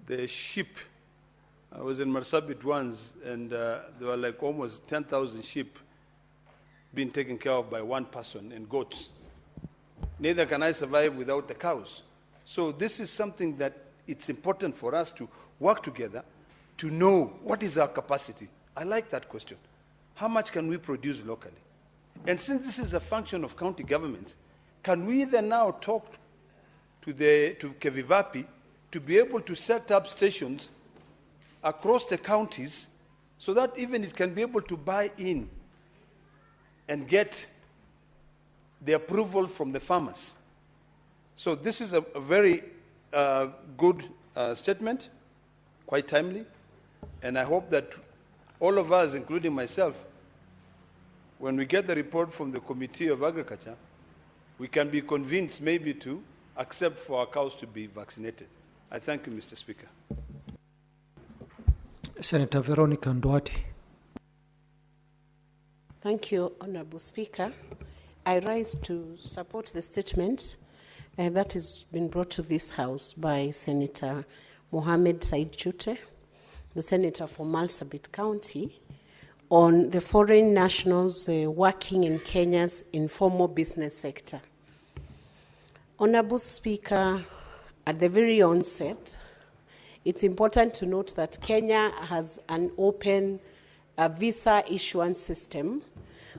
the sheep. I was in Marsabit once, and there were like almost 10,000 sheep being taken care of by one person, and goats. Neither can I survive without the cows. So this is something that it's important for us to work together to know what is our capacity. I like that question. How much can we produce locally? And since this is a function of county governments, can we then now talk to Kevivapi to be able to set up stations across the counties so that even it can be able to buy in and get the approval from the farmers? So this is a very good statement, quite timely, and I hope that all of us, including myself, when we get the report from the Committee of Agriculture, we can be convinced maybe to accept for our cows to be vaccinated. I thank you, Mr. Speaker. Senator Veronica Ndwati. Thank you, Honorable Speaker. I rise to support the statement that has been brought to this House by Senator Mohammed Said Chute, the Senator for Marsabit County, on the foreign nationals working in Kenya's informal business sector. Honorable Speaker, at the very onset, it's important to note that Kenya has an open visa issuance system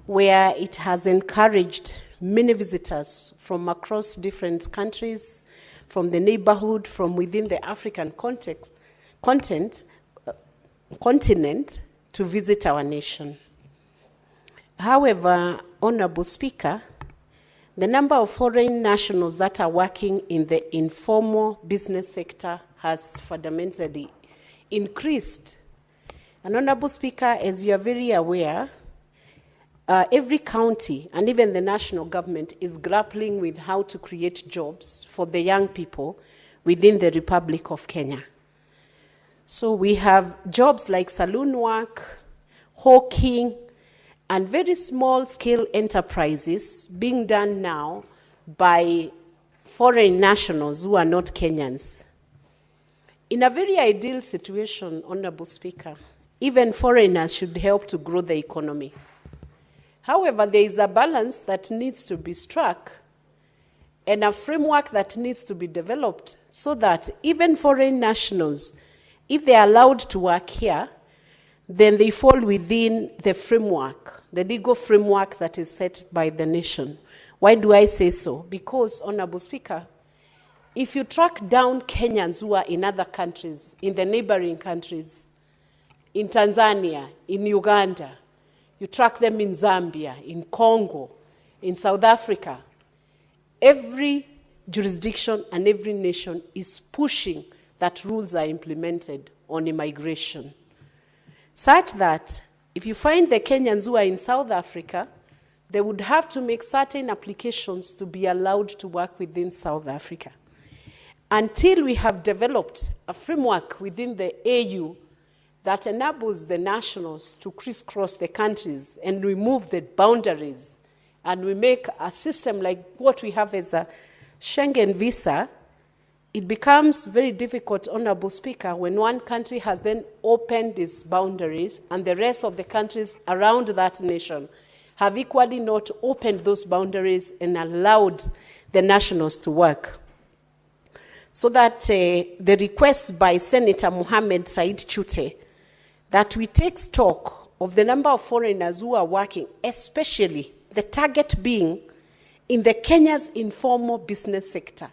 where it has encouraged many visitors from across different countries, from the neighborhood, from within the African continent to visit our nation. However, Honorable Speaker, the number of foreign nationals that are working in the informal business sector has fundamentally increased. And Honorable Speaker, as you are very aware, every county and even the national government is grappling with how to create jobs for the young people within the Republic of Kenya. So we have jobs like saloon work, hawking, and very small-scale enterprises being done now by foreign nationals who are not Kenyans. In a very ideal situation, Honorable Speaker, even foreigners should help to grow the economy. However, there is a balance that needs to be struck and a framework that needs to be developed so that even foreign nationals, if they are allowed to work here, then they fall within the framework, the legal framework that is set by the nation. Why do I say so? Because, Honorable Speaker, if you track down Kenyans who are in other countries, in the neighboring countries, in Tanzania, in Uganda, you track them in Zambia, in Congo, in South Africa, every jurisdiction and every nation is pushing that rules are implemented on immigration, such that if you find the Kenyans who are in South Africa, they would have to make certain applications to be allowed to work within South Africa. Until we have developed a framework within the AU that enables the nationals to crisscross the countries and remove the boundaries, and we make a system like what we have as a Schengen visa, it becomes very difficult, Honorable Speaker, when one country has then opened its boundaries and the rest of the countries around that nation have equally not opened those boundaries and allowed the nationals to work. So that the request by Senator Mohammed Said Chute that we take stock of the number of foreigners who are working, especially the target being in the Kenya's informal business sector,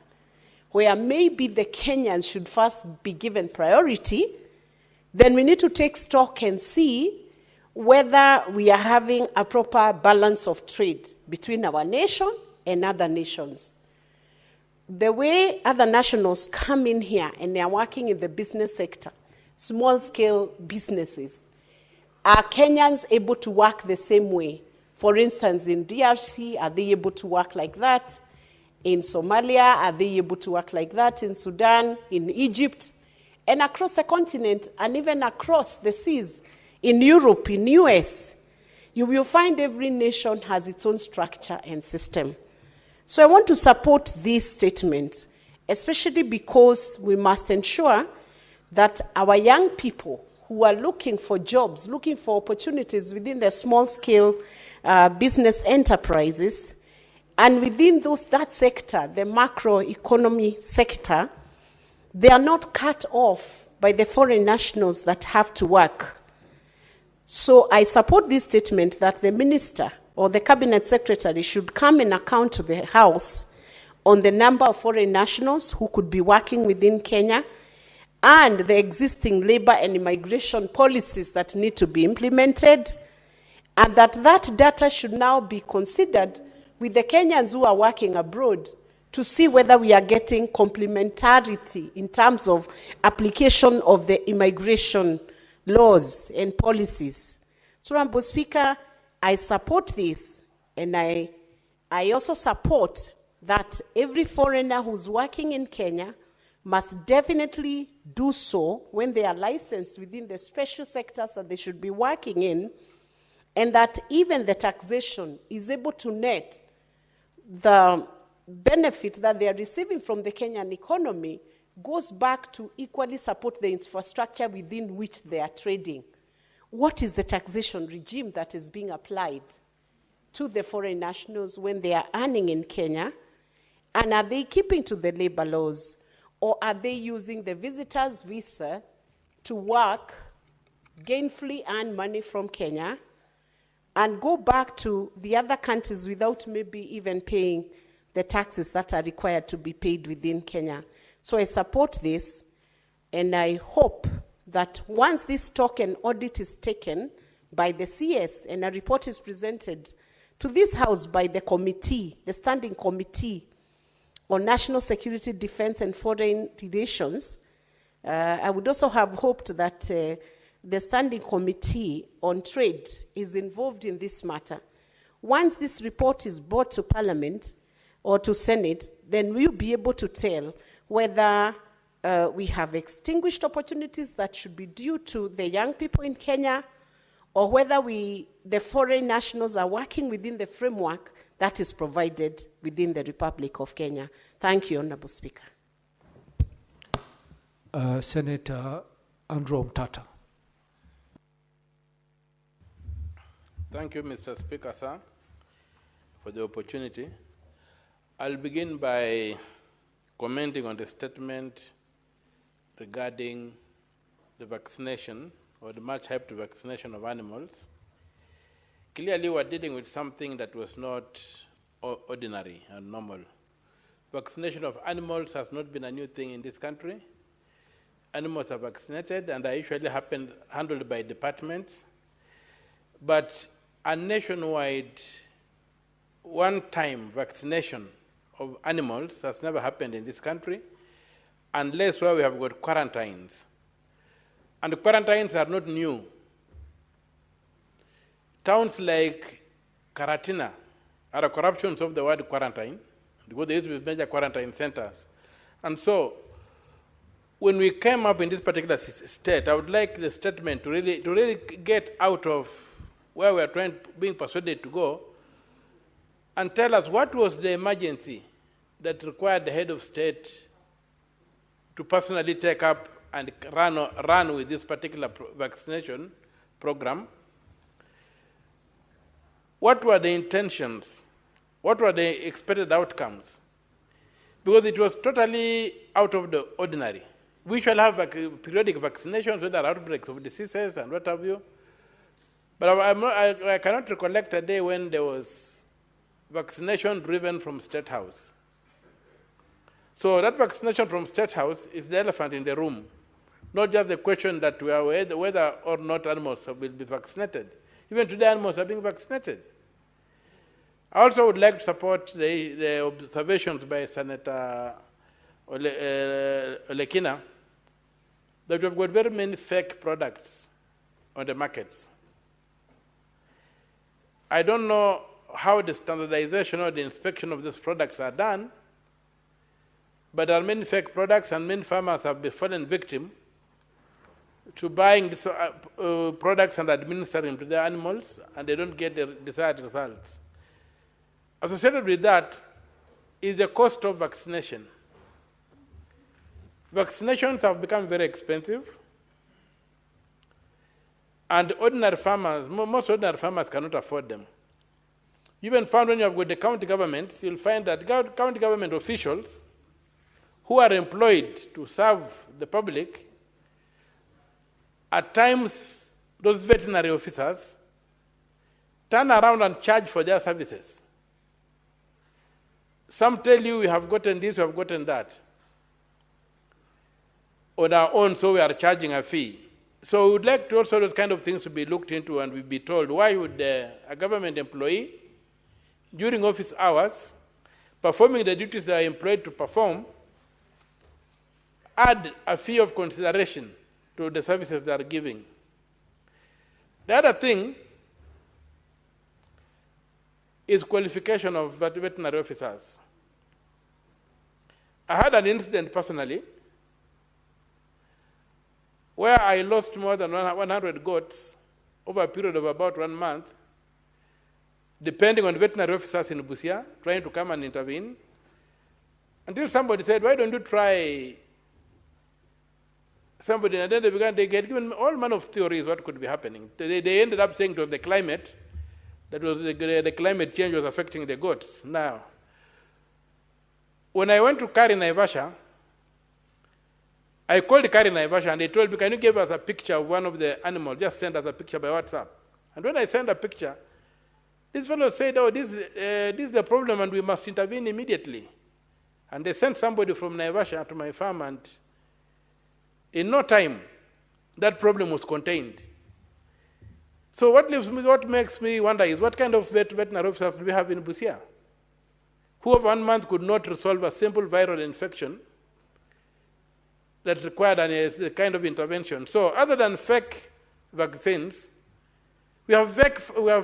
where maybe the Kenyans should first be given priority, then we need to take stock and see whether we are having a proper balance of trade between our nation and other nations. The way other nationals come in here and they are working in the business sector, small-scale businesses, are Kenyans able to work the same way? For instance, in DRC, are they able to work like that? In Somalia, are they able to work like that? In Sudan, in Egypt, and across the continent, and even across the seas, in Europe, in US, you will find every nation has its own structure and system. So I want to support this statement, especially because we must ensure that our young people who are looking for jobs, looking for opportunities within the small-scale business enterprises, and within that sector, the macroeconomy sector, they are not cut off by the foreign nationals that have to work. So I support this statement that the minister or the cabinet secretary should come and account to the House on the number of foreign nationals who could be working within Kenya and the existing labor and immigration policies that need to be implemented, and that data should now be considered with the Kenyans who are working abroad to see whether we are getting complementarity in terms of application of the immigration laws and policies. So, Honorable Speaker, I support this, and I also support that every foreigner who's working in Kenya must definitely do so when they are licensed within the special sectors that they should be working in, and that even the taxation is able to net the benefit that they are receiving from the Kenyan economy goes back to equally support the infrastructure within which they are trading. What is the taxation regime that is being applied to the foreign nationals when they are earning in Kenya? And are they keeping to the labor laws? Or are they using the visitor's visa to work, gainfully earn money from Kenya, and go back to the other countries without maybe even paying the taxes that are required to be paid within Kenya? So I support this, and I hope that once this token audit is taken by the CS and a report is presented to this House by the committee, the Standing Committee on National Security, Defense, and Foreign Relations, I would also have hoped that the Standing Committee on Trade is involved in this matter. Once this report is brought to Parliament or to Senate, then we'll be able to tell whether we have extinguished opportunities that should be due to the young people in Kenya, or whether the foreign nationals are working within the framework that is provided within the Republic of Kenya. Thank you, Honorable Speaker. Senator Andrew Mtata. Thank you, Mr. Speaker, sir, for the opportunity. I'll begin by commenting on the statement regarding the vaccination, or the much hyped vaccination of animals. Clearly, we're dealing with something that was not ordinary and normal. Vaccination of animals has not been a new thing in this country. Animals are vaccinated, and are usually handled by departments. But a nationwide, one-time vaccination of animals has never happened in this country, unless where we have got quarantines. And the quarantines are not new. Towns like Karatina are a corruption of the word quarantine, because they used to be major quarantine centers. And so, when we came up in this particular state, I would like the statement to really get out of where we are being persuaded to go, and tell us what was the emergency that required the head of state to personally take up and run with this particular vaccination program. What were the intentions? What were the expected outcomes? Because it was totally out of the ordinary. We shall have periodic vaccinations when there are outbreaks of diseases and what have you. But I cannot recollect a day when there was vaccination driven from State House. So that vaccination from State House is the elephant in the room, not just the question that we are whether or not animals will be vaccinated. Even today, animals are being vaccinated. I also would like to support the observations by Senator Olekina that we've got very many fake products on the markets. I don't know how the standardization or the inspection of these products are done, but there are many fake products, and many farmers have been fallen victim to buying these products and administering to their animals, and they don't get the desired results. Associated with that is the cost of vaccination. Vaccinations have become very expensive, and ordinary farmers, most ordinary farmers cannot afford them. You even found when you have got the county governments, you'll find that county government officials who are employed to serve the public, at times those veterinary officers turn around and charge for their services. Some tell you, we have gotten this, we have gotten that. On our own, so we are charging a fee. So we would like to also those kind of things to be looked into, and we be told, why would a government employee, during office hours, performing the duties they are employed to perform, add a fee of consideration to the services they are giving? The other thing is qualification of veterinary officers. I had an incident personally where I lost more than 100 goats over a period of about 1 month, depending on veterinary officers in Busia trying to come and intervene, until somebody said, why don't you try somebody? And then they get given all manner of theories what could be happening. They ended up saying it was the climate, that was the climate change was affecting the goats. Now, when I went to Kari Naivasha, I called Kari Naivasha and they told me, can you give us a picture of one of the animals? Just send us a picture by WhatsApp. And when I sent a picture, this fellow said, oh, this is the problem and we must intervene immediately. And they sent somebody from Naivasha to my farm, and in no time, that problem was contained. So what makes me wonder is, what kind of veterinary officers do we have in Busia, who of 1 month could not resolve a simple viral infection that required a kind of intervention? So other than fake vaccines, we have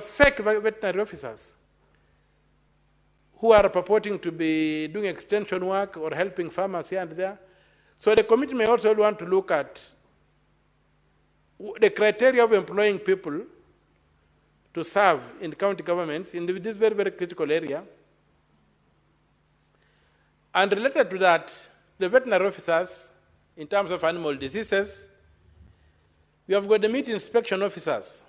fake veterinary officers who are purporting to be doing extension work or helping farmers here and there. So the committee may also want to look at the criteria of employing people to serve in county governments in this very, very critical area. And related to that, the veterinary officers, in terms of animal diseases, we have got the meat inspection officers,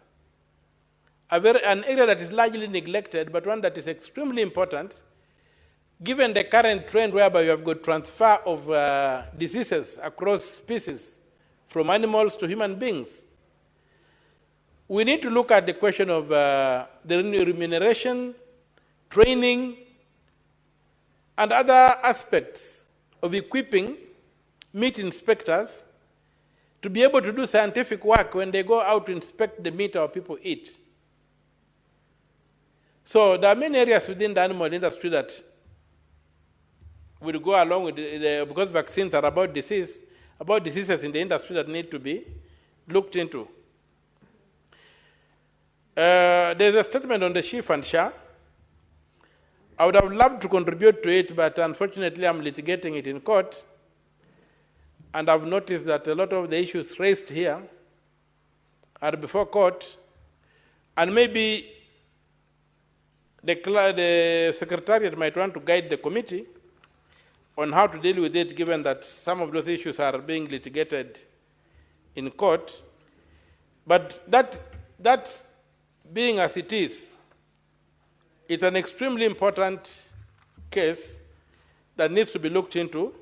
an area that is largely neglected, but one that is extremely important, given the current trend whereby you have got transfer of diseases across species from animals to human beings. We need to look at the question of the remuneration, training, and other aspects of equipping meat inspectors to be able to do scientific work when they go out to inspect the meat our people eat. So there are many areas within the animal industry that will go along with because vaccines are about diseases in the industry that need to be looked into. There's a statement on the sheep and SHA. I would have loved to contribute to it, but unfortunately I'm litigating it in court. And I've noticed that a lot of the issues raised here are before court, and maybe the Secretariat might want to guide the committee on how to deal with it, given that some of those issues are being litigated in court. But that being as it is, it's an extremely important case that needs to be looked into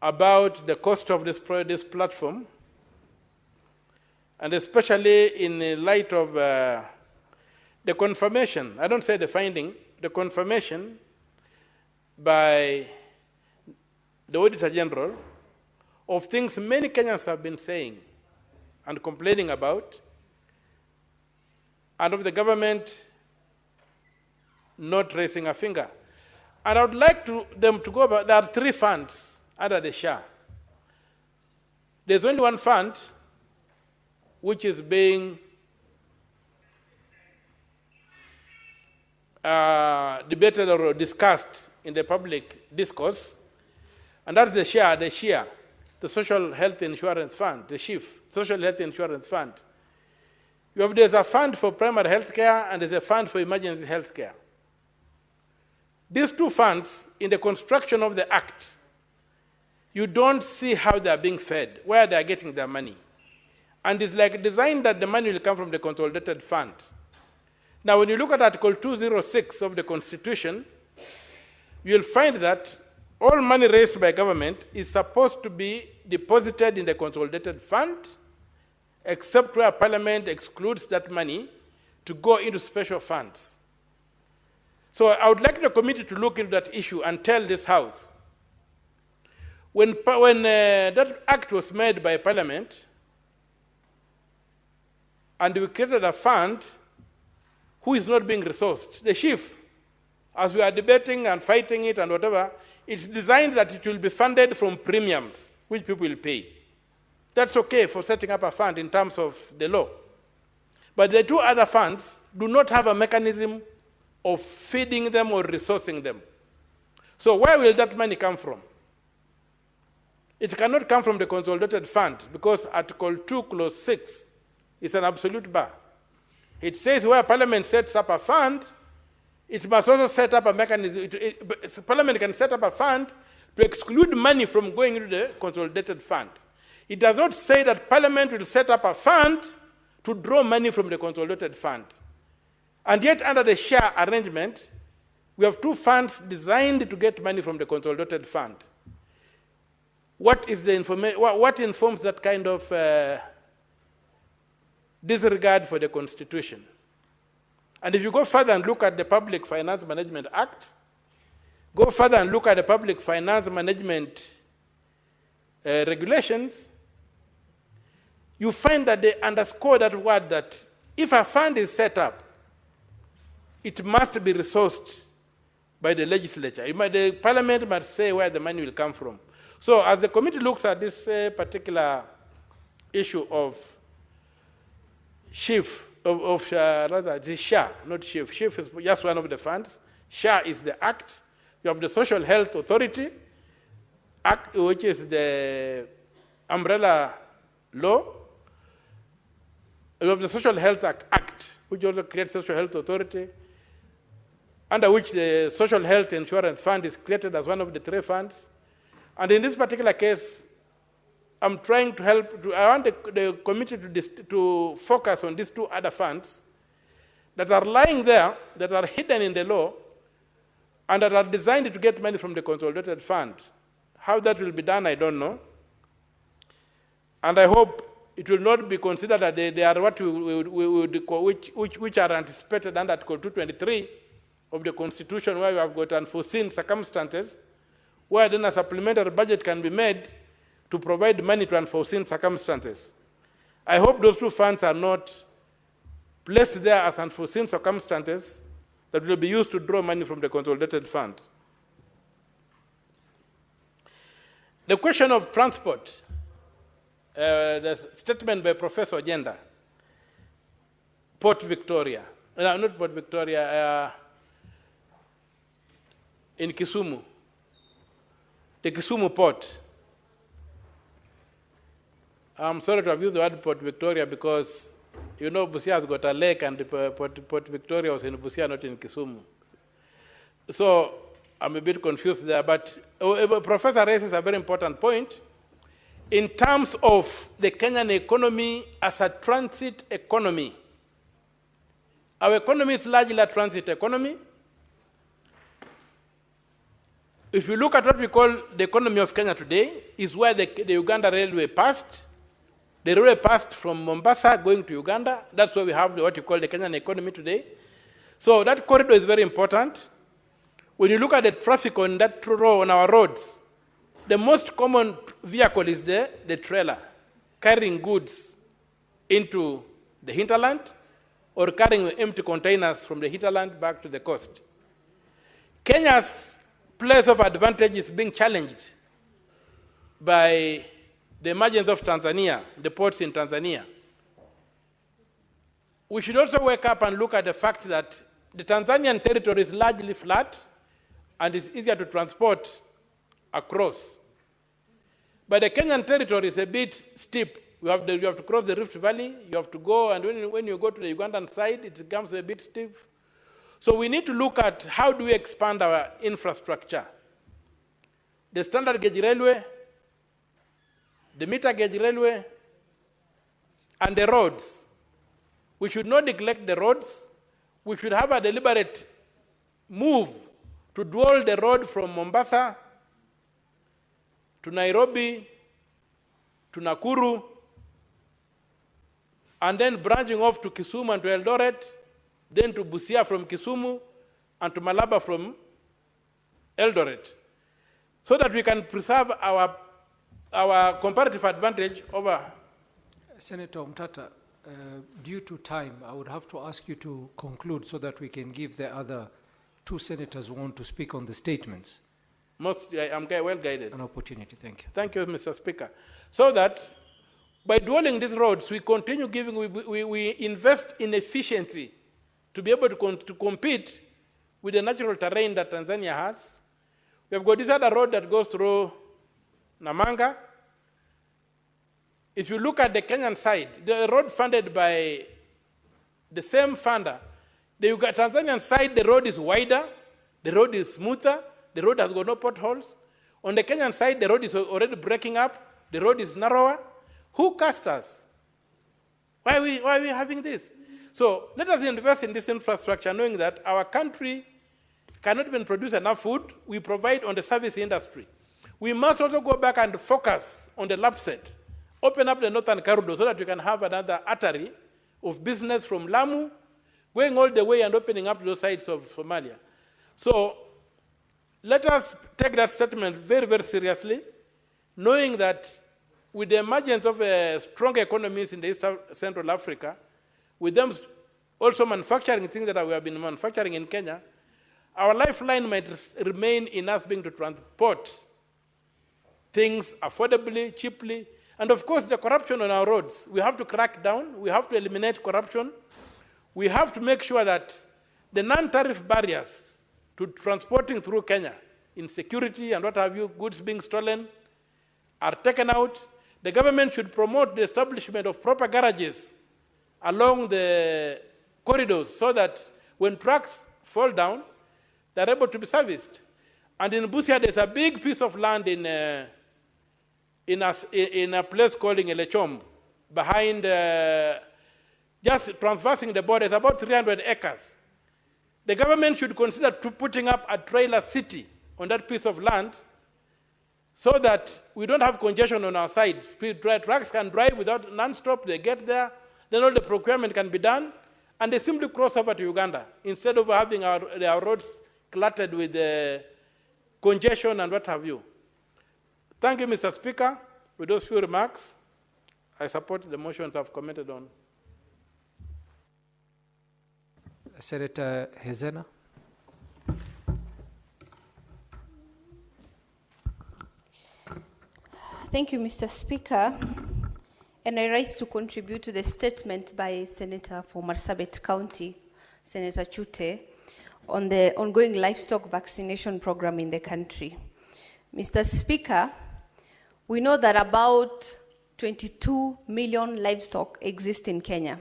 about the cost of this platform, and especially in light of the confirmation, I don't say the finding, the confirmation by the Auditor General of things many Kenyans have been saying and complaining about, and of the government not raising a finger. And I would like them to go about, there are 3 funds under the SHA. There's only one fund which is being debated or discussed in the public discourse, and that's the SHA, the Social Health Insurance Fund, the SHIF, Social Health Insurance Fund. There's a fund for primary health care and there's a fund for emergency health care. These 2 funds, in the construction of the Act, you don't see how they are being fed, where they are getting their money. And it's like designed that the money will come from the consolidated fund. Now, when you look at Article 206 of the Constitution, you'll find that all money raised by government is supposed to be deposited in the consolidated fund, except where Parliament excludes that money to go into special funds. So I would like the committee to look into that issue and tell this House, when that act was made by Parliament, and we created a fund, who is not being resourced? The chief. As we are debating and fighting it and whatever, it's designed that it will be funded from premiums, which people will pay. That's okay for setting up a fund in terms of the law. But the 2 other funds do not have a mechanism of feeding them or resourcing them. So where will that money come from? It cannot come from the consolidated fund because Article 2, Clause 6 is an absolute bar. It says where Parliament sets up a fund, it must also set up a mechanism. Parliament can set up a fund to exclude money from going into the consolidated fund. It does not say that Parliament will set up a fund to draw money from the consolidated fund. And yet, under the SHA arrangement, we have 2 funds designed to get money from the consolidated fund. What is the what informs that kind of disregard for the Constitution? And if you go further and look at the Public Finance Management Act, go further and look at the Public Finance Management regulations, you find that they underscore that word that if a fund is set up, it must be resourced by the legislature. The Parliament must say where the money will come from. So as the committee looks at this particular issue of SHIF, rather it is SHA, not SHIF. SHIF is just one of the funds. SHA is the act. You have the Social Health Authority Act, which is the umbrella law. You have the Social Health Act, which also creates Social Health Authority, under which the Social Health Insurance Fund is created as one of the 3 funds. And in this particular case, I'm trying to help, I want the committee to focus on these 2 other funds that are lying there, that are hidden in the law, and that are designed to get money from the consolidated fund. How that will be done, I don't know. And I hope it will not be considered that they are what we would call, which are anticipated under Article 223 of the Constitution, where we have got unforeseen circumstances, where then a supplementary budget can be made to provide money to unforeseen circumstances. I hope those 2 funds are not placed there as unforeseen circumstances that will be used to draw money from the consolidated fund. The question of transport, the statement by Professor Ogenda, Port Victoria, not Port Victoria, in Kisumu, the Kisumu port. I'm sorry to have used the word Port Victoria because, you know, Busia has got a lake and Port Victoria was in Busia, not in Kisumu. So I'm a bit confused there, but Professor raises a very important point. In terms of the Kenyan economy as a transit economy, our economy is largely a transit economy. If you look at what we call the economy of Kenya today, is where the Uganda Railway passed. The railway passed from Mombasa going to Uganda. That's where we have what you call the Kenyan economy today. So that corridor is very important. When you look at the traffic on that road, on our roads, the most common vehicle is the trailer, carrying goods into the hinterland or carrying empty containers from the hinterland back to the coast. Kenya's place of advantage is being challenged by the emergence of Tanzania, the ports in Tanzania. We should also wake up and look at the fact that the Tanzanian territory is largely flat and it's easier to transport across. But the Kenyan territory is a bit steep. You have to cross the Rift Valley, you have to go, and when you go to the Ugandan side, it becomes a bit steep. So we need to look at how do we expand our infrastructure. The standard gauge railway, the meter gauge railway, and the roads. We should not neglect the roads. We should have a deliberate move to dual the road from Mombasa to Nairobi to Nakuru, and then branching off to Kisumu and to Eldoret, then to Busia from Kisumu, and to Malaba from Eldoret, so that we can preserve our comparative advantage over. Senator Mtata, due to time, I would have to ask you to conclude so that we can give the other two senators who want to speak on the statements. I'm well guided. An opportunity, thank you. Thank you, Mr. Speaker. So that by dualing these roads, we continue giving, we invest in efficiency to be able to compete with the natural terrain that Tanzania has. We have got this other road that goes through Namanga. If you look at the Kenyan side, the road funded by the same funder, the Tanzanian side, the road is wider, the road is smoother, the road has got no potholes. On the Kenyan side, the road is already breaking up, the road is narrower. Who cast us? Why are we having this? So let us invest in this infrastructure, knowing that our country cannot even produce enough food. We provide on the service industry. We must also go back and focus on the LAPSET, open up the northern corridor so that we can have another artery of business from Lamu, going all the way and opening up to those sides of Somalia. So let us take that statement very, very seriously, knowing that with the emergence of strong economies in the East Central Africa, with them also manufacturing things that we have been manufacturing in Kenya, our lifeline might remain in us being to transport things affordably, cheaply, and of course the corruption on our roads. We have to crack down, we have to eliminate corruption, we have to make sure that the non-tariff barriers to transporting through Kenya, insecurity and what have you, goods being stolen, are taken out. The government should promote the establishment of proper garages along the corridors so that when trucks fall down, they're able to be serviced. And in Busia, there's a big piece of land in a place called Elechom, behind, just traversing the border, it's about 300 acres. The government should consider putting up a trailer city on that piece of land so that we don't have congestion on our sides. Trucks can drive without non-stop, they get there, then all the procurement can be done, and they simply cross over to Uganda instead of having our roads cluttered with congestion and what have you. Thank you, Mr. Speaker. With those few remarks, I support the motions I've commented on. Senator Hezena. Thank you, Mr. Speaker. And I rise to contribute to the statement by Senator for Marsabit County, Senator Chute, on the ongoing livestock vaccination program in the country. Mr. Speaker, we know that about 22 million livestock exist in Kenya,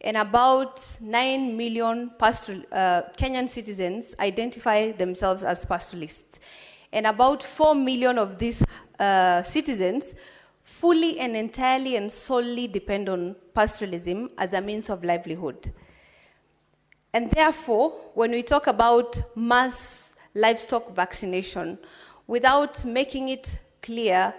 and about 9 million Kenyan citizens identify themselves as pastoralists. And about 4 million of these citizens fully and entirely and solely depend on pastoralism as a means of livelihood. And therefore, when we talk about mass livestock vaccination, without making it clear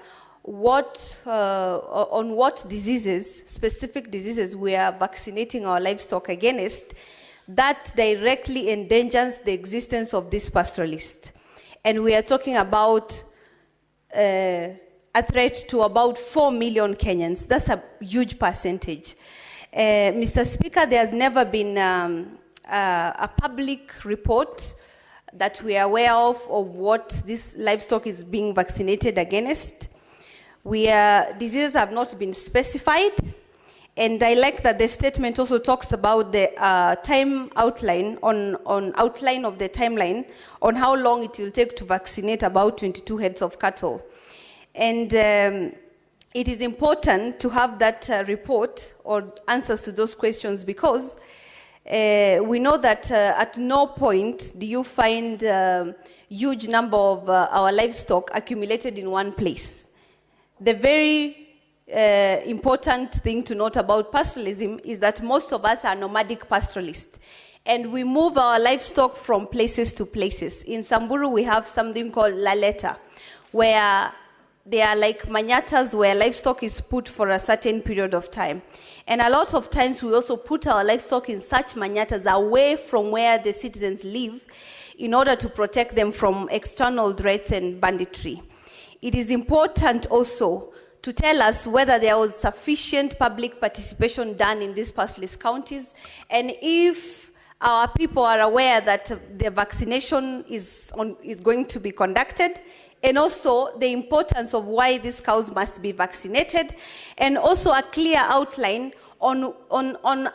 on what diseases, specific diseases, we are vaccinating our livestock against, that directly endangers the existence of this pastoralist. And we are talking about a threat to about 4 million Kenyans. That's a huge percentage. Mr. Speaker, there has never been a public report that we are aware of what this livestock is being vaccinated against. Diseases have not been specified, and I like that the statement also talks about the time outline, outline of the timeline on how long it will take to vaccinate about 22 heads of cattle. And it is important to have that report or answers to those questions, because we know that at no point do you find a huge number of our livestock accumulated in one place. The very important thing to note about pastoralism is that most of us are nomadic pastoralists, and we move our livestock from places to places. In Samburu, we have something called laleta, where they are like manyatas where livestock is put for a certain period of time. And a lot of times we also put our livestock in such manyatas away from where the citizens live in order to protect them from external threats and banditry. It is important also to tell us whether there was sufficient public participation done in these pastoralist counties, and if our people are aware that the vaccination is going to be conducted, and also the importance of why these cows must be vaccinated, and also a clear outline on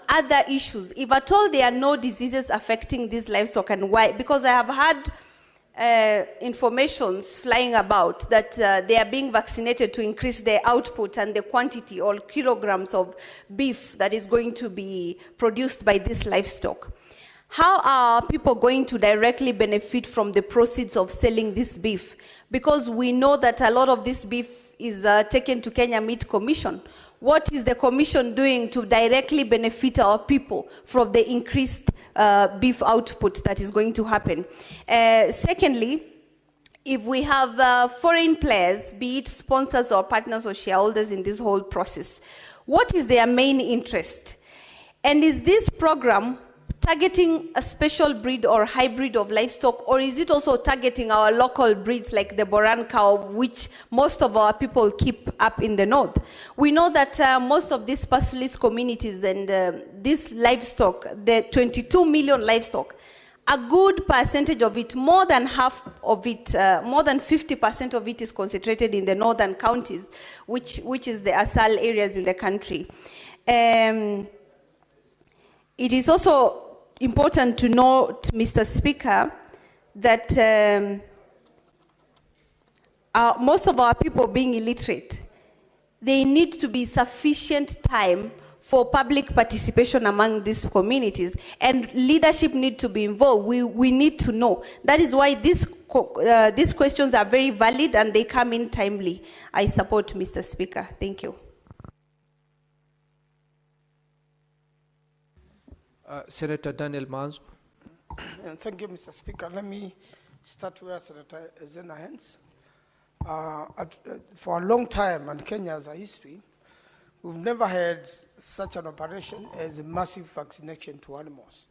other issues. If at all there are no diseases affecting these livestock, and why, because I have had informations flying about that they are being vaccinated to increase the output and the quantity or kilograms of beef that is going to be produced by this livestock. How are people going to directly benefit from the proceeds of selling this beef? Because we know that a lot of this beef is taken to Kenya Meat Commission. What is the commission doing to directly benefit our people from the increased beef output that is going to happen? Secondly, if we have foreign players, be it sponsors or partners or shareholders in this whole process, what is their main interest? And is this program targeting a special breed or hybrid of livestock, or is it also targeting our local breeds like the Boran cow, which most of our people keep up in the north? We know that most of these pastoralist communities and this livestock, the 22 million livestock, a good percentage of it, more than half of it, more than 50% of it is concentrated in the northern counties, which is the ASAL areas in the country. It is also important to note, Mr. Speaker, that most of our people being illiterate, they need to be sufficient time for public participation among these communities, and leadership need to be involved. We need to know. That is why these questions are very valid and they come in timely. I support, Mr. Speaker. Thank you. Senator Daniel Manzo. Thank you, Mr. Speaker. Let me start where Senator Zena ends. For a long time, and Kenya has a history, we've never had such an operation as a massive vaccination to animals.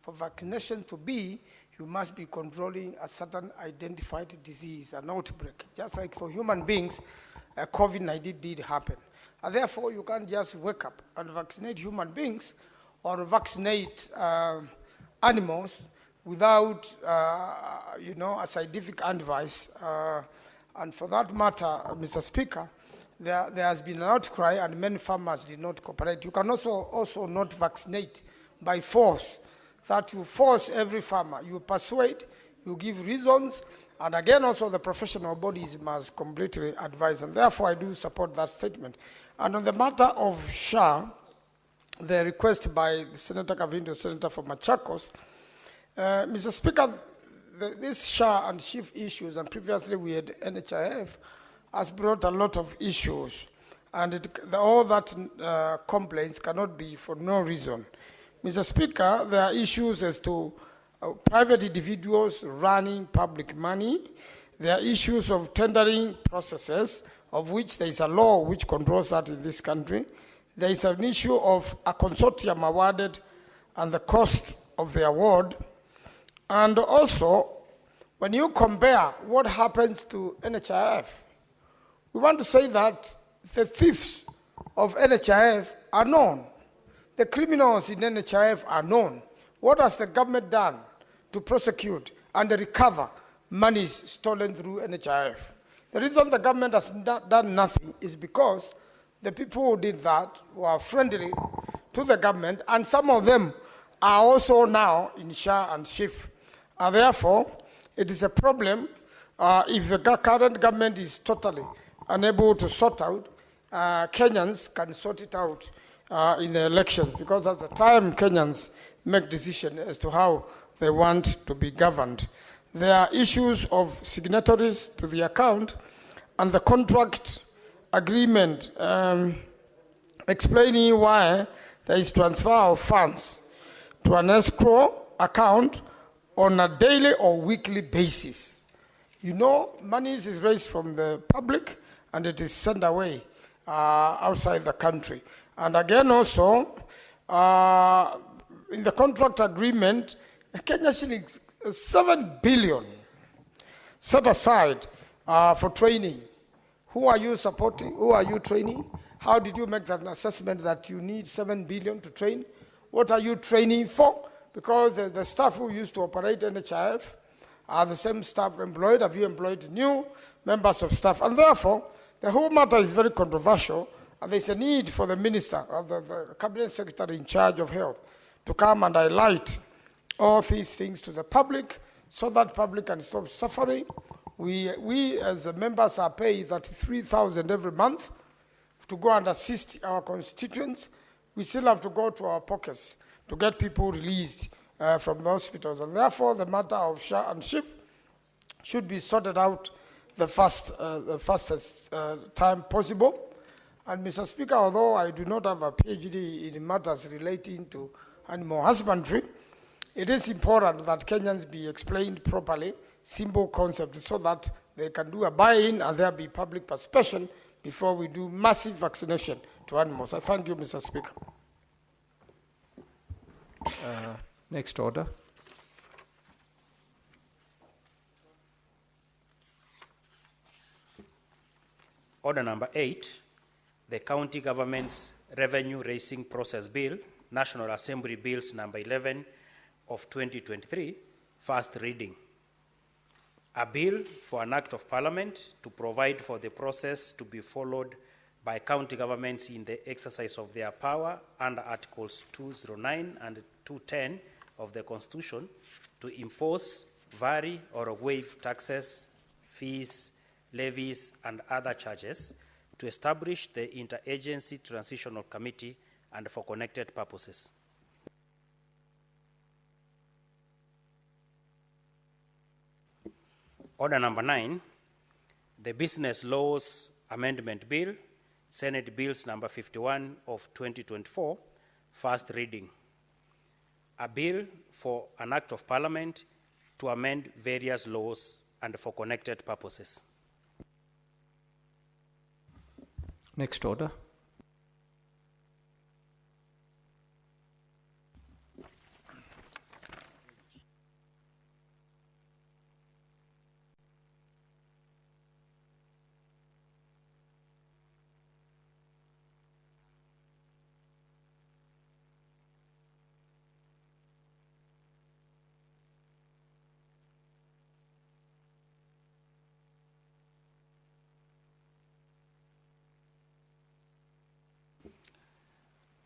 For vaccination to be, you must be controlling a certain identified disease, an outbreak. Just like for human beings, COVID-19 did happen. And therefore, you can't just wake up and vaccinate human beings or vaccinate animals without, a scientific advice. And for that matter, Mr. Speaker, there has been an outcry and many farmers did not cooperate. You can also not vaccinate by force, that you force every farmer. You persuade, you give reasons, and again also the professional bodies must completely advise, and therefore I do support that statement. And on the matter of SHA, the request by Senator Kavindo, Senator from Machakos, Mr. Speaker, this SHA and SHIF issues, and previously we had NHIF, has brought a lot of issues, and all that complaints cannot be for no reason. Mr. Speaker, there are issues as to private individuals running public money. There are issues of tendering processes, of which there is a law which controls that in this country. There is an issue of a consortium awarded and the cost of the award. And also, when you compare what happens to NHIF, we want to say that the thieves of NHIF are known. The criminals in NHIF are known. What has the government done to prosecute and recover monies stolen through NHIF? The reason the government has not done nothing is because the people who did that were friendly to the government, and some of them are also now in SHA and SHIF. And therefore, it is a problem if the current government is totally unable to sort out. Kenyans can sort it out in the elections, because at the time Kenyans make decisions as to how they want to be governed. There are issues of signatories to the account and the contract agreement explaining why there is transfer of funds to an escrow account on a daily or weekly basis. You know, money is raised from the public and it is sent away outside the country. And again also, in the contract agreement, Kenya shillings 7 billion set aside for training. Who are you supporting? Who are you training? How did you make that assessment that you need 7 billion to train? What are you training for? Because the staff who used to operate NHIF are the same staff employed. Have you employed new members of staff? And therefore, the whole matter is very controversial, and there's a need for the minister, or the cabinet secretary in charge of health, to come and highlight all these things to the public so that public can stop suffering. We as members are paid 33,000 every month to go and assist our constituents. We still have to go to our pockets to get people released from the hospitals. And therefore, the matter of SHA and SHIP should be sorted out the fastest time possible. And Mr. Speaker, although I do not have a PhD in matters relating to animal husbandry, it is important that Kenyans be explained properly, simple concepts, so that they can do a buy-in and there be public participation before we do massive vaccination to animals. I thank you, Mr. Speaker. Next order. Order number 8, the County Government's Revenue Raising Process Bill, National Assembly Bills number 11 of 2023, first reading. A bill for an act of parliament to provide for the process to be followed by county governments in the exercise of their power under Articles 209 and 210 of the Constitution to impose, vary, or waive taxes, fees, levies, and other charges, to establish the Interagency Transitional Committee and for connected purposes. Order number 9, the Business Laws Amendment Bill, Senate Bills number 51 of 2024, first reading. A bill for an act of parliament to amend various laws and for connected purposes. Next order.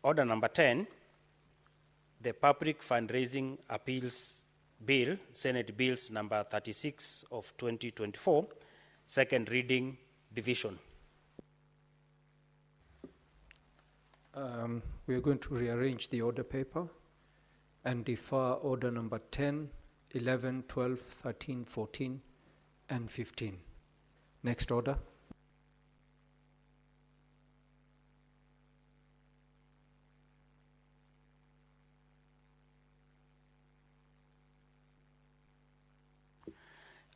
Order number 10, the Public Fundraising Appeals Bill, Senate Bills number 36 of 2024, second reading, division. We are going to rearrange the order paper and defer order number 10, 11, 12, 13, 14, and 15. Next order.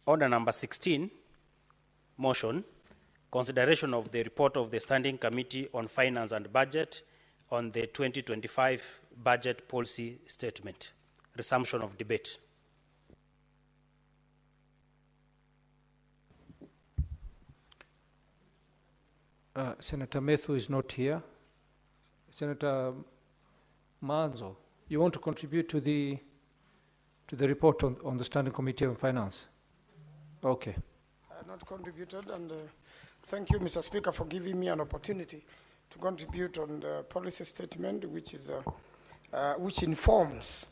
Order number 16, motion, consideration of the report of the Standing Committee on Finance and Budget on the 2025 Budget Policy Statement. resumption of debate. Senator Methu is not here. Senator Manzo, you want to contribute to the report on the Standing Committee on Finance? Okay. Not contributed, and thank you, Mr. Speaker, for giving me an opportunity to contribute on the policy statement, which informs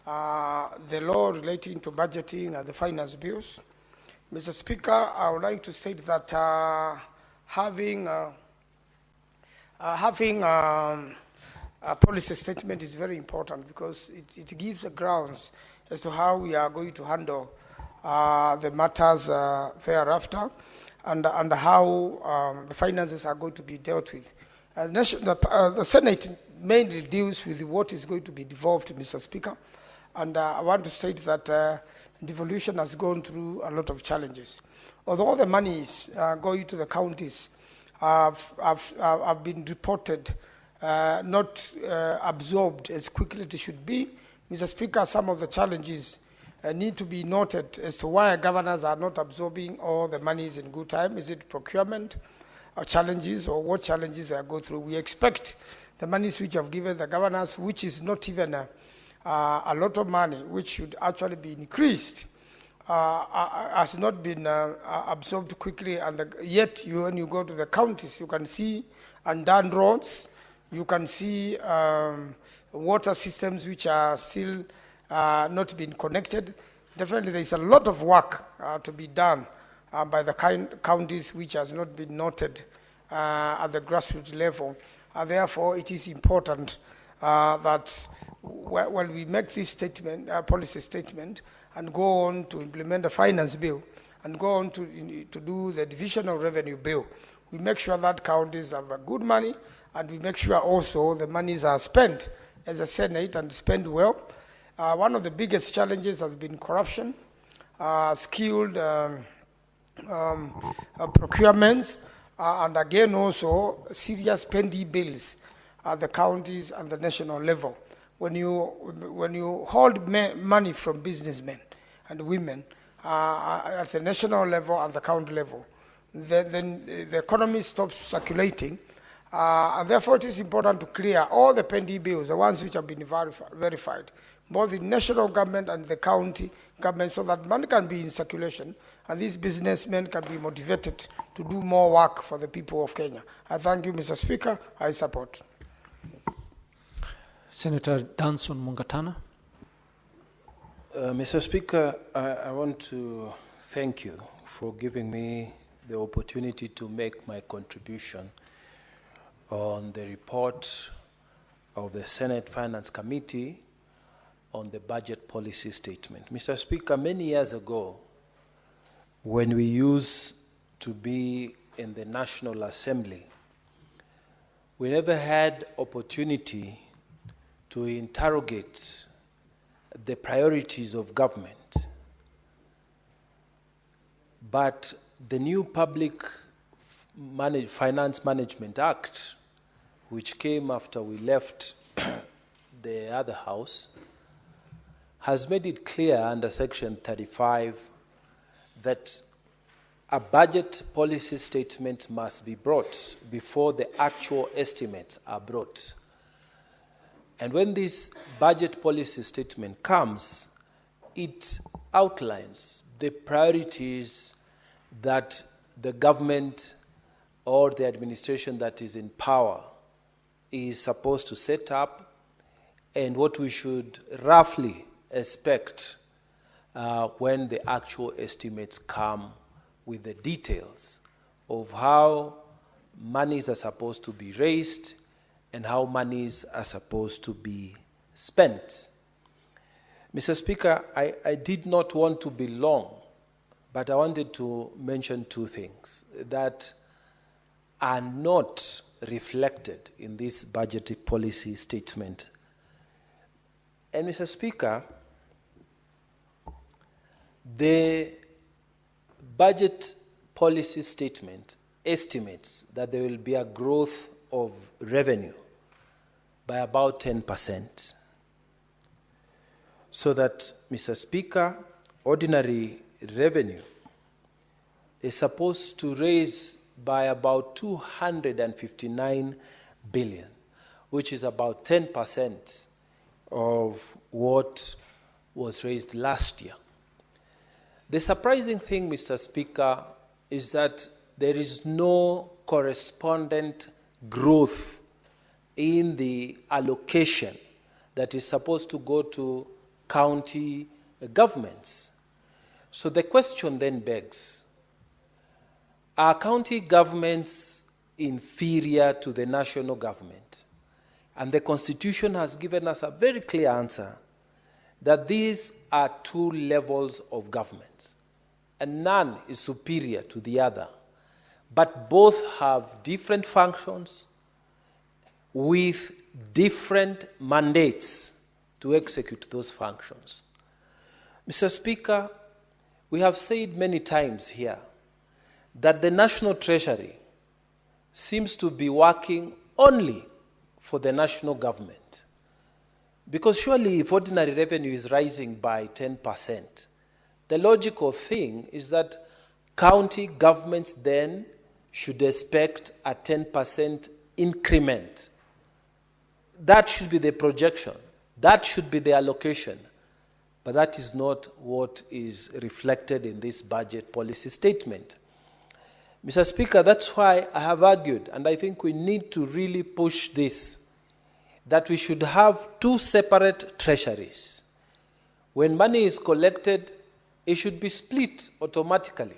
the law relating to budgeting and the finance bills. Mr. Speaker, I would like to state that having a policy statement is very important because it gives the grounds as to how we are going to handle the matters thereafter and how the finances are going to be dealt with. The Senate mainly deals with what is going to be devolved, Mr. Speaker, and I want to state that devolution has gone through a lot of challenges. Although the monies going to the counties have been reported not absorbed as quickly as it should be, Mr. Speaker, some of the challenges need to be noted as to why governors are not absorbing all the monies in good time. Is it procurement or challenges, or what challenges they go through? We expect the monies which have given the governors, which is not even a lot of money, which should actually be increased, has not been absorbed quickly, and yet when you go to the counties, you can see undone roads, you can see water systems which are still not been connected. Definitely there is a lot of work to be done by the counties which has not been noted at the grassroots level. Therefore, it is important that when we make this statement, policy statement, and go on to implement the finance bill, and go on to do the division of revenue bill, we make sure that counties have good money, and we make sure also the monies are spent as a Senate and spent well. One of the biggest challenges has been corruption, skilled procurements, and again also serious pending bills at the counties and the national level. When you hold money from businessmen and women at the national level and the county level, then the economy stops circulating, and therefore it is important to clear all the pending bills, the ones which have been verified, both the national government and the county government, so that money can be in circulation and these businessmen can be motivated to do more work for the people of Kenya. I thank you, Mr. Speaker. I support. Senator Danson Mungatana. Mr. Speaker, I want to thank you for giving me the opportunity to make my contribution on the report of the Senate Finance Committee on the budget policy statement. Mr. Speaker, many years ago, when we used to be in the National Assembly, we never had opportunity to interrogate the priorities of government. But the new Public Finance Management Act, which came after we left the other house, has made it clear under Section 35 that a budget policy statement must be brought before the actual estimates are brought. And when this budget policy statement comes, it outlines the priorities that the government or the administration that is in power is supposed to set up, and what we should roughly expect when the actual estimates come with the details of how monies are supposed to be raised and how monies are supposed to be spent. Mr. Speaker, I did not want to be long, but I wanted to mention two things that are not reflected in this budget policy statement. And Mr. Speaker, the budget policy statement estimates that there will be a growth of revenue by about 10%. so that, Mr. Speaker, ordinary revenue is supposed to raise by about 259 billion, which is about 10% of what was raised last year. The surprising thing, Mr. Speaker, is that there is no correspondent growth in the allocation that is supposed to go to county governments. So the question then begs, are county governments inferior to the national government? And the Constitution has given us a very clear answer that these are two levels of government, and none is superior to the other, but both have different functions with different mandates to execute those functions. Mr. Speaker, we have said many times here that the National Treasury seems to be working only for the national government. Because surely if ordinary revenue is rising by 10%, the logical thing is that county governments then should expect a 10% increment. That should be the projection. That should be the allocation. But that is not what is reflected in this budget policy statement. Mr. Speaker, that's why I have argued, and I think we need to really push this, that we should have two separate treasuries. When money is collected, it should be split automatically.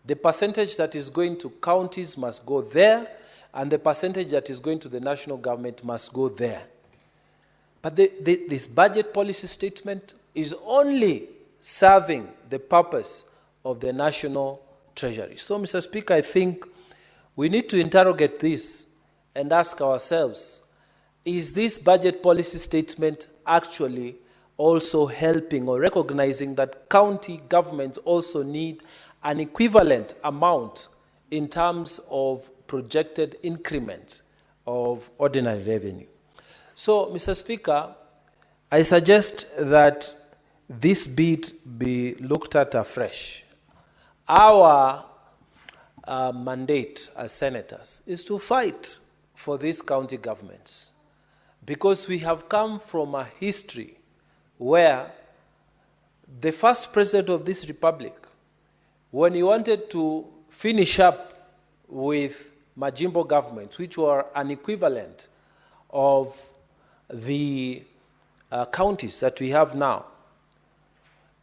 The percentage that is going to counties must go there, and the percentage that is going to the national government must go there. But this budget policy statement is only serving the purpose of the national treasury. So, Mr. Speaker, I think we need to interrogate this and ask ourselves, is this budget policy statement actually also helping or recognizing that county governments also need an equivalent amount in terms of projected increment of ordinary revenue? So, Mr. Speaker, I suggest that this bit be looked at afresh. Our mandate as senators is to fight for these county governments, because we have come from a history where the first president of this republic, when he wanted to finish up with Majimbo governments, which were an equivalent of the counties that we have now,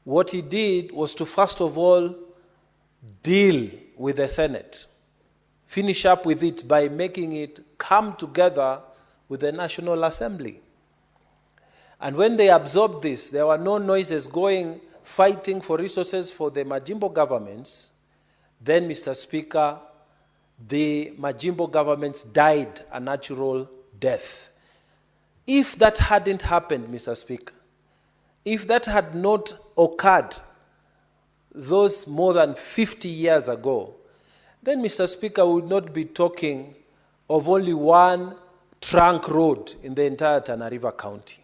what he did was to first of all deal with the Senate, finish up with it by making it come together with the National Assembly. And when they absorbed this, there were no noises going, fighting for resources for the Majimbo governments. Then, Mr. Speaker, the Majimbo governments died a natural death. If that hadn't happened, Mr. Speaker, if that had not occurred those more than 50 years ago, then, Mr. Speaker, we would not be talking of only one trunk road in the entire Tana River County.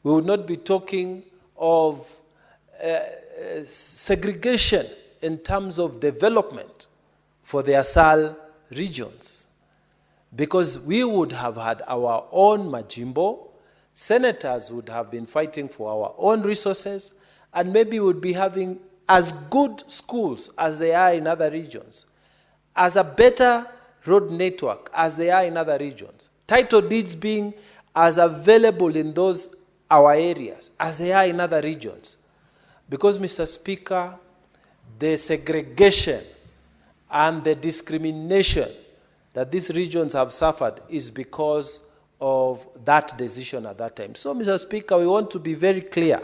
We would not be talking of segregation in terms of development for the ASAL regions, because we would have had our own Majimbo, senators would have been fighting for our own resources, and maybe would be having as good schools as they are in other regions, as a better road network as they are in other regions, title deeds being as available in those our areas as they are in other regions. Because, Mr. Speaker, the segregation and the discrimination that these regions have suffered is because of that decision at that time. So, Mr. Speaker, we want to be very clear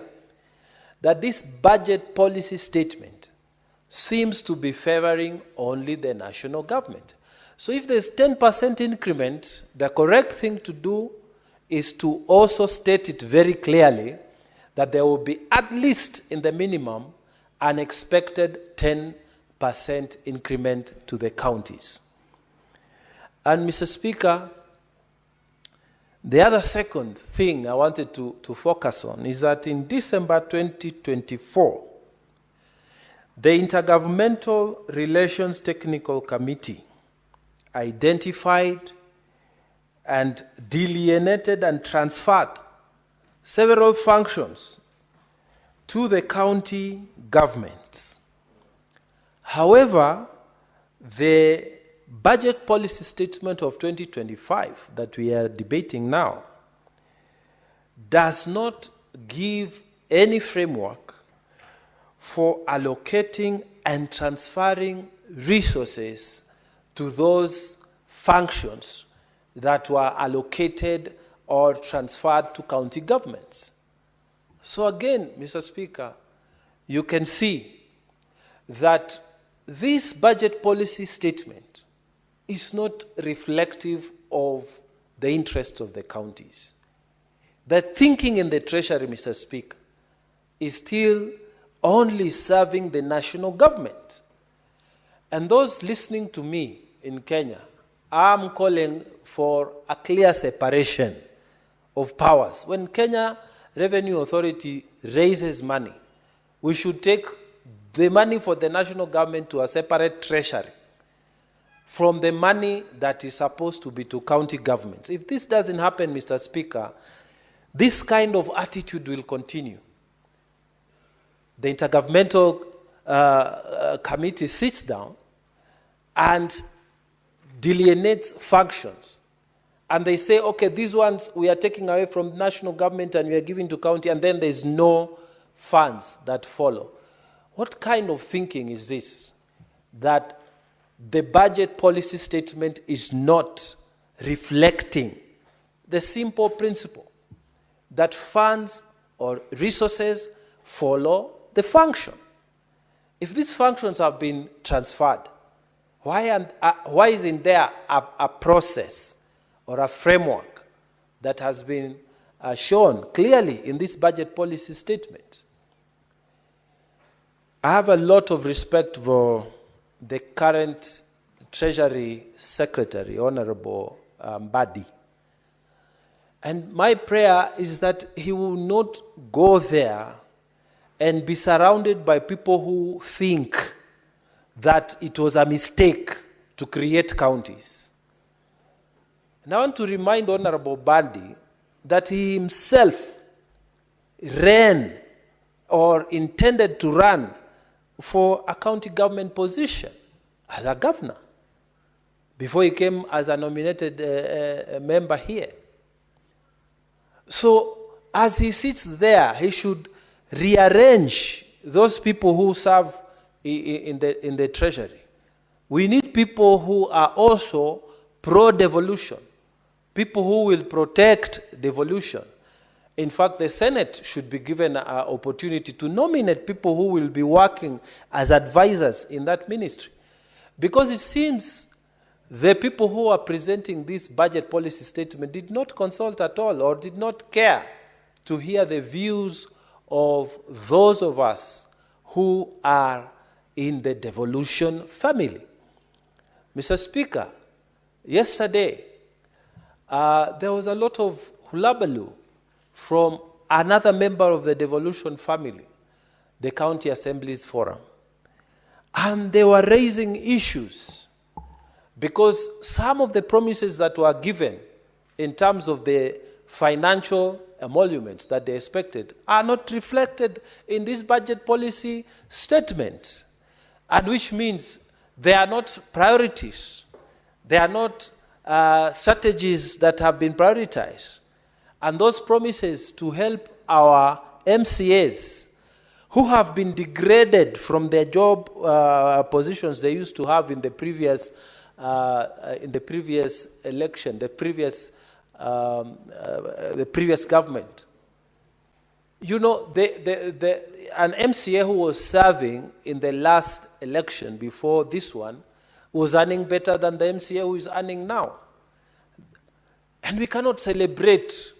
that this budget policy statement seems to be favoring only the national government. So if there's 10% increment, the correct thing to do is to also state it very clearly that there will be, at least in the minimum, an expected 10% increment to the counties. And, Mr. Speaker, The other second thing I wanted to focus on is that in December 2024, the Intergovernmental Relations Technical Committee identified and delineated and transferred several functions to the county governments. However, the budget policy statement of 2025 that we are debating now does not give any framework for allocating and transferring resources to those functions that were allocated or transferred to county governments. So again, Mr. Speaker, you can see that this budget policy statement is not reflective of the interests of the counties. The thinking in the Treasury, Mr. Speaker, is still only serving the national government. And those listening to me in Kenya, I'm calling for a clear separation of powers. When Kenya Revenue Authority raises money, we should take the money for the national government to a separate treasury from the money that is supposed to be to county governments. If this doesn't happen, Mr. Speaker, this kind of attitude will continue. The Intergovernmental Committee sits down and delineates functions. And they say, okay, these ones we are taking away from national government and we are giving to county, and then there's no funds that follow. What kind of thinking is this? That the budget policy statement is not reflecting the simple principle that funds or resources follow the function. If these functions have been transferred, why isn't there a process or a framework that has been shown clearly in this budget policy statement? I have a lot of respect for the current Treasury Secretary, Honorable Mbadi. And my prayer is that he will not go there and be surrounded by people who think that it was a mistake to create counties. And I want to remind Honorable Mbadi that he himself ran or intended to run for a county government position as a governor before he came as a nominated member here. So as he sits there, he should rearrange those people who serve in the treasury. We need people who are also pro-devolution, people who will protect devolution. In fact, the Senate should be given an opportunity to nominate people who will be working as advisors in that ministry. Because it seems the people who are presenting this budget policy statement did not consult at all or did not care to hear the views of those of us who are in the devolution family. Mr. Speaker, yesterday there was a lot of hullabaloo from another member of the devolution family, the County Assemblies Forum. And they were raising issues because some of the promises that were given in terms of the financial emoluments that they expected are not reflected in this budget policy statement, and which means they are not priorities. They are not strategies that have been prioritized. And those promises to help our MCAs who have been degraded from their job positions they used to have in the previous election, the previous government. You know, an MCA who was serving in the last election before this one was earning better than the MCA who is earning now. And we cannot celebrate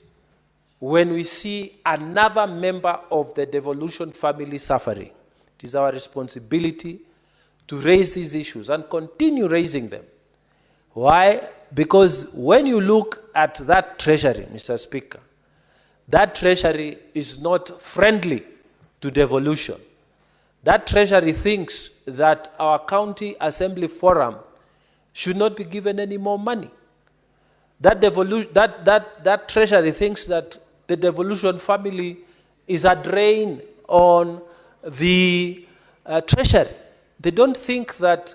when we see another member of the devolution family suffering. It is our responsibility to raise these issues and continue raising them. Why? Because when you look at that treasury, Mr. Speaker, that treasury is not friendly to devolution. That treasury thinks that our county assembly forum should not be given any more money. That treasury thinks that the devolution family is a drain on the treasury. They don't think that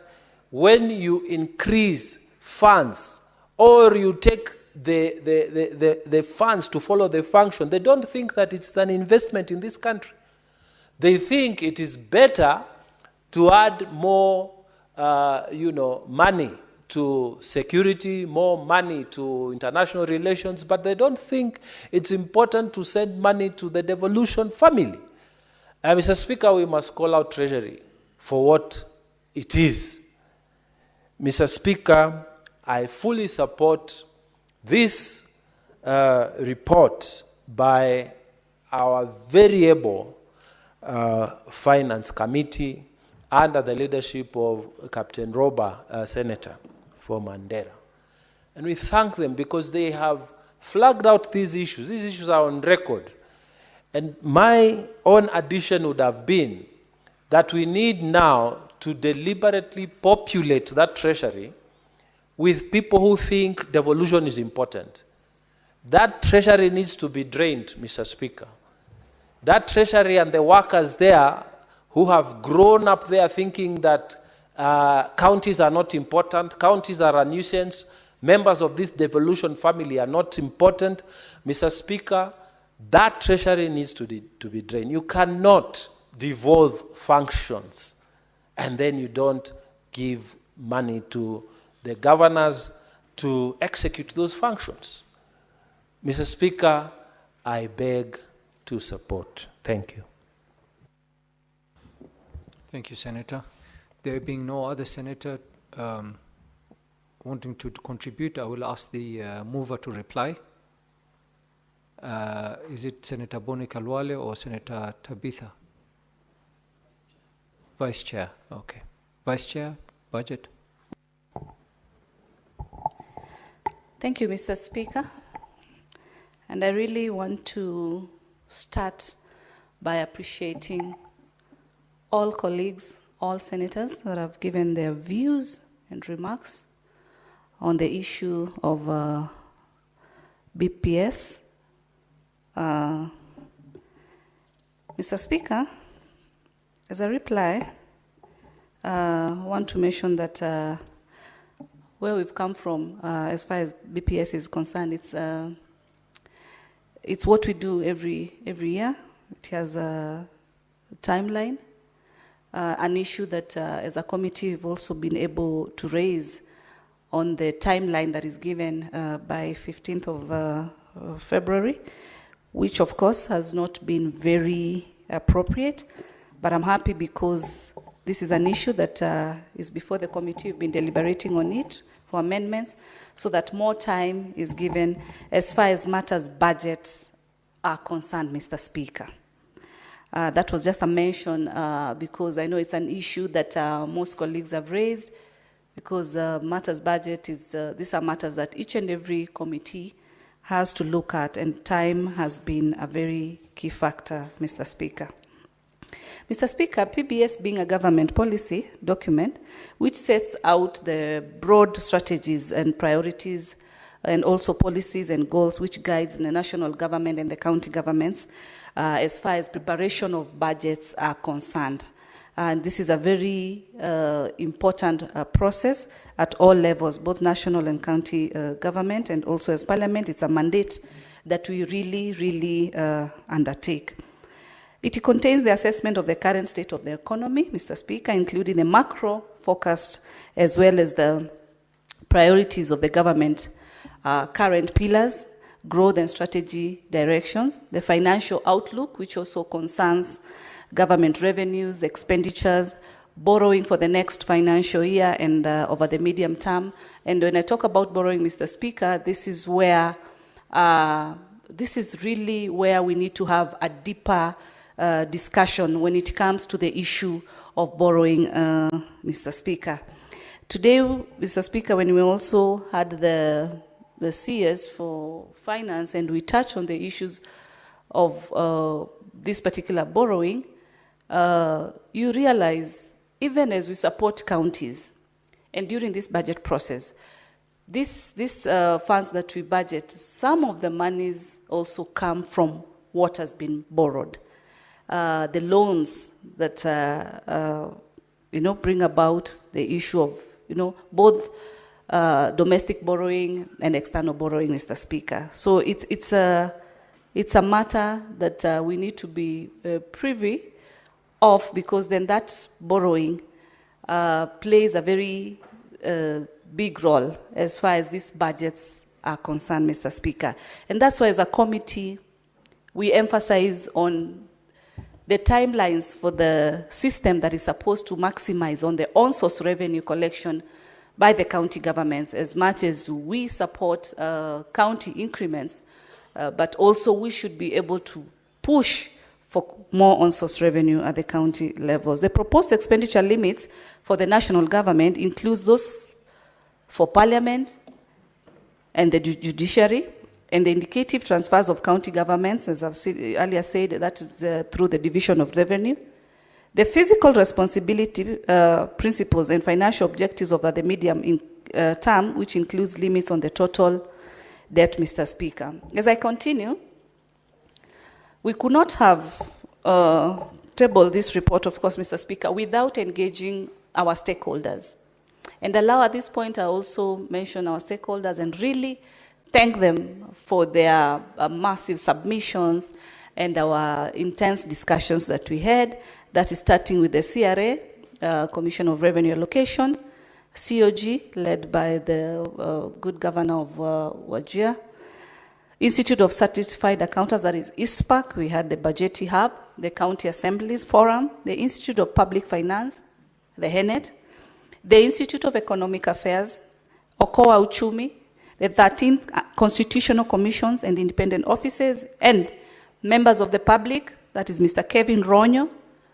when you increase funds or you take the funds to follow the function, they don't think that it's an investment in this country. They think it is better to add more, money to security, more money to international relations, but they don't think it's important to send money to the devolution family. Mr. Speaker, we must call out Treasury for what it is. Mr. Speaker, I fully support this report by our very able Finance Committee under the leadership of Captain Roba, Senator for Mandera. And we thank them because they have flagged out these issues. These issues are on record. And my own addition would have been that we need now to deliberately populate that treasury with people who think devolution is important. That treasury needs to be drained, Mr. Speaker. That treasury and the workers there who have grown up there thinking that counties are not important, counties are a nuisance, members of this devolution family are not important, Mr. Speaker, that treasury needs to be drained. You cannot devolve functions and then you don't give money to the governors to execute those functions. Mr. Speaker, I beg to support. Thank you. Thank you, Senator. There being no other senator wanting to contribute, I will ask the mover to reply. Is it Senator Boni Kalwale or Senator Tabitha? Vice Chair, okay. Vice Chair, Budget. Thank you, Mr. Speaker. And I really want to start by appreciating all colleagues, all senators that have given their views and remarks on the issue of BPS. Mr. Speaker, as a reply, I want to mention that where we've come from as far as BPS is concerned, it's what we do every year. It has a timeline, an issue that as a committee we've also been able to raise on the timeline that is given by 15th of February, which of course has not been very appropriate, but I'm happy because this is an issue that is before the committee. We've been deliberating on it for amendments so that more time is given as far as matters budgets are concerned, Mr. Speaker. That was just a mention because I know it's an issue that most colleagues have raised because matters budget is, these are matters that each and every committee has to look at, and time has been a very key factor, Mr. Speaker. Mr. Speaker, PBS being a government policy document which sets out the broad strategies and priorities and also policies and goals which guides the national government and the county governments as far as preparation of budgets are concerned. And this is a very important process at all levels, both national and county government, and also as parliament. It's a mandate that we really undertake. It contains the assessment of the current state of the economy, Mr. Speaker, including the macro forecast as well as the priorities of the government, current pillars, growth and strategy directions, the financial outlook, which also concerns government revenues, expenditures, borrowing for the next financial year and over the medium term. And when I talk about borrowing, Mr. Speaker, this is where, this is really where we need to have a deeper discussion when it comes to the issue of borrowing, Mr. Speaker. Today, Mr. Speaker, when we also had the CS for finance and we touched on the issues of this particular borrowing, you realize even as we support counties and during this budget process, these funds that we budget, some of the monies also come from what has been borrowed. The loans that bring about the issue of both domestic borrowing and external borrowing, Mr. Speaker. So it's a matter that we need to be privy of, because then that borrowing plays a very big role as far as these budgets are concerned, Mr. Speaker. And that's why as a committee, we emphasize on the timelines for the system that is supposed to maximize on the on-source revenue collection by the county governments, as much as we support county increments, but also we should be able to push for more on-source revenue at the county levels. The proposed expenditure limits for the national government includes those for parliament and the judiciary, and the indicative transfers of county governments, as I've earlier said, that is through the division of revenue. The fiscal responsibility principles and financial objectives over the medium term, which includes limits on the total debt, Mr. Speaker. As I continue, we could not have tabled this report, of course, Mr. Speaker, without engaging our stakeholders. And allow at this point I also mention our stakeholders and really thank them for their massive submissions and our intense discussions that we had. That is starting with the CRA, Commission of Revenue Allocation, COG, led by the good governor of Wajir, Institute of Certified Accountants, that is ISPAC, we had the Budgeti Hub, the County Assemblies Forum, the Institute of Public Finance, the HENET, the Institute of Economic Affairs, Okoa Uchumi, the 13 constitutional commissions and independent offices, and members of the public, that is Mr. Kevin Ronyo,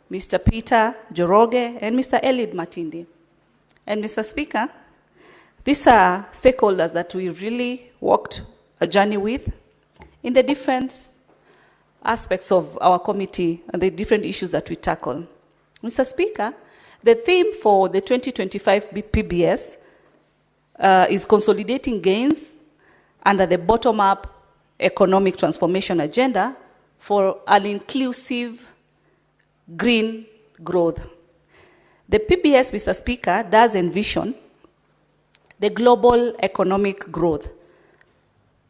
Mr. Peter Joroge, and Mr. Elid Matindi. And Mr. Speaker, these are stakeholders that we really walked a journey with in the different aspects of our committee and the different issues that we tackle. Mr. Speaker, the theme for the 2025 PBS is consolidating gains under the bottom-up economic transformation agenda for an inclusive green growth. The PBS, Mr. Speaker, does envision the global economic growth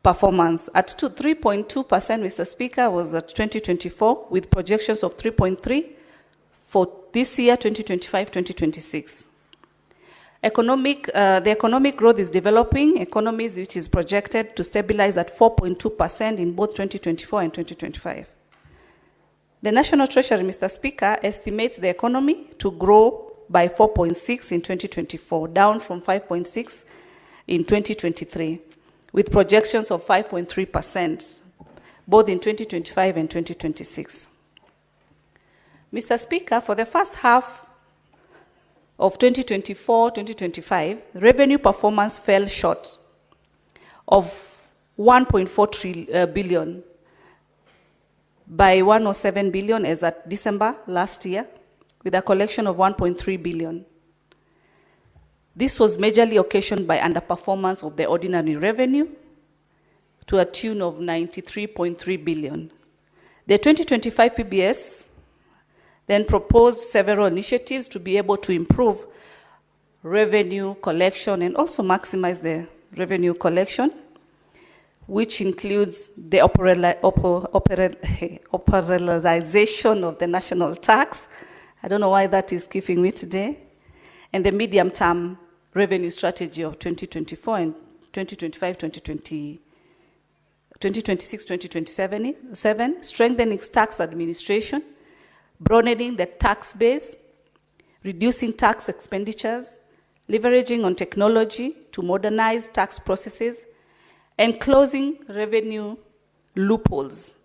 performance at 3.2%, Mr. Speaker, was at 2024, with projections of 3.3% for this year, 2025-2026. The economic growth is developing economies, which is projected to stabilize at 4.2% in both 2024 and 2025. The National Treasury, Mr. Speaker, estimates the economy to grow by 4.6% in 2024, down from 5.6% in 2023, with projections of 5.3%, both in 2025 and 2026. Mr. Speaker, for the first half of 2024-2025, revenue performance fell short of 1.4 billion by 107 billion as at December last year, with a collection of 1.3 billion. This was majorly occasioned by underperformance of the ordinary revenue to a tune of 93.3 billion. The 2025 PBS then proposed several initiatives to be able to improve revenue collection and also maximize the revenue collection, which includes the operationalization of the national tax. I don't know why that is keeping me today. And the medium-term revenue strategy of 2024 and 2026-2027, strengthening tax administration, broadening the tax base, reducing tax expenditures, leveraging on technology to modernize tax processes, and closing revenue loopholes,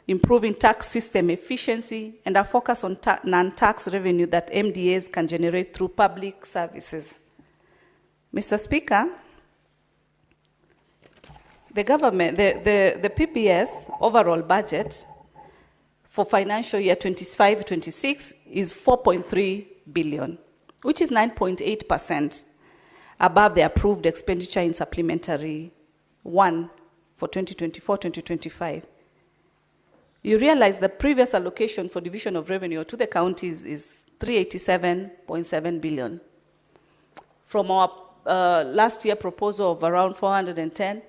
improving tax system efficiency, and a focus on non-tax revenue that MDAs can generate through public services. Mr. Speaker, the government, the PBS overall budget for financial year 25-26 is 4.3 billion, which is 9.8% above the approved expenditure in supplementary 1 for 2024-2025. You realize the previous allocation for division of revenue to the counties is 387.7 billion. From our last year proposal of around 410,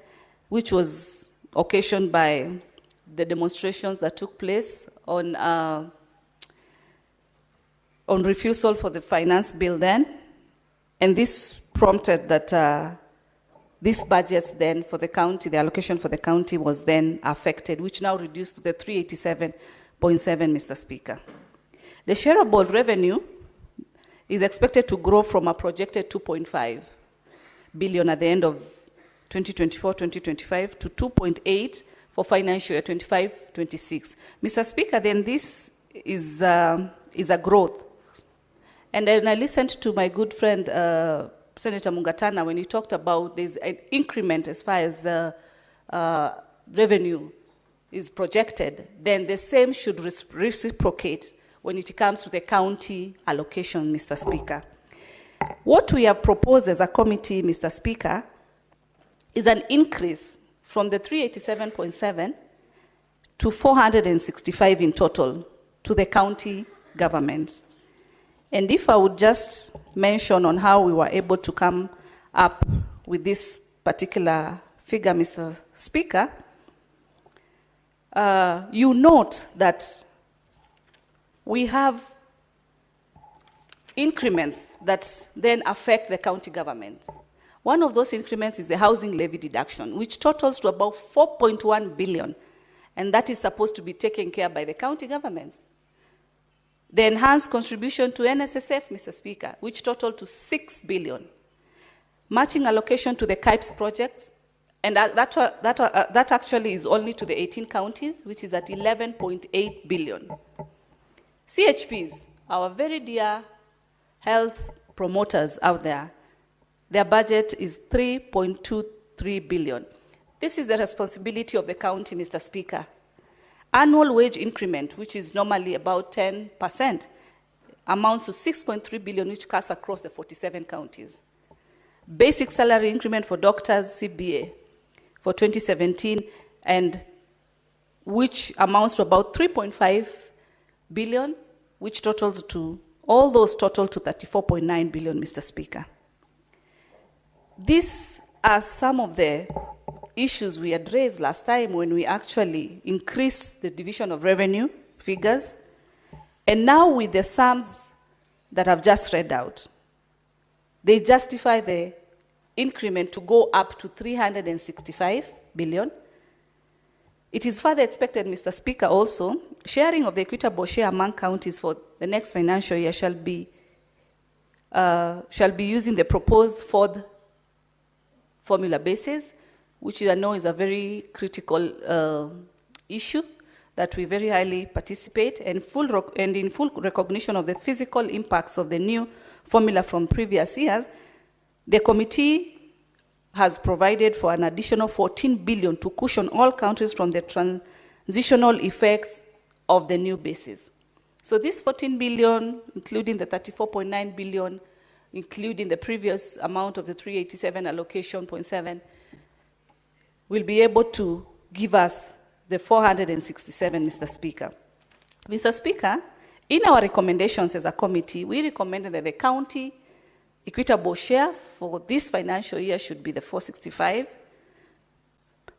which was occasioned by the demonstrations that took place on refusal for the finance bill then, and this prompted that this budget then for the county, the allocation for the county was then affected, which now reduced to the 387.7, Mr. Speaker. The shareable revenue is expected to grow from a projected 2.5 billion at the end of 2024-2025 to 2.8 for financial year 25-26. Mr. Speaker, then this is a growth. And then I listened to my good friend, Senator Mungatana, when he talked about there's an increment as far as revenue is projected, then the same should reciprocate when it comes to the county allocation, Mr. Speaker. What we have proposed as a committee, Mr. Speaker, is an increase from the 387.7 to 465 in total to the county government. And if I would just mention on how we were able to come up with this particular figure, Mr. Speaker, you note that we have increments that then affect the county government. One of those increments is the housing levy deduction, which totals to about 4.1 billion, and that is supposed to be taken care by the county governments. The enhanced contribution to NSSF, Mr. Speaker, which totaled to 6 billion. Matching allocation to the KIPES project, and that actually is only to the 18 counties, which is at 11.8 billion. CHPs, our very dear health promoters out there, their budget is 3.23 billion. This is the responsibility of the county, Mr. Speaker. Annual wage increment, which is normally about 10%, amounts to 6.3 billion, which cuts across the 47 counties. Basic salary increment for doctors, CBA, for 2017, and which amounts to about 3.5 billion, which totals to, all those total to 34.9 billion, Mr. Speaker. These are some of the issues we had raised last time when we actually increased the division of revenue figures. And now with the sums that I've just read out, they justify the increment to go up to 365 billion. It is further expected, Mr. Speaker, also, sharing of the equitable share among counties for the next financial year shall be using the proposed fourth formula basis, which I know is a very critical issue that we very highly participate, and in full recognition of the physical impacts of the new formula from previous years, the committee has provided for an additional 14 billion to cushion all countries from the transitional effects of the new basis. So this 14 billion, including the 34.9 billion, including the previous amount of the 387 allocation 0.7, will be able to give us the 467, Mr. Speaker. Mr. Speaker, in our recommendations as a committee, we recommended that the county equitable share for this financial year should be the 465.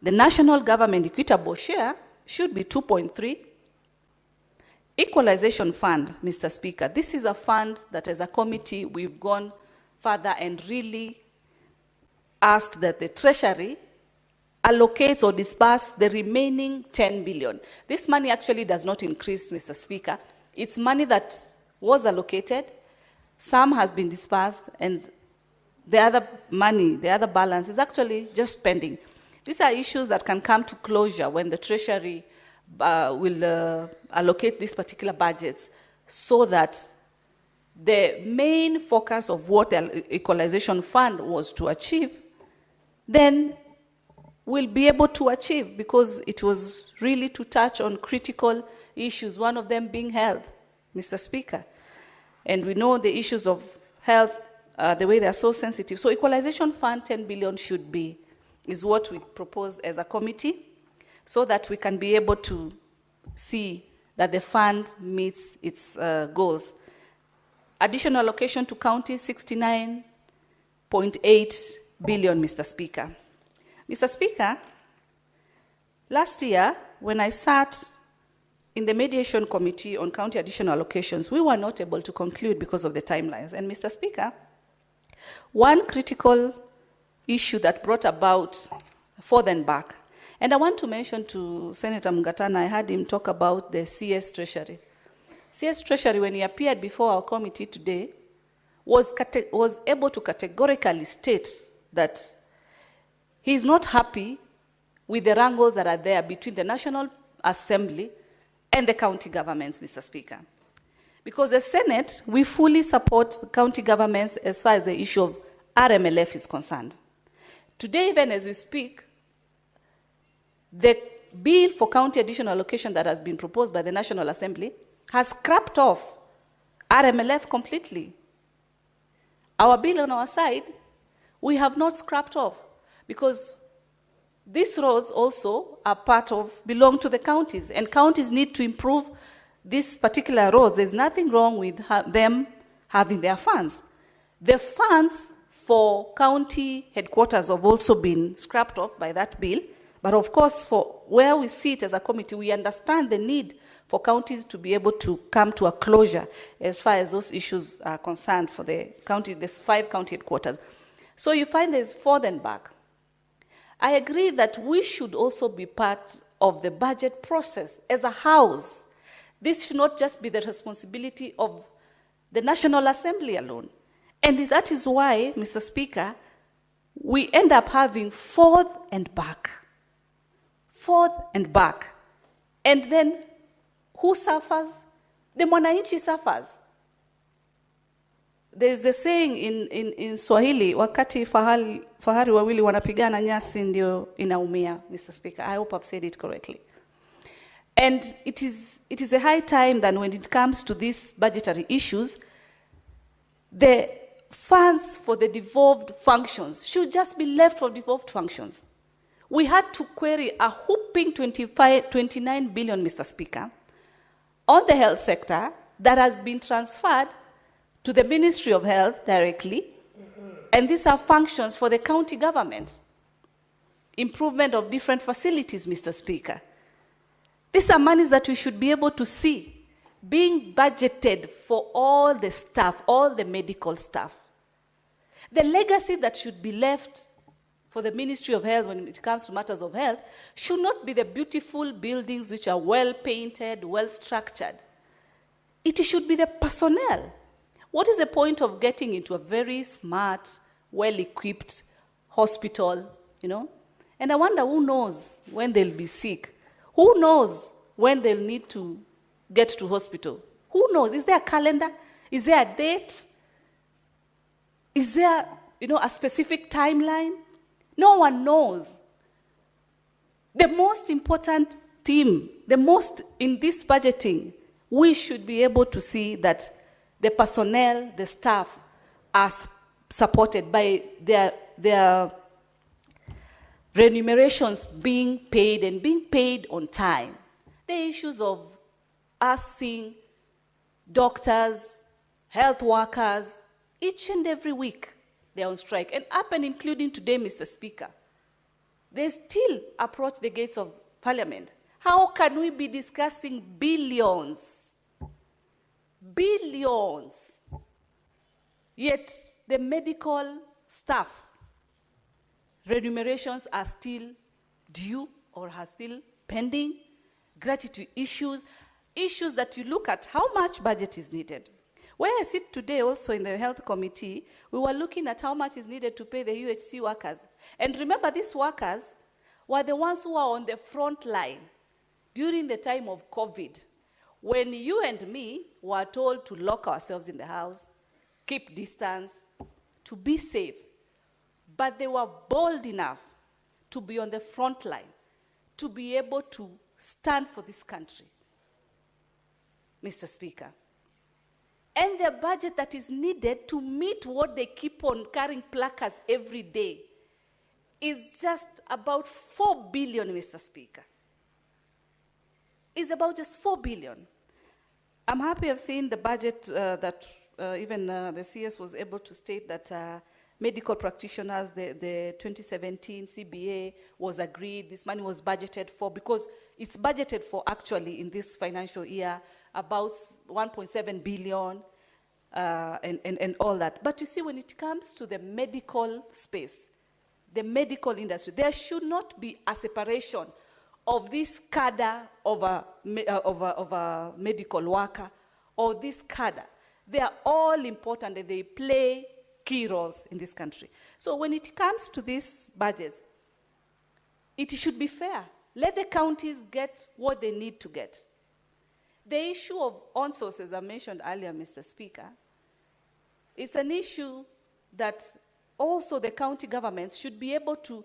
The national government equitable share should be 2.3. Equalization fund, Mr. Speaker, this is a fund that as a committee we've gone further and really asked that the Treasury allocates or disperse the remaining 10 billion. This money actually does not increase, Mr. Speaker. It's money that was allocated, some has been dispersed, and the other money, the other balance is actually just spending. These are issues that can come to closure when the Treasury will allocate these particular budgets so that the main focus of what the equalization fund was to achieve, then we'll be able to achieve, because it was really to touch on critical issues, one of them being health, Mr. Speaker. And we know the issues of health, the way they are so sensitive. So equalization fund 10 billion is what we proposed as a committee, so that we can be able to see that the fund meets its goals. Additional allocation to counties, 69.8 billion, Mr. Speaker. Mr. Speaker, last year, when I sat in the mediation committee on county additional allocations, we were not able to conclude because of the timelines. And Mr. Speaker, one critical issue that brought about forth and back, and I want to mention to Senator Mungatana, I heard him talk about the CS Treasury. CS Treasury, when he appeared before our committee today, was able to categorically state that he is not happy with the wrangles that are there between the National Assembly and the county governments, Mr. Speaker. Because the Senate, we fully support the county governments as far as the issue of RMLF is concerned. Today, even as we speak, the bill for county additional allocation that has been proposed by the National Assembly has scrapped off RMLF completely. Our bill on our side, we have not scrapped off, because these roads also are belong to the counties, and counties need to improve these particular roads. There's nothing wrong with them having their funds. The funds for county headquarters have also been scrapped off by that bill. But of course, for where we sit as a committee, we understand the need for counties to be able to come to a closure as far as those issues are concerned for the county, there's 5 county headquarters. So you find there's forth and back. I agree that we should also be part of the budget process as a house. This should not just be the responsibility of the National Assembly alone. And that is why, Mr. Speaker, we end up having forth and back. Forth and back. And then who suffers? The mwananchi suffers. There's the saying in Swahili, wakati fahari wawili wanapigana nyasi ndio inaumia, Mr. Speaker. I hope I've said it correctly. And it is a high time that when it comes to these budgetary issues, the funds for the devolved functions should just be left for devolved functions. We had to query a whopping 29 billion, Mr. Speaker, on the health sector that has been transferred to the Ministry of Health directly, and these are functions for the county government. Improvement of different facilities, Mr. Speaker. These are monies that we should be able to see being budgeted for all the staff, all the medical staff. The legacy that should be left for the Ministry of Health when it comes to matters of health should not be the beautiful buildings which are well painted, well structured. It should be the personnel. What is the point of getting into a very smart, well-equipped hospital, And I wonder who knows when they'll be sick. Who knows when they'll need to get to hospital? Who knows? Is there a calendar? Is there a date? Is there, a specific timeline? No one knows. The most important theme, in this budgeting, we should be able to see that the personnel, the staff, are supported by their remunerations being paid and being paid on time. The issues of us seeing doctors, health workers, each and every week they're on strike. And up and including today, Mr. Speaker, they still approach the gates of Parliament. How can we be discussing billions? Billions. Yet the medical staff remunerations are still due or are still pending. Gratuity issues that you look at how much budget is needed. Where I sit today also in the health committee, we were looking at how much is needed to pay the UHC workers. And remember, these workers were the ones who were on the front line during the time of COVID. when you and me were told to lock ourselves in the house, keep distance, to be safe, but they were bold enough to be on the front line, to be able to stand for this country, Mr. Speaker. And the budget that is needed to meet what they keep on carrying placards every day is just about 4 billion, Mr. Speaker. It's about just 4 billion. I'm happy I've seen the budget that even the CS was able to state that medical practitioners, the 2017 CBA was agreed, this money was budgeted for, because it's budgeted for actually in this financial year about 1.7 billion and all that. But you see, when it comes to the medical space, the medical industry, there should not be a separation of this cadre of a medical worker or this cadre. They are all important and they play key roles in this country. So when it comes to these budgets, it should be fair. Let the counties get what they need to get. The issue of on-source, as I mentioned earlier, Mr. Speaker, it's an issue that also the county governments should be able to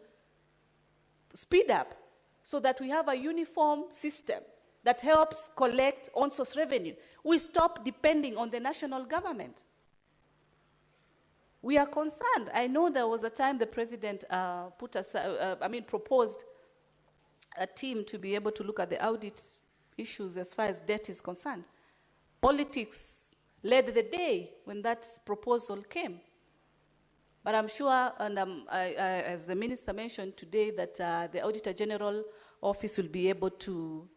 speed up so that we have a uniform system that helps collect on-source revenue. We stop depending on the national government. We are concerned. I know there was a time the president proposed a team to be able to look at the audit issues as far as debt is concerned. Politics led the day when that proposal came. But I'm sure, and as the minister mentioned today, that the Auditor General Office will be able to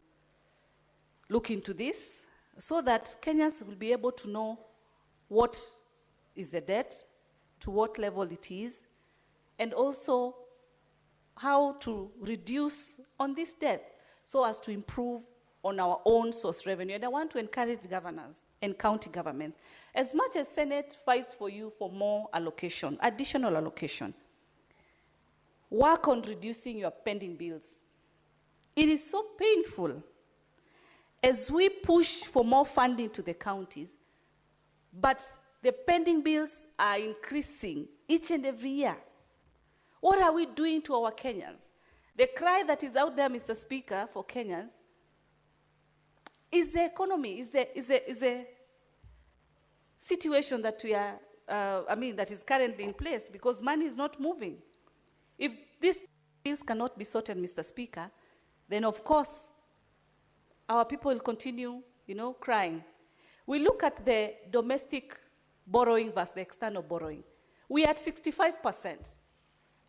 look into this so that Kenyans will be able to know what is the debt, to what level it is, and also how to reduce on this debt so as to improve on our own source revenue. And I want to encourage governors and county governments, as much as Senate fights for you for more allocation, additional allocation, work on reducing your pending bills. It is so painful as we push for more funding to the counties, but the pending bills are increasing each and every year. What are we doing to our Kenyans? The cry that is out there, Mr. Speaker, for Kenyans is the economy, is a situation that we are, that is currently in place because money is not moving. If these bills cannot be sorted, Mr. Speaker, then of course our people will continue, crying. We look at the domestic borrowing versus the external borrowing. We are at 65%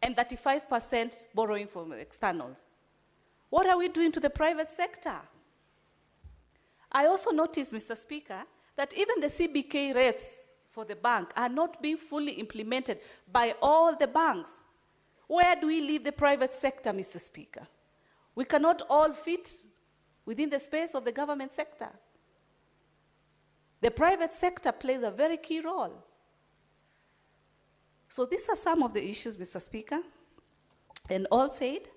and 35% borrowing from externals. What are we doing to the private sector? I also noticed, Mr. Speaker, that even the CBK rates for the bank are not being fully implemented by all the banks. Where do we leave the private sector, Mr. Speaker? We cannot all fit within the space of the government sector. The private sector plays a very key role. So these are some of the issues, Mr. Speaker. And all said,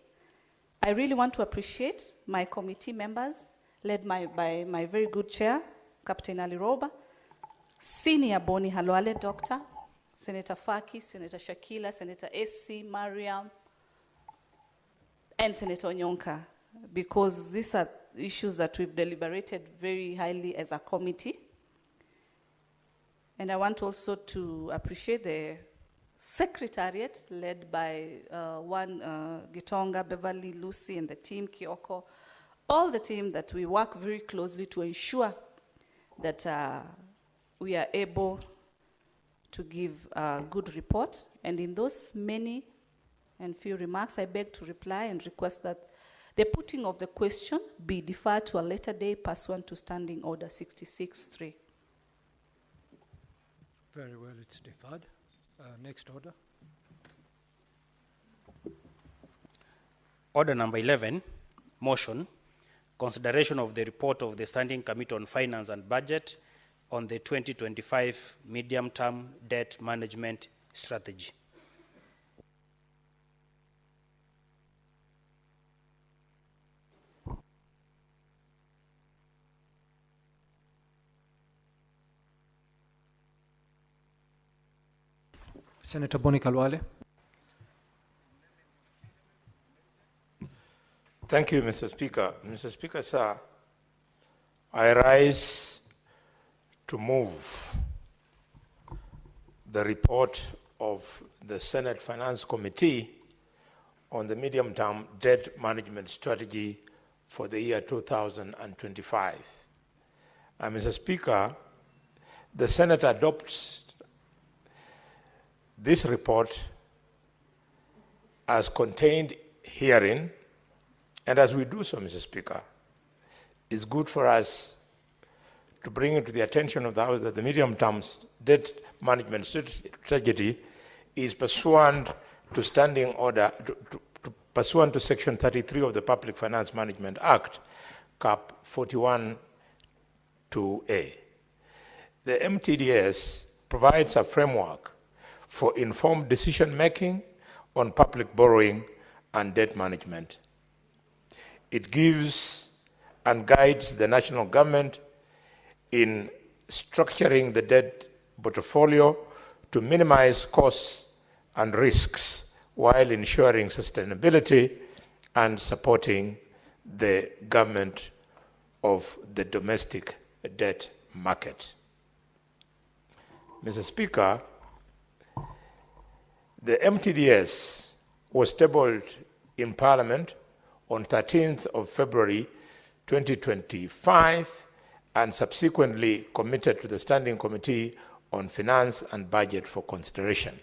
I really want to appreciate my committee members, led by my very good chair, Captain Ali Roba, Senior Boni Halwale, Doctor, Senator Faki, Senator Shakila, Senator SC, Mariam, and Senator Onyonka, because these are issues that we've deliberated very highly as a committee. And I want also to appreciate the Secretariat, led by Gitonga, Beverly, Lucy, and the team, Kioko, all the team that we work very closely to ensure that we are able to give a good report. And in those many and few remarks, I beg to reply and request that the putting of the question be deferred to a later day pursuant to Standing Order 66-3. Very well, it's deferred. Next order. Order number 11, motion, consideration of the report of the Standing Committee on Finance and Budget on the 2025 medium-term debt management strategy. Senator Boni Kalwale. Thank you, Mr. Speaker. Mr. Speaker, sir, I rise to move the report of the Senate Finance Committee on the medium-term debt management strategy for the year 2025. Mr. Speaker, the Senate adopts this report as contained herein, and as we do so, Mr. Speaker, it's good for us to bring it to the attention of the House that the medium-term debt management strategy is pursuant to standing order, pursuant to Section 33 of the Public Finance Management Act, Cap 41 2A. The MTDS provides a framework for informed decision-making on public borrowing and debt management. It gives and guides the national government in structuring the debt portfolio to minimize costs and risks while ensuring sustainability and supporting the government of the domestic debt market. Mr. Speaker, the MTDS was tabled in Parliament on 13th of February 2025 and subsequently committed to the Standing Committee on Finance and Budget for consideration.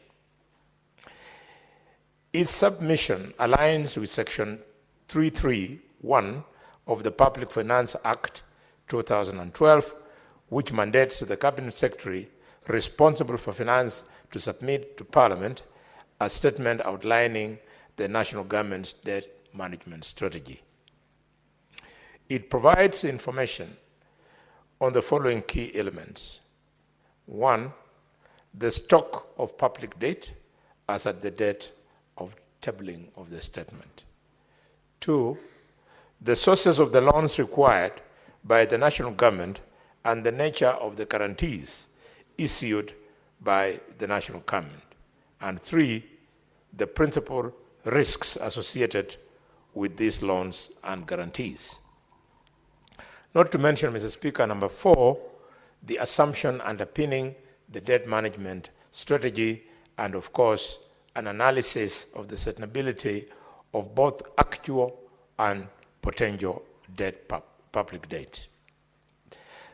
Its submission aligns with Section 331 of the Public Finance Act 2012, which mandates the Cabinet Secretary responsible for finance to submit to Parliament a statement outlining the national government's debt management strategy. It provides information on the following key elements. 1, the stock of public debt as at the date of tabling of the statement. 2, the sources of the loans required by the national government and the nature of the guarantees issued by the national government. And 3, the principal risks associated with these loans and guarantees. Not to mention, Mr. Speaker, number 4, the assumption underpinning the debt management strategy and, of course, an analysis of the sustainability of both actual and potential debt, public debt.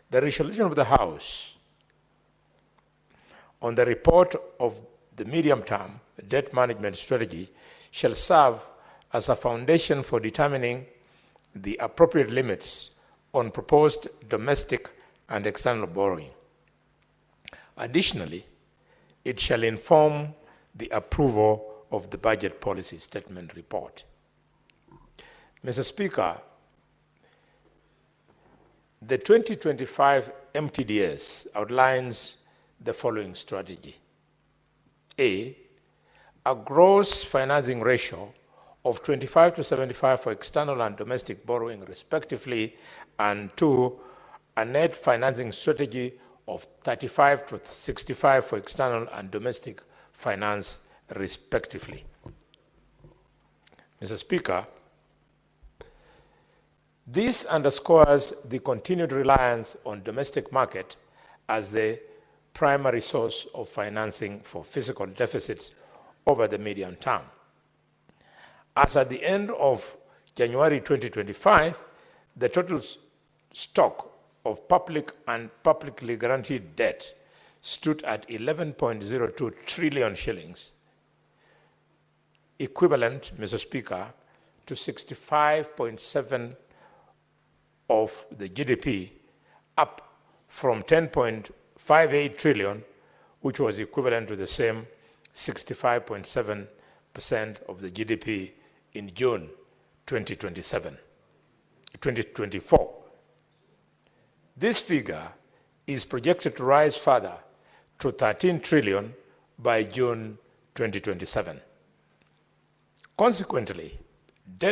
The resolution of the House on the report of the medium-term debt management strategy shall serve as a foundation for determining the appropriate limits on proposed domestic and external borrowing. Additionally, it shall inform the approval of the budget policy statement report. Mr. Speaker, the 2025 MTDS outlines the following strategy. A gross financing ratio of 25 to 75 for external and domestic borrowing respectively, and 2, a net financing strategy of 35 to 65 for external and domestic finance respectively. Mr. Speaker, this underscores the continued reliance on domestic market as the primary source of financing for fiscal deficits over the medium term. As at the end of January 2025, the total stock of public and publicly guaranteed debt stood at 11.02 trillion shillings, equivalent, Mr. Speaker, to 65.7% of the GDP, up from 10.58 trillion, which was equivalent to the same 65.7% of the GDP in June 2024. This figure is projected to rise further to 13 trillion by June 2027. Consequently,